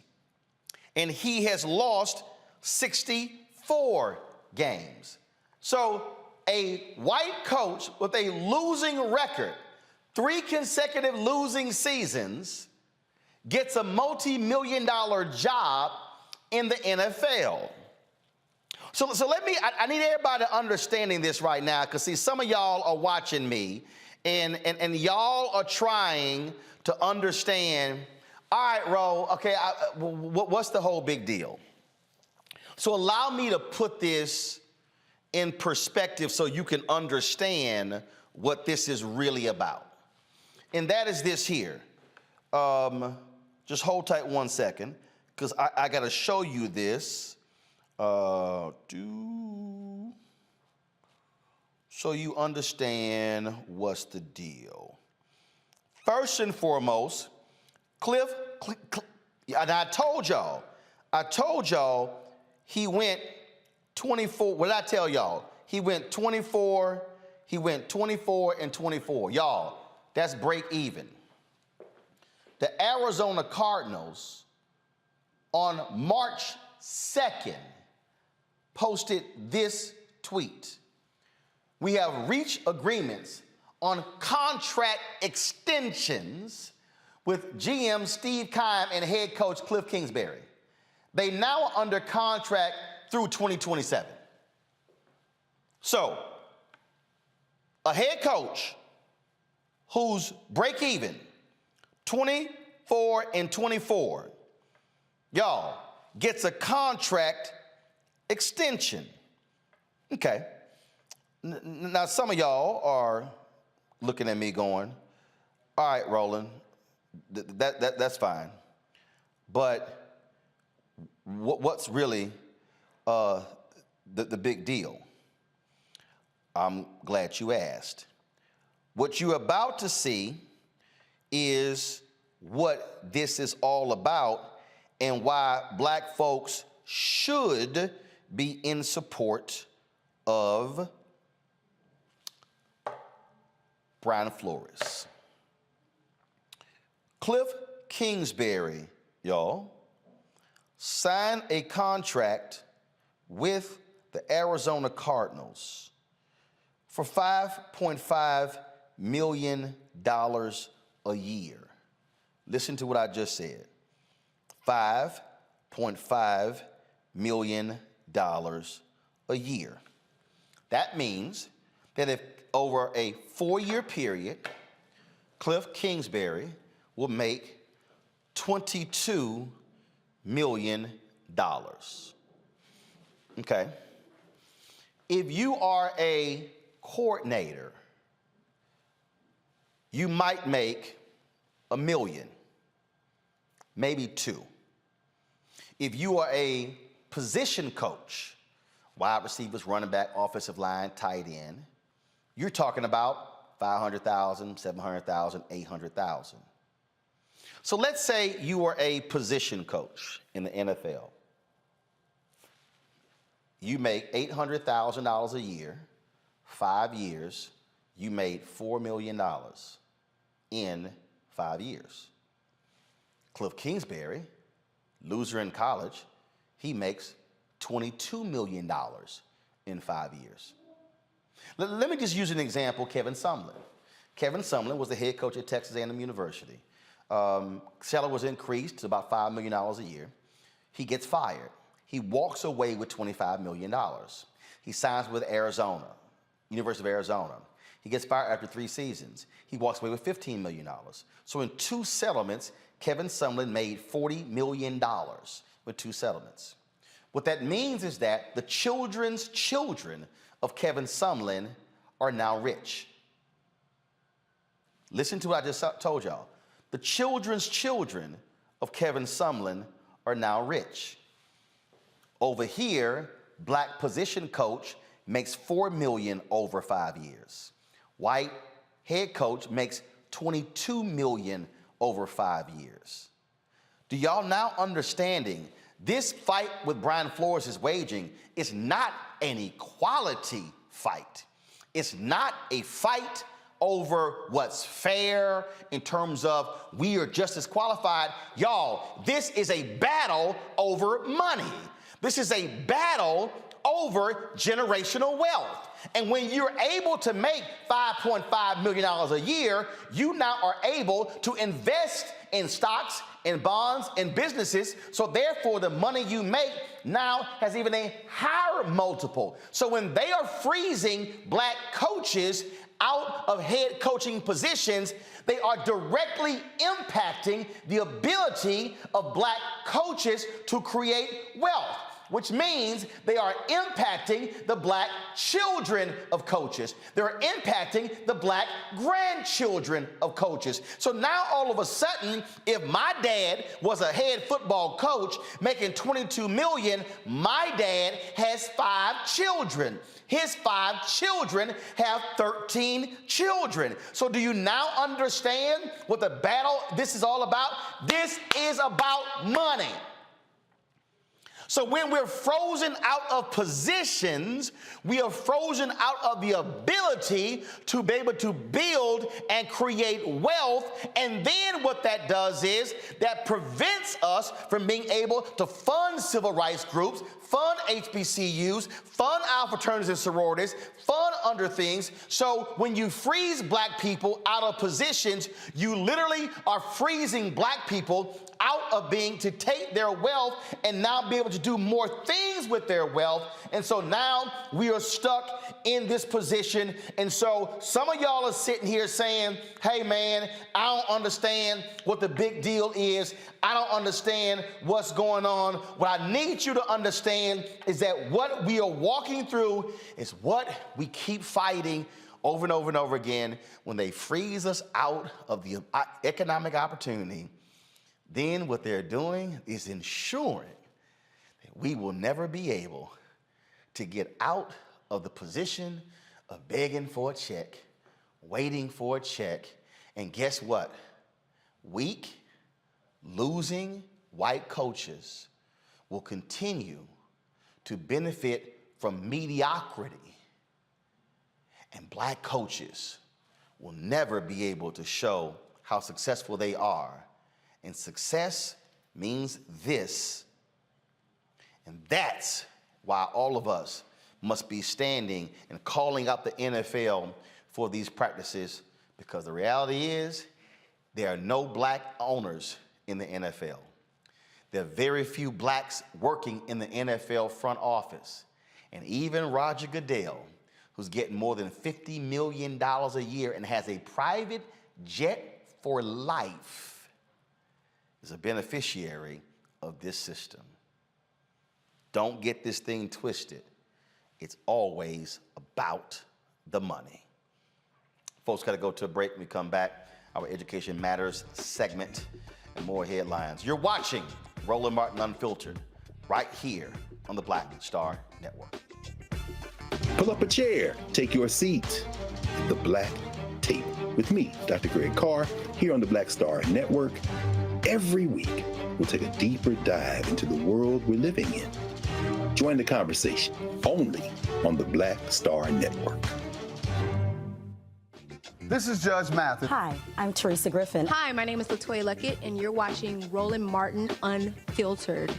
Speaker 2: and he has lost 64 games. So a white coach with a losing record, 3 consecutive losing seasons, gets a multi-million-dollar job in the NFL. So I need everybody understanding this right now, because see, some of y'all are watching me, and y'all are trying to understand, all right, Ro, okay, what's the whole big deal? So allow me to put this in perspective so you can understand what this is really about. And that is this here. Just hold tight 1 second, because I got to show you this. So you understand what's the deal. First and foremost, Cliff, and I told y'all he went 24. What did I tell y'all? He went 24 and 24. Y'all, that's break even. The Arizona Cardinals on March 2nd, posted this tweet. We have reached agreements on contract extensions with GM Steve Keim and head coach Cliff Kingsbury. They now are under contract through 2027. So, a head coach who's break even, 24-24, y'all, gets a contract extension. Okay. Now, some of y'all are looking at me going, all right, Roland, that's fine. But what's really the big deal? I'm glad you asked. What you're about to see is what this is all about and why black folks should be in support of Brian Flores. Cliff Kingsbury, y'all, signed a contract with the Arizona Cardinals for $5.5 million a year. Listen to what I just said. $5.5 million a year. That means that if over a 4-year period, Cliff Kingsbury will make $22 million. Okay. If you are a coordinator, you might make $1 million, maybe $2 million. If you are a position coach, wide receivers, running back, offensive line, tight end, you're talking about $500,000, $700,000, $800,000. So let's say you are a position coach in the NFL. You make $800,000 a year, 5 years, you made $4 million in 5 years. Cliff Kingsbury, loser in college, he makes $22 million in 5 years. Let me just use an example, Kevin Sumlin. Kevin Sumlin was the head coach at Texas A&M University. Salary was increased to about $5 million a year. He gets fired. He walks away with $25 million. He signs with Arizona, University of Arizona. He gets fired after 3 seasons. He walks away with $15 million. So in 2 settlements, Kevin Sumlin made $40 million with 2 settlements. What that means is that the children's children of Kevin Sumlin are now rich. Listen to what I just told y'all. The children's children of Kevin Sumlin are now rich. Over here, black position coach makes $4 million over 5 years. White head coach makes $22 million over 5 years. Do y'all now understanding this fight with Brian Flores is waging is not an equality fight. It's not a fight over what's fair in terms of we are just as qualified. Y'all, this is a battle over money. This is a battle over generational wealth. And when you're able to make $5.5 million a year, you now are able to invest in stocks, in bonds, in businesses. So therefore, the money you make now has even a higher multiple. So when they are freezing black coaches out of head coaching positions, they are directly impacting the ability of black coaches to create wealth, which means they are impacting the black children of coaches. They're impacting the black grandchildren of coaches. So now all of a sudden, if my dad was a head football coach making $22 million, my dad has 5 children. His 5 children have 13 children. So do you now understand what the battle this is all about? This is about money. So when we're frozen out of positions, we are frozen out of the ability to be able to build and create wealth. And then what that does is that prevents us us from being able to fund civil rights groups, fund HBCUs, fund our fraternities and sororities, fund other things. So when you freeze black people out of positions, you literally are freezing black people out of being to take their wealth and now be able to do more things with their wealth. And so now we are stuck in this position. And so some of y'all are sitting here saying, hey man, I don't understand what the big deal is. I don't understand what's going on. What I need you to understand is that what we are walking through is what we keep fighting over and over and over again. When they freeze us out of the economic opportunity, then what they're doing is ensuring that we will never be able to get out of the position of begging for a check, waiting for a check, and guess what? Weak, losing white coaches will continue to benefit from mediocrity, and black coaches will never be able to show how successful they are. And success means this. And that's why all of us must be standing and calling out the NFL for these practices, because the reality is there are no black owners in the NFL. There are very few blacks working in the NFL front office. And even Roger Goodell, who's getting more than $50 million a year and has a private jet for life, is a beneficiary of this system. Don't get this thing twisted. It's always about the money. Folks, got to go to a break. When we come back, our Education Matters segment and more headlines. You're watching Roland Martin Unfiltered right here on the Black Star Network.
Speaker 21: Pull up a chair, take your seat. The Black Tape with me, Dr. Greg Carr, here on the Black Star Network. Every week, we'll take a deeper dive into the world we're living in. Join the conversation only on the Black Star Network.
Speaker 12: This is Judge Mathis.
Speaker 14: Hi, I'm Teresa Griffin.
Speaker 15: Hi, my name is LaToya Luckett, and you're watching Roland Martin Unfiltered.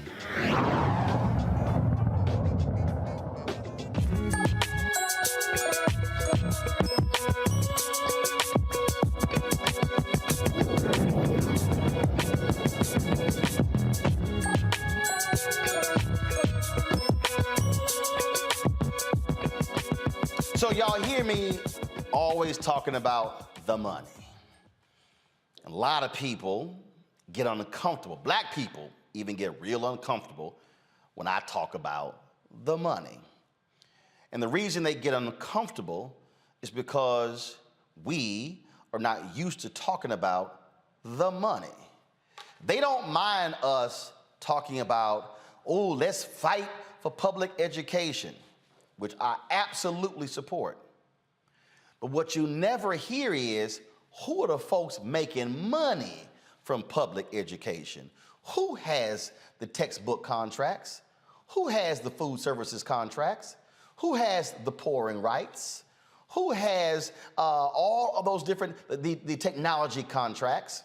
Speaker 2: So y'all hear me always talking about the money. A lot of people get uncomfortable. Black people even get real uncomfortable when I talk about the money. And the reason they get uncomfortable is because we are not used to talking about the money. They don't mind us talking about, oh, let's fight for public education, which I absolutely support. But what you never hear is, who are the folks making money from public education? Who has the textbook contracts? Who has the food services contracts? Who has the pouring rights? Who has all of those different, the technology contracts?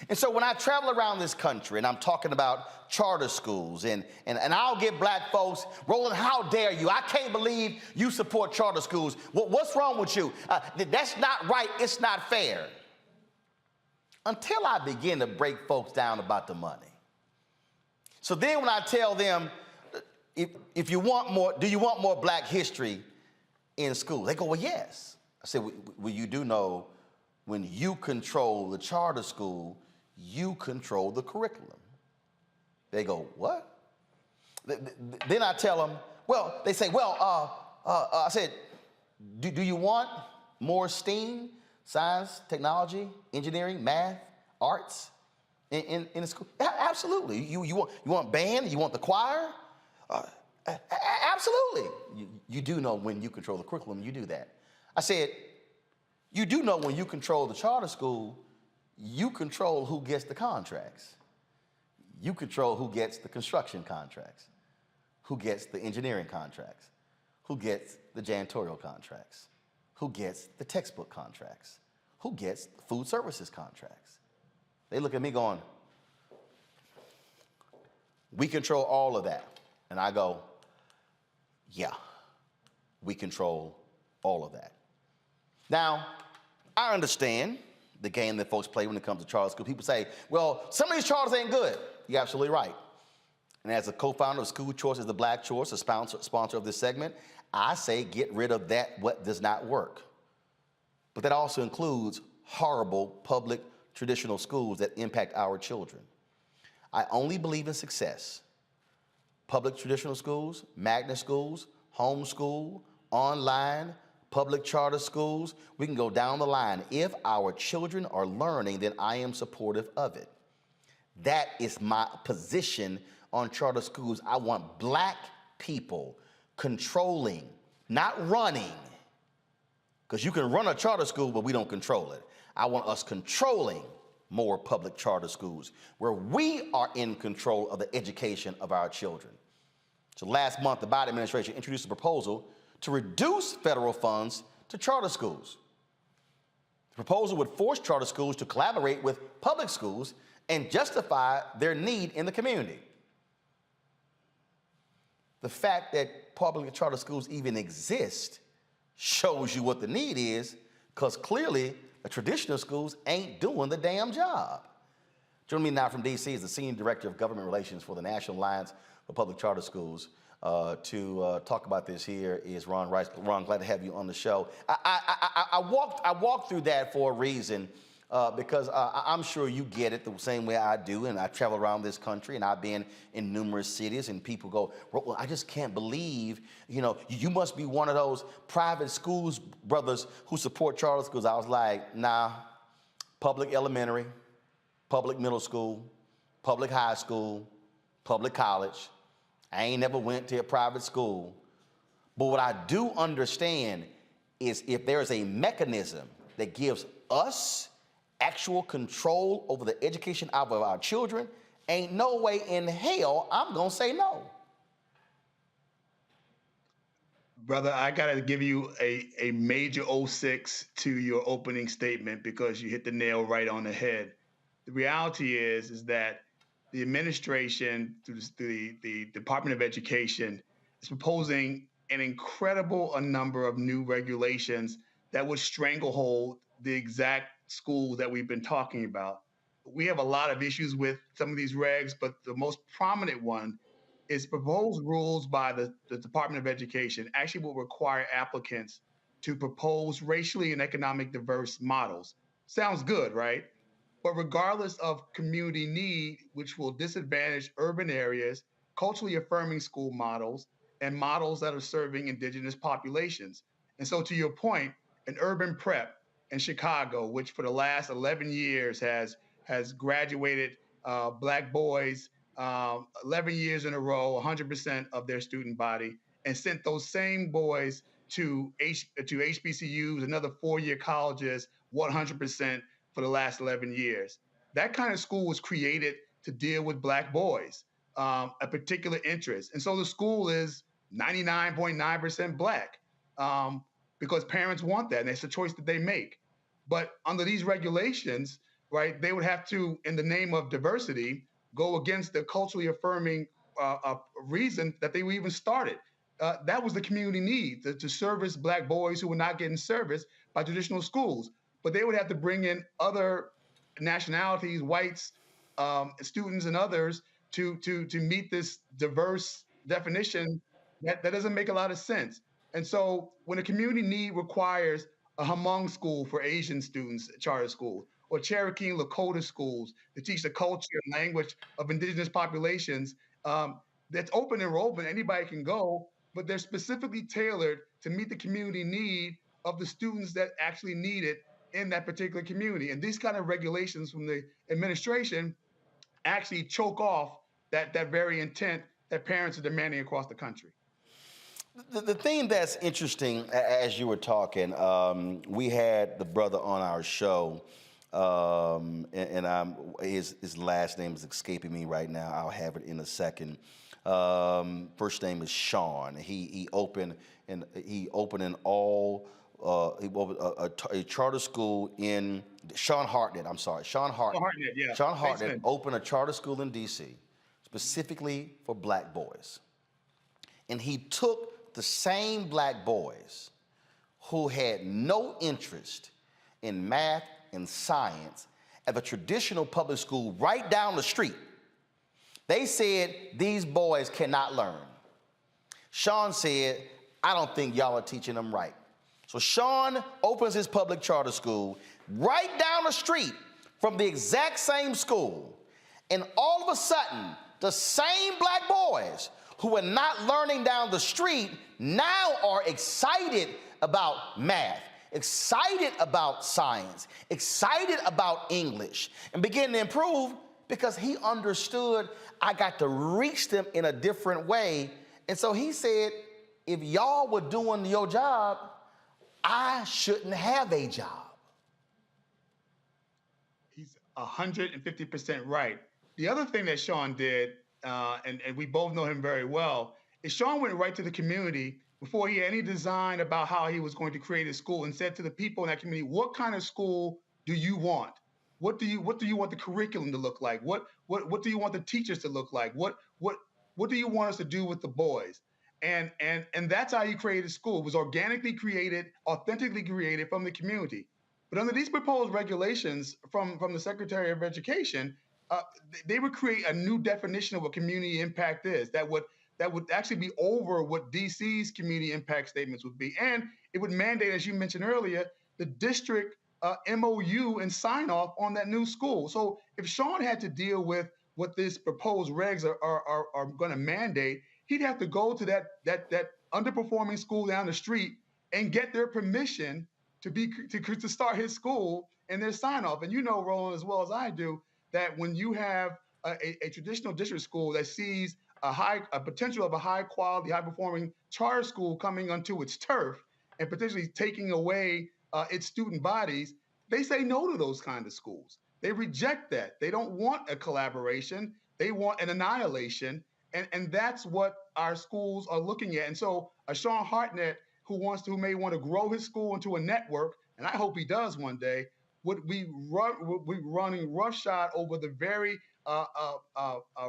Speaker 2: And so when I travel around this country and I'm talking about charter schools and I'll get black folks, Roland, how dare you? I can't believe you support charter schools. What's wrong with you? That's not right. It's not fair. Until I begin to break folks down about the money. So then when I tell them, if you want more, do you want more black history in school? They go, well, yes. I said, well, you do know when you control the charter school, you control the curriculum. They go, what? Then I tell them, well, they say, well, I said, do you want more STEAM, science, technology, engineering, math, arts in the school? Absolutely. You want band? You want the choir? Absolutely. You do know when you control the curriculum, you do that. I said, you do know when you control the charter school, you control who gets the contracts. You control who gets the construction contracts, who gets the engineering contracts, who gets the janitorial contracts, who gets the textbook contracts, who gets the food services contracts. They look at me going, We control all of that. And I go, yeah, we control all of that. Now, I understand the game that folks play when it comes to charter school. People say, well, some of these charters ain't good. You're absolutely right. And as a co-founder of School Choice is the Black Choice, a sponsor of this segment, I say get rid of that what does not work. But that also includes horrible public traditional schools that impact our children. I only believe in success. Public traditional schools, magnet schools, homeschool, online, public charter schools, we can go down the line. If our children are learning, then I am supportive of it. That is my position on charter schools. I want black people controlling, not running, because you can run a charter school, but we don't control it. I want us controlling more public charter schools where we are in control of the education of our children. So last month, the Biden administration introduced a proposal to reduce federal funds to charter schools. The proposal would force charter schools to collaborate with public schools and justify their need in the community. The fact that public charter schools even exist shows you what the need is, because clearly the traditional schools ain't doing the damn job. Joining me now from D.C. is the Senior Director of Government Relations for the National Alliance for Public Charter Schools. To talk about this here is Ron Rice. Ron, glad to have you on the show. I walked through that for a reason, because I'm sure you get it the same way I do, and I travel around this country, and I've been in numerous cities, and people go, well, I just can't believe, you must be one of those private schools brothers who support charter schools. I was like, nah, public elementary, public middle school, public high school, public college. I ain't never went to a private school. But what I do understand is if there's a mechanism that gives us actual control over the education of our children, ain't no way in hell I'm gonna say no.
Speaker 20: Brother, I gotta give you a major 06 to your opening statement, because you hit the nail right on the head. The reality is that the administration, through the Department of Education, is proposing an incredible number of new regulations that would stranglehold the exact schools that we've been talking about. We have a lot of issues with some of these regs, but the most prominent one is proposed rules by the Department of Education actually will require applicants to propose racially and economic diverse models. Sounds good, right? But regardless of community need, which will disadvantage urban areas, culturally affirming school models, and models that are serving indigenous populations. And so to your point, an urban prep in Chicago, which for the last 11 years has graduated Black boys 11 years in a row, 100% of their student body, and sent those same boys to HBCUs, another 4-year colleges, 100% for the last 11 years. That kind of school was created to deal with Black boys, a particular interest. And so the school is 99.9% Black because parents want that, and it's a choice that they make. But under these regulations, right, they would have to, in the name of diversity, go against the culturally affirming reason that they were even started. That was the community need, to service Black boys who were not getting serviced by traditional schools. But they would have to bring in other nationalities, whites, students, and others to meet this diverse definition that doesn't make a lot of sense. And so when a community need requires a Hmong school for Asian students, charter school, or Cherokee and Lakota schools to teach the culture and language of indigenous populations, that's open enrollment, anybody can go, but they're specifically tailored to meet the community need of the students that actually need it in that particular community. And these kind of regulations from the administration actually choke off that very intent that parents are demanding across the country.
Speaker 2: The thing that's interesting, as you were talking, we had the brother on our show, his last name is escaping me right now. I'll have it in a second. First name is Sean. He opened a charter school in Sean Hartnett. I'm sorry, Sean Hartnett.
Speaker 20: Yeah.
Speaker 2: Sean Hartnett opened a charter school in D.C. specifically for black boys. And he took the same black boys who had no interest in math and science at the traditional public school right down the street. They said, these boys cannot learn. Sean said, I don't think y'all are teaching them right. So Sean opens his public charter school right down the street from the exact same school. And all of a sudden, the same black boys who were not learning down the street now are excited about math, excited about science, excited about English, and begin to improve because he understood I got to reach them in a different way. And so he said, if y'all were doing your job, I shouldn't have a job.
Speaker 14: He's 150% right. The other thing that Sean did, and we both know him very well, is Sean went right to the community before he had any design about how he was going to create a school and said to the people in that community, what kind of school do you want? What do you want the curriculum to look like? What do you want the teachers to look like? What do you want us to do with the boys? And that's how he created a school. It was organically created, authentically created from the community. But under these proposed regulations from the Secretary of Education, they would create a new definition of what community impact is that would actually be over what DC's community impact statements would be. And it would mandate, as you mentioned earlier, the district MOU and sign off on that new school. So if Sean had to deal with what this proposed regs are going to mandate, he'd have to go to that underperforming school down the street and get their permission to start his school and their sign off. And you know, Roland, as well as I do, that when you have a traditional district school that sees a potential of a high quality, high performing charter school coming onto its turf and potentially taking away its student bodies, they say no to those kind of schools. They reject that. They don't want a collaboration. They want an annihilation. And that's what our schools are looking at. And so Sean Hartnett, who may want to grow his school into a network, and I hope he does one day, would be running roughshod over the very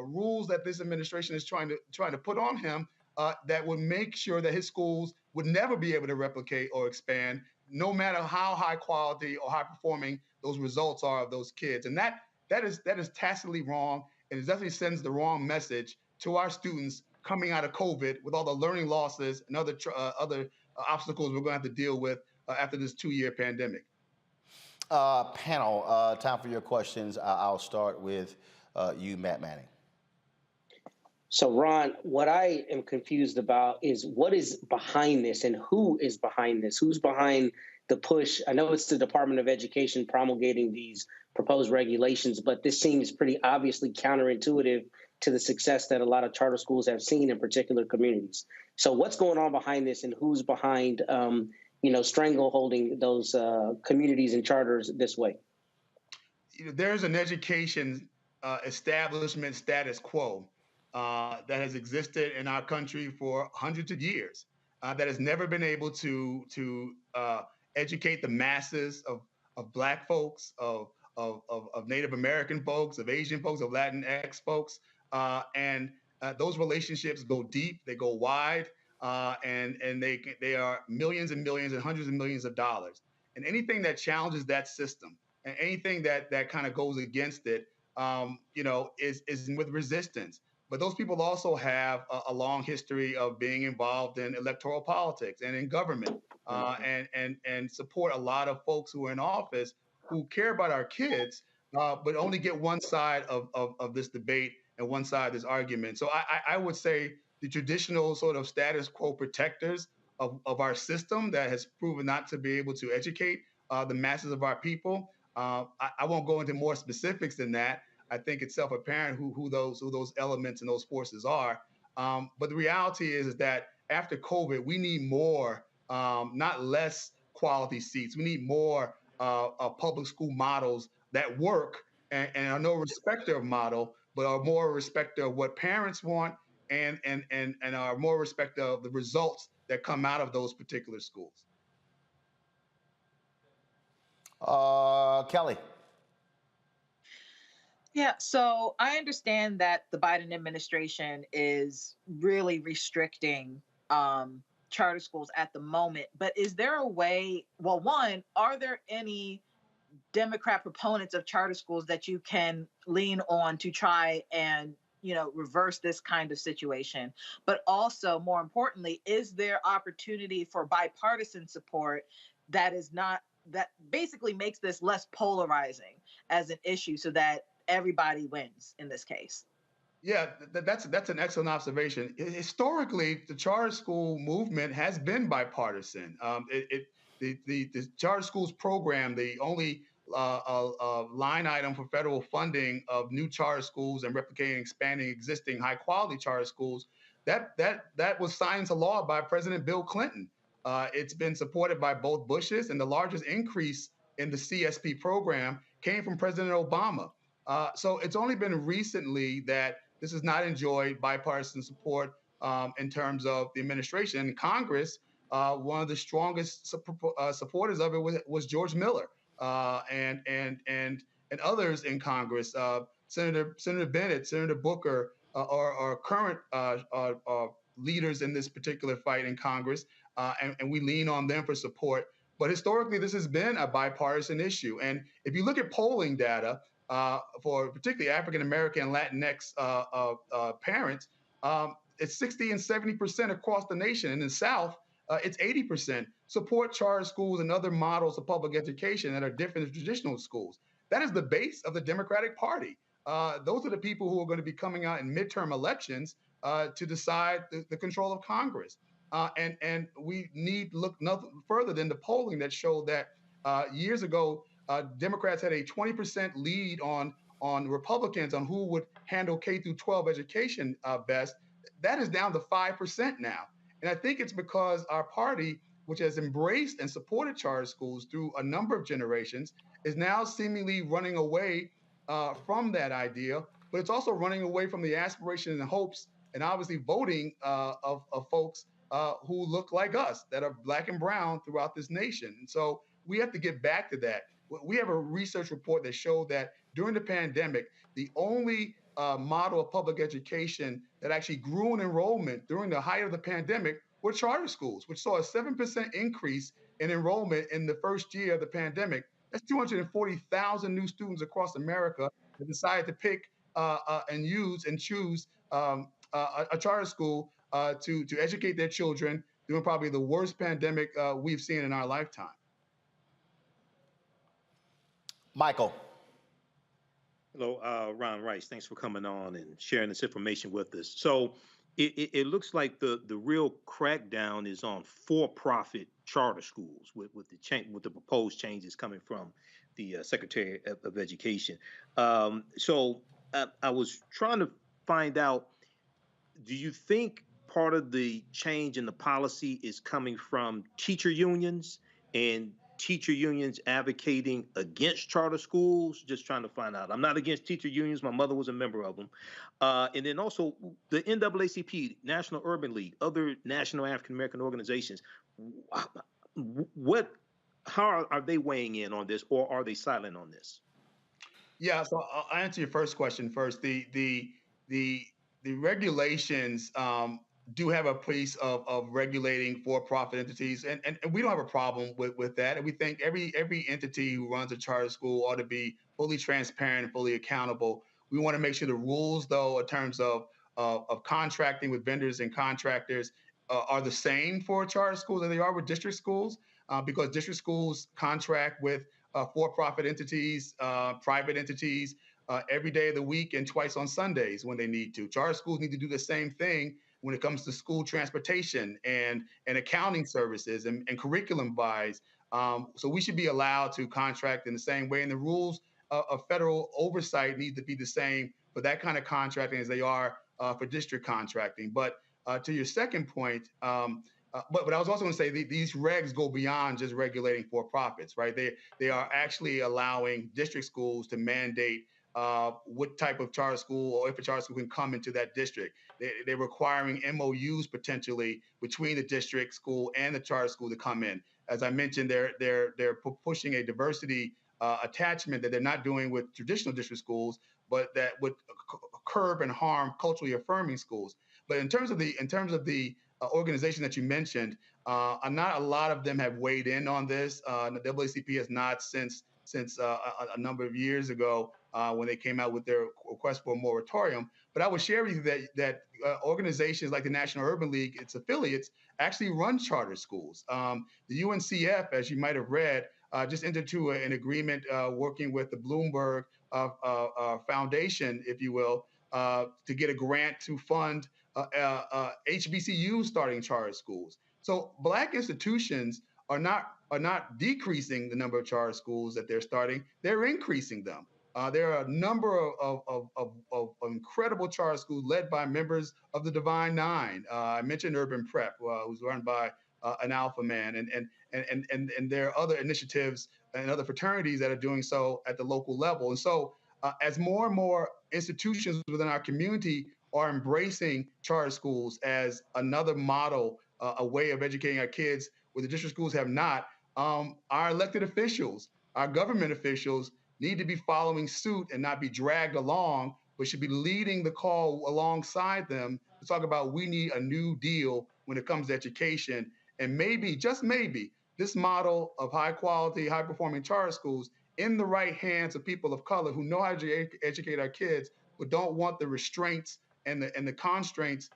Speaker 14: rules that this administration is trying to put on him that would make sure that his schools would never be able to replicate or expand, no matter how high quality or high performing those results are of those kids. And that is tacitly wrong, and it definitely sends the wrong message to our students coming out of COVID with all the learning losses and other obstacles we're going to have to deal with after this 2-year pandemic.
Speaker 2: Panel, time for your questions. I'll start with you, Matt Manning.
Speaker 11: So, Ron, what I am confused about is what is behind this and who is behind this? Who's behind the push? I know it's the Department of Education promulgating these proposed regulations, but this seems pretty obviously counterintuitive to the success that a lot of charter schools have seen in particular communities. So what's going on behind this and who's behind, strangleholding those communities and charters this way?
Speaker 14: There's an education establishment status quo that has existed in our country for hundreds of years that has never been able to educate the masses of Black folks, of Native American folks, of Asian folks, of Latinx folks. And those relationships go deep, they go wide, and they are millions and millions and hundreds of millions of dollars. And anything that challenges that system and anything that kind of goes against it, is with resistance. But those people also have a long history of being involved in electoral politics and in government, and support a lot of folks who are in office who care about our kids, but only get one side of this debate and one side of this argument. So I would say the traditional sort of status quo protectors of our system that has proven not to be able to educate the masses of our people. I won't go into more specifics than that. I think it's self-apparent who those elements and those forces are. But the reality is that after COVID, we need more, not less quality seats. We need more public school models that work and are no respecter of model, but are more respecter of what parents want and are more respecter of the results that come out of those particular schools.
Speaker 2: Kelly.
Speaker 10: Yeah, so I understand that the Biden administration is really restricting charter schools at the moment, but is there a way? Well, one, are there any Democrat proponents of charter schools that you can lean on to try and reverse this kind of situation? But also, more importantly, is there opportunity for bipartisan support that is not that basically makes this less polarizing as an issue so that everybody wins in this case?
Speaker 14: Yeah, that's an excellent observation. Historically, the charter school movement has been bipartisan. The charter schools program, the only line item for federal funding of new charter schools and replicating, expanding existing high quality charter schools, that was signed into law by President Bill Clinton. It's been supported by both Bushes, and the largest increase in the CSP program came from President Obama. So it's only been recently that this has not enjoyed bipartisan support in terms of the administration. In Congress, one of the strongest supporters of it was George Miller and others in Congress. Senator Bennett, Senator Booker are current leaders in this particular fight in Congress, and we lean on them for support. But historically, this has been a bipartisan issue. And if you look at polling data, for particularly African American and Latinx parents, it's 60 and 70% across the nation. And in the South, it's 80%. Support charter schools and other models of public education that are different than traditional schools. That is the base of the Democratic Party. Those are the people who are going to be coming out in midterm elections to decide the control of Congress. And we need to look nothing further than the polling that showed that years ago, Democrats had a 20% lead on Republicans on who would handle K through 12 education best. That is down to 5% now. And I think it's because our party, which has embraced and supported charter schools through a number of generations, is now seemingly running away from that idea. But it's also running away from the aspirations and hopes and obviously voting of folks who look like us, that are Black and brown throughout this nation. And so we have to get back to that. We have a research report that showed that during the pandemic, the only model of public education that actually grew in enrollment during the height of the pandemic were charter schools, which saw a 7% increase in enrollment in the first year of the pandemic. That's 240,000 new students across America that decided to pick and use and choose a charter school to educate their children during probably the worst pandemic we've seen in our lifetime.
Speaker 2: Michael.
Speaker 1: Hello, Ron Rice. Thanks for coming on and sharing this information with us. So it looks like the real crackdown is on for-profit charter schools with the proposed changes coming from the Secretary of Education. So I was trying to find out, do you think part of the change in the policy is coming from teacher unions and teacher unions advocating against charter schools? Just trying to find out. I'm not against teacher unions. My mother was a member of them. And then also the NAACP, National Urban League, other national African-American organizations. How are they weighing in on this, or are they silent on this?
Speaker 14: Yeah, so I'll answer your first question first. The regulations do have a piece of regulating for-profit entities, and we don't have a problem with that. And we think every entity who runs a charter school ought to be fully transparent and fully accountable. We want to make sure the rules, though, in terms of contracting with vendors and contractors are the same for charter schools as they are with district schools, because district schools contract with for-profit entities, private entities, every day of the week and twice on Sundays when they need to. Charter schools need to do the same thing when it comes to school transportation and accounting services and curriculum buys. So we should be allowed to contract in the same way. And the rules of federal oversight need to be the same for that kind of contracting as they are for district contracting. But to your second point, but I was also going to say these regs go beyond just regulating for-profits, right? They are actually allowing district schools to mandate what type of charter school, or if a charter school can come into that district. They're requiring MOUs potentially between the district school and the charter school to come in. As I mentioned, they're pushing a diversity attachment that they're not doing with traditional district schools, but that would curb and harm culturally affirming schools. But in terms of the organization that you mentioned, not a lot of them have weighed in on this. The NAACP has not since a number of years ago when they came out with their request for a moratorium. But I would share with you that organizations like the National Urban League, its affiliates, actually run charter schools. The UNCF, as you might have read, just entered into an agreement working with the Bloomberg Foundation, if you will, to get a grant to fund HBCUs starting charter schools. So Black institutions are not decreasing the number of charter schools that they're starting; they're increasing them. There are a number of incredible charter schools led by members of the Divine Nine. I mentioned Urban Prep, who's run by an alpha man, and there are other initiatives and other fraternities that are doing so at the local level. And so, as more and more institutions within our community are embracing charter schools as another model, a way of educating our kids, where the district schools have not, our elected officials, our government officials need to be following suit and not be dragged along, but should be leading the call alongside them to talk about we need a new deal when it comes to education. And maybe, just maybe, this model of high quality, high performing charter schools in the right hands of people of color who know how to educate our kids, but don't want the restraints and the constraints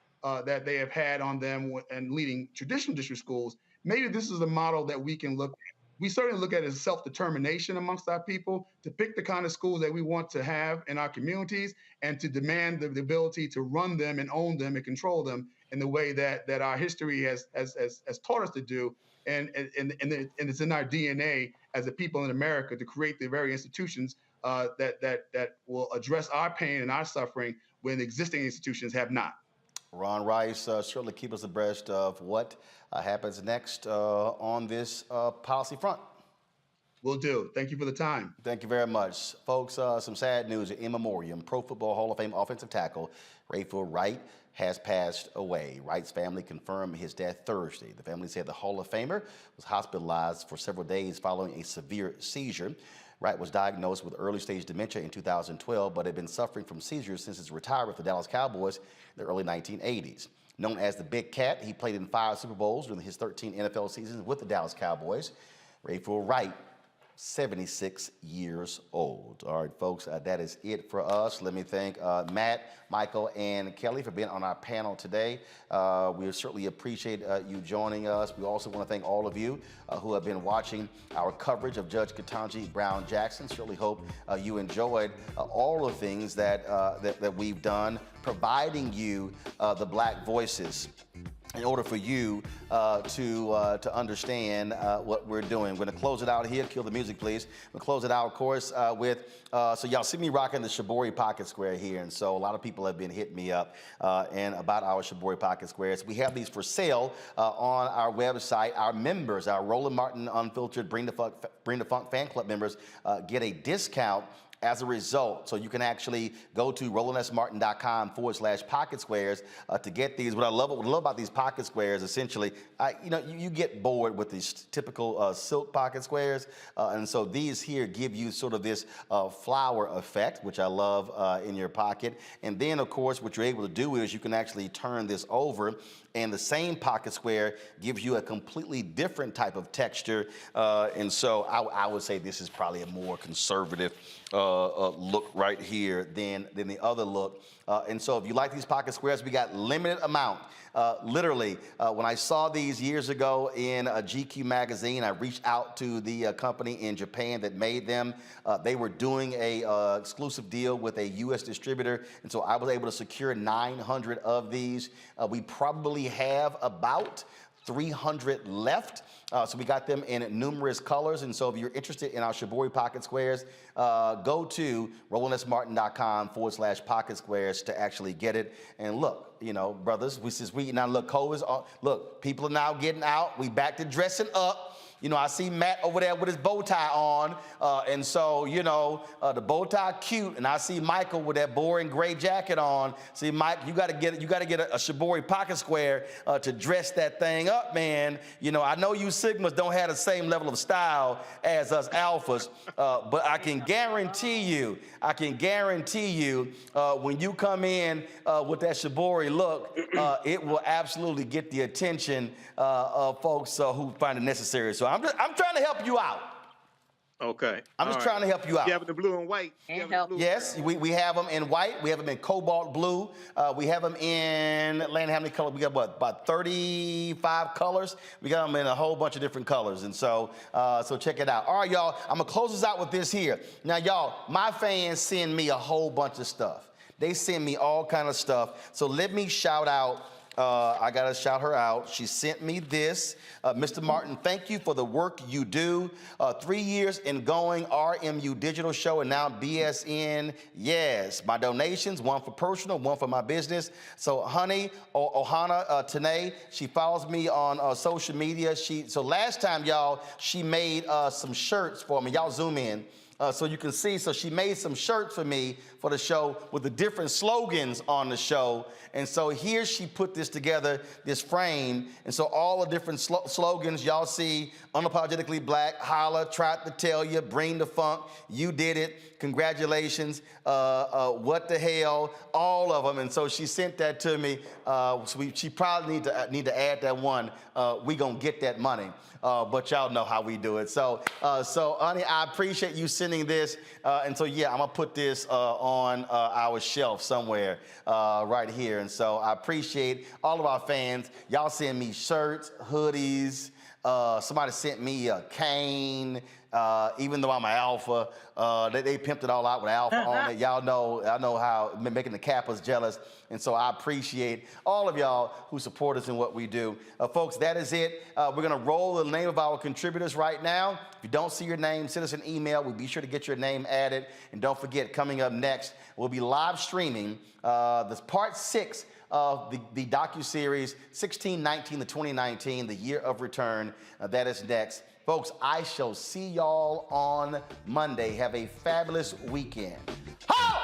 Speaker 14: that they have had on them and leading traditional district schools. Maybe this is a model that we can look at. We certainly look at it as self-determination amongst our people to pick the kind of schools that we want to have in our communities and to demand the ability to run them and own them and control them in the way that our history has taught us to do. And it's in our DNA as a people in America to create the very institutions that will address our pain and our suffering when existing institutions have not.
Speaker 2: Ron Rice, certainly keep us abreast of what happens next on this policy front.
Speaker 14: Will do. Thank you for the time.
Speaker 2: Thank you very much. Folks, some sad news. In memoriam, Pro Football Hall of Fame offensive tackle Rayfield Wright has passed away. Wright's family confirmed his death Thursday. The family said the Hall of Famer was hospitalized for several days following a severe seizure. Wright was diagnosed with early-stage dementia in 2012, but had been suffering from seizures since his retirement with the Dallas Cowboys in the early 1980s. Known as the Big Cat, he played in 5 Super Bowls during his 13 NFL seasons with the Dallas Cowboys. Rayfield Wright, 76 years old. All right, folks, that is it for us. Let me thank Matt, Michael, and Kelly for being on our panel today. We certainly appreciate you joining us. We also want to thank all of you who have been watching our coverage of Judge Ketanji Brown Jackson. Certainly hope you enjoyed all the things that we've done, providing you the Black voices in order for you to understand what we're doing. We're gonna close it out here. Kill the music, please. We'll close it out, of course, with, so y'all see me rocking the Shibori Pocket Square here, and so a lot of people have been hitting me up and about our Shibori Pocket Squares. We have these for sale on our website. Our members, our Roland Martin Unfiltered Bring the Funk fan club members get a discount as a result. So you can actually go to RolandSMartin.com/pocket squares to get these. What I love about these pocket squares, essentially, you get bored with these typical silk pocket squares. And so these here give you sort of this flower effect, which I love in your pocket. And then, of course, what you're able to do is you can actually turn this over, and the same pocket square gives you a completely different type of texture. And so I would say this is probably a more conservative look right here than the other look. And so if you like these pocket squares, we got limited amount. Literally, when I saw these years ago in a GQ magazine, I reached out to the company in Japan that made them. They were doing a exclusive deal with a U.S. distributor, and so I was able to secure 900 of these. We probably have about 300 left. So we got them in numerous colors. And so if you're interested in our Shibori Pocket Squares, go to RolandSMartin.com/pocket squares to actually get it. And look, brothers, look, COVID is on. Look, people are now getting out. We back to dressing up. You know, I see Matt over there with his bow tie on, and so, you know, the bow tie cute, and I see Michael with that boring gray jacket on. See, Mike, you got to get a Shibori pocket square to dress that thing up, man. You know, I know you Sigmas don't have the same level of style as us Alphas, but I can guarantee you, when you come in with that Shibori look, it will absolutely get the attention of folks who find it necessary. So I'm trying to help you out.
Speaker 1: Okay.
Speaker 2: I'm just trying to help you out.
Speaker 1: You have the blue and white.
Speaker 2: Yes, we have them in white. We have them in cobalt blue. We have them in, Atlanta, how many colors? We got what, about 35 colors? We got them in a whole bunch of different colors. And so, so check it out. All right, y'all, I'm gonna close this out with this here. Now, y'all, my fans send me a whole bunch of stuff. They send me all kind of stuff. So let me shout out, I gotta shout her out. She sent me this. Mr. Martin, thank you for the work you do. 3 years in going, RMU Digital Show, and now BSN. Yes, my donations, one for personal, one for my business. So honey, Ohana Tanae, she follows me on social media. So last time, y'all, she made some shirts for me. Y'all zoom in. So you can see, so she made some shirts for me for the show with the different slogans on the show. And so here she put this together, this frame. And so all the different slogans y'all see: unapologetically black, holla, tried to tell you, bring the funk, you did it, congratulations, what the hell, all of them. And so she sent that to me. She probably need to add that one. We gonna get that money. But y'all know how we do it. So honey, I appreciate you sending this. And so, yeah, I'm gonna put this on our shelf somewhere right here. And so I appreciate all of our fans. Y'all send me shirts, hoodies. Somebody sent me a cane. Even though I'm an alpha, they pimped it all out with alpha on it. Y'all know, I know how making the Kappas jealous. And so I appreciate all of y'all who support us in what we do. Folks, that is it. We're gonna roll the name of our contributors right now. If you don't see your name, send us an email. We'll be sure to get your name added. And don't forget, coming up next, we'll be live streaming this part 6 of the docuseries 1619 to 2019, the year of return. That is next. Folks, I shall see y'all on Monday. Have a fabulous weekend. Ho!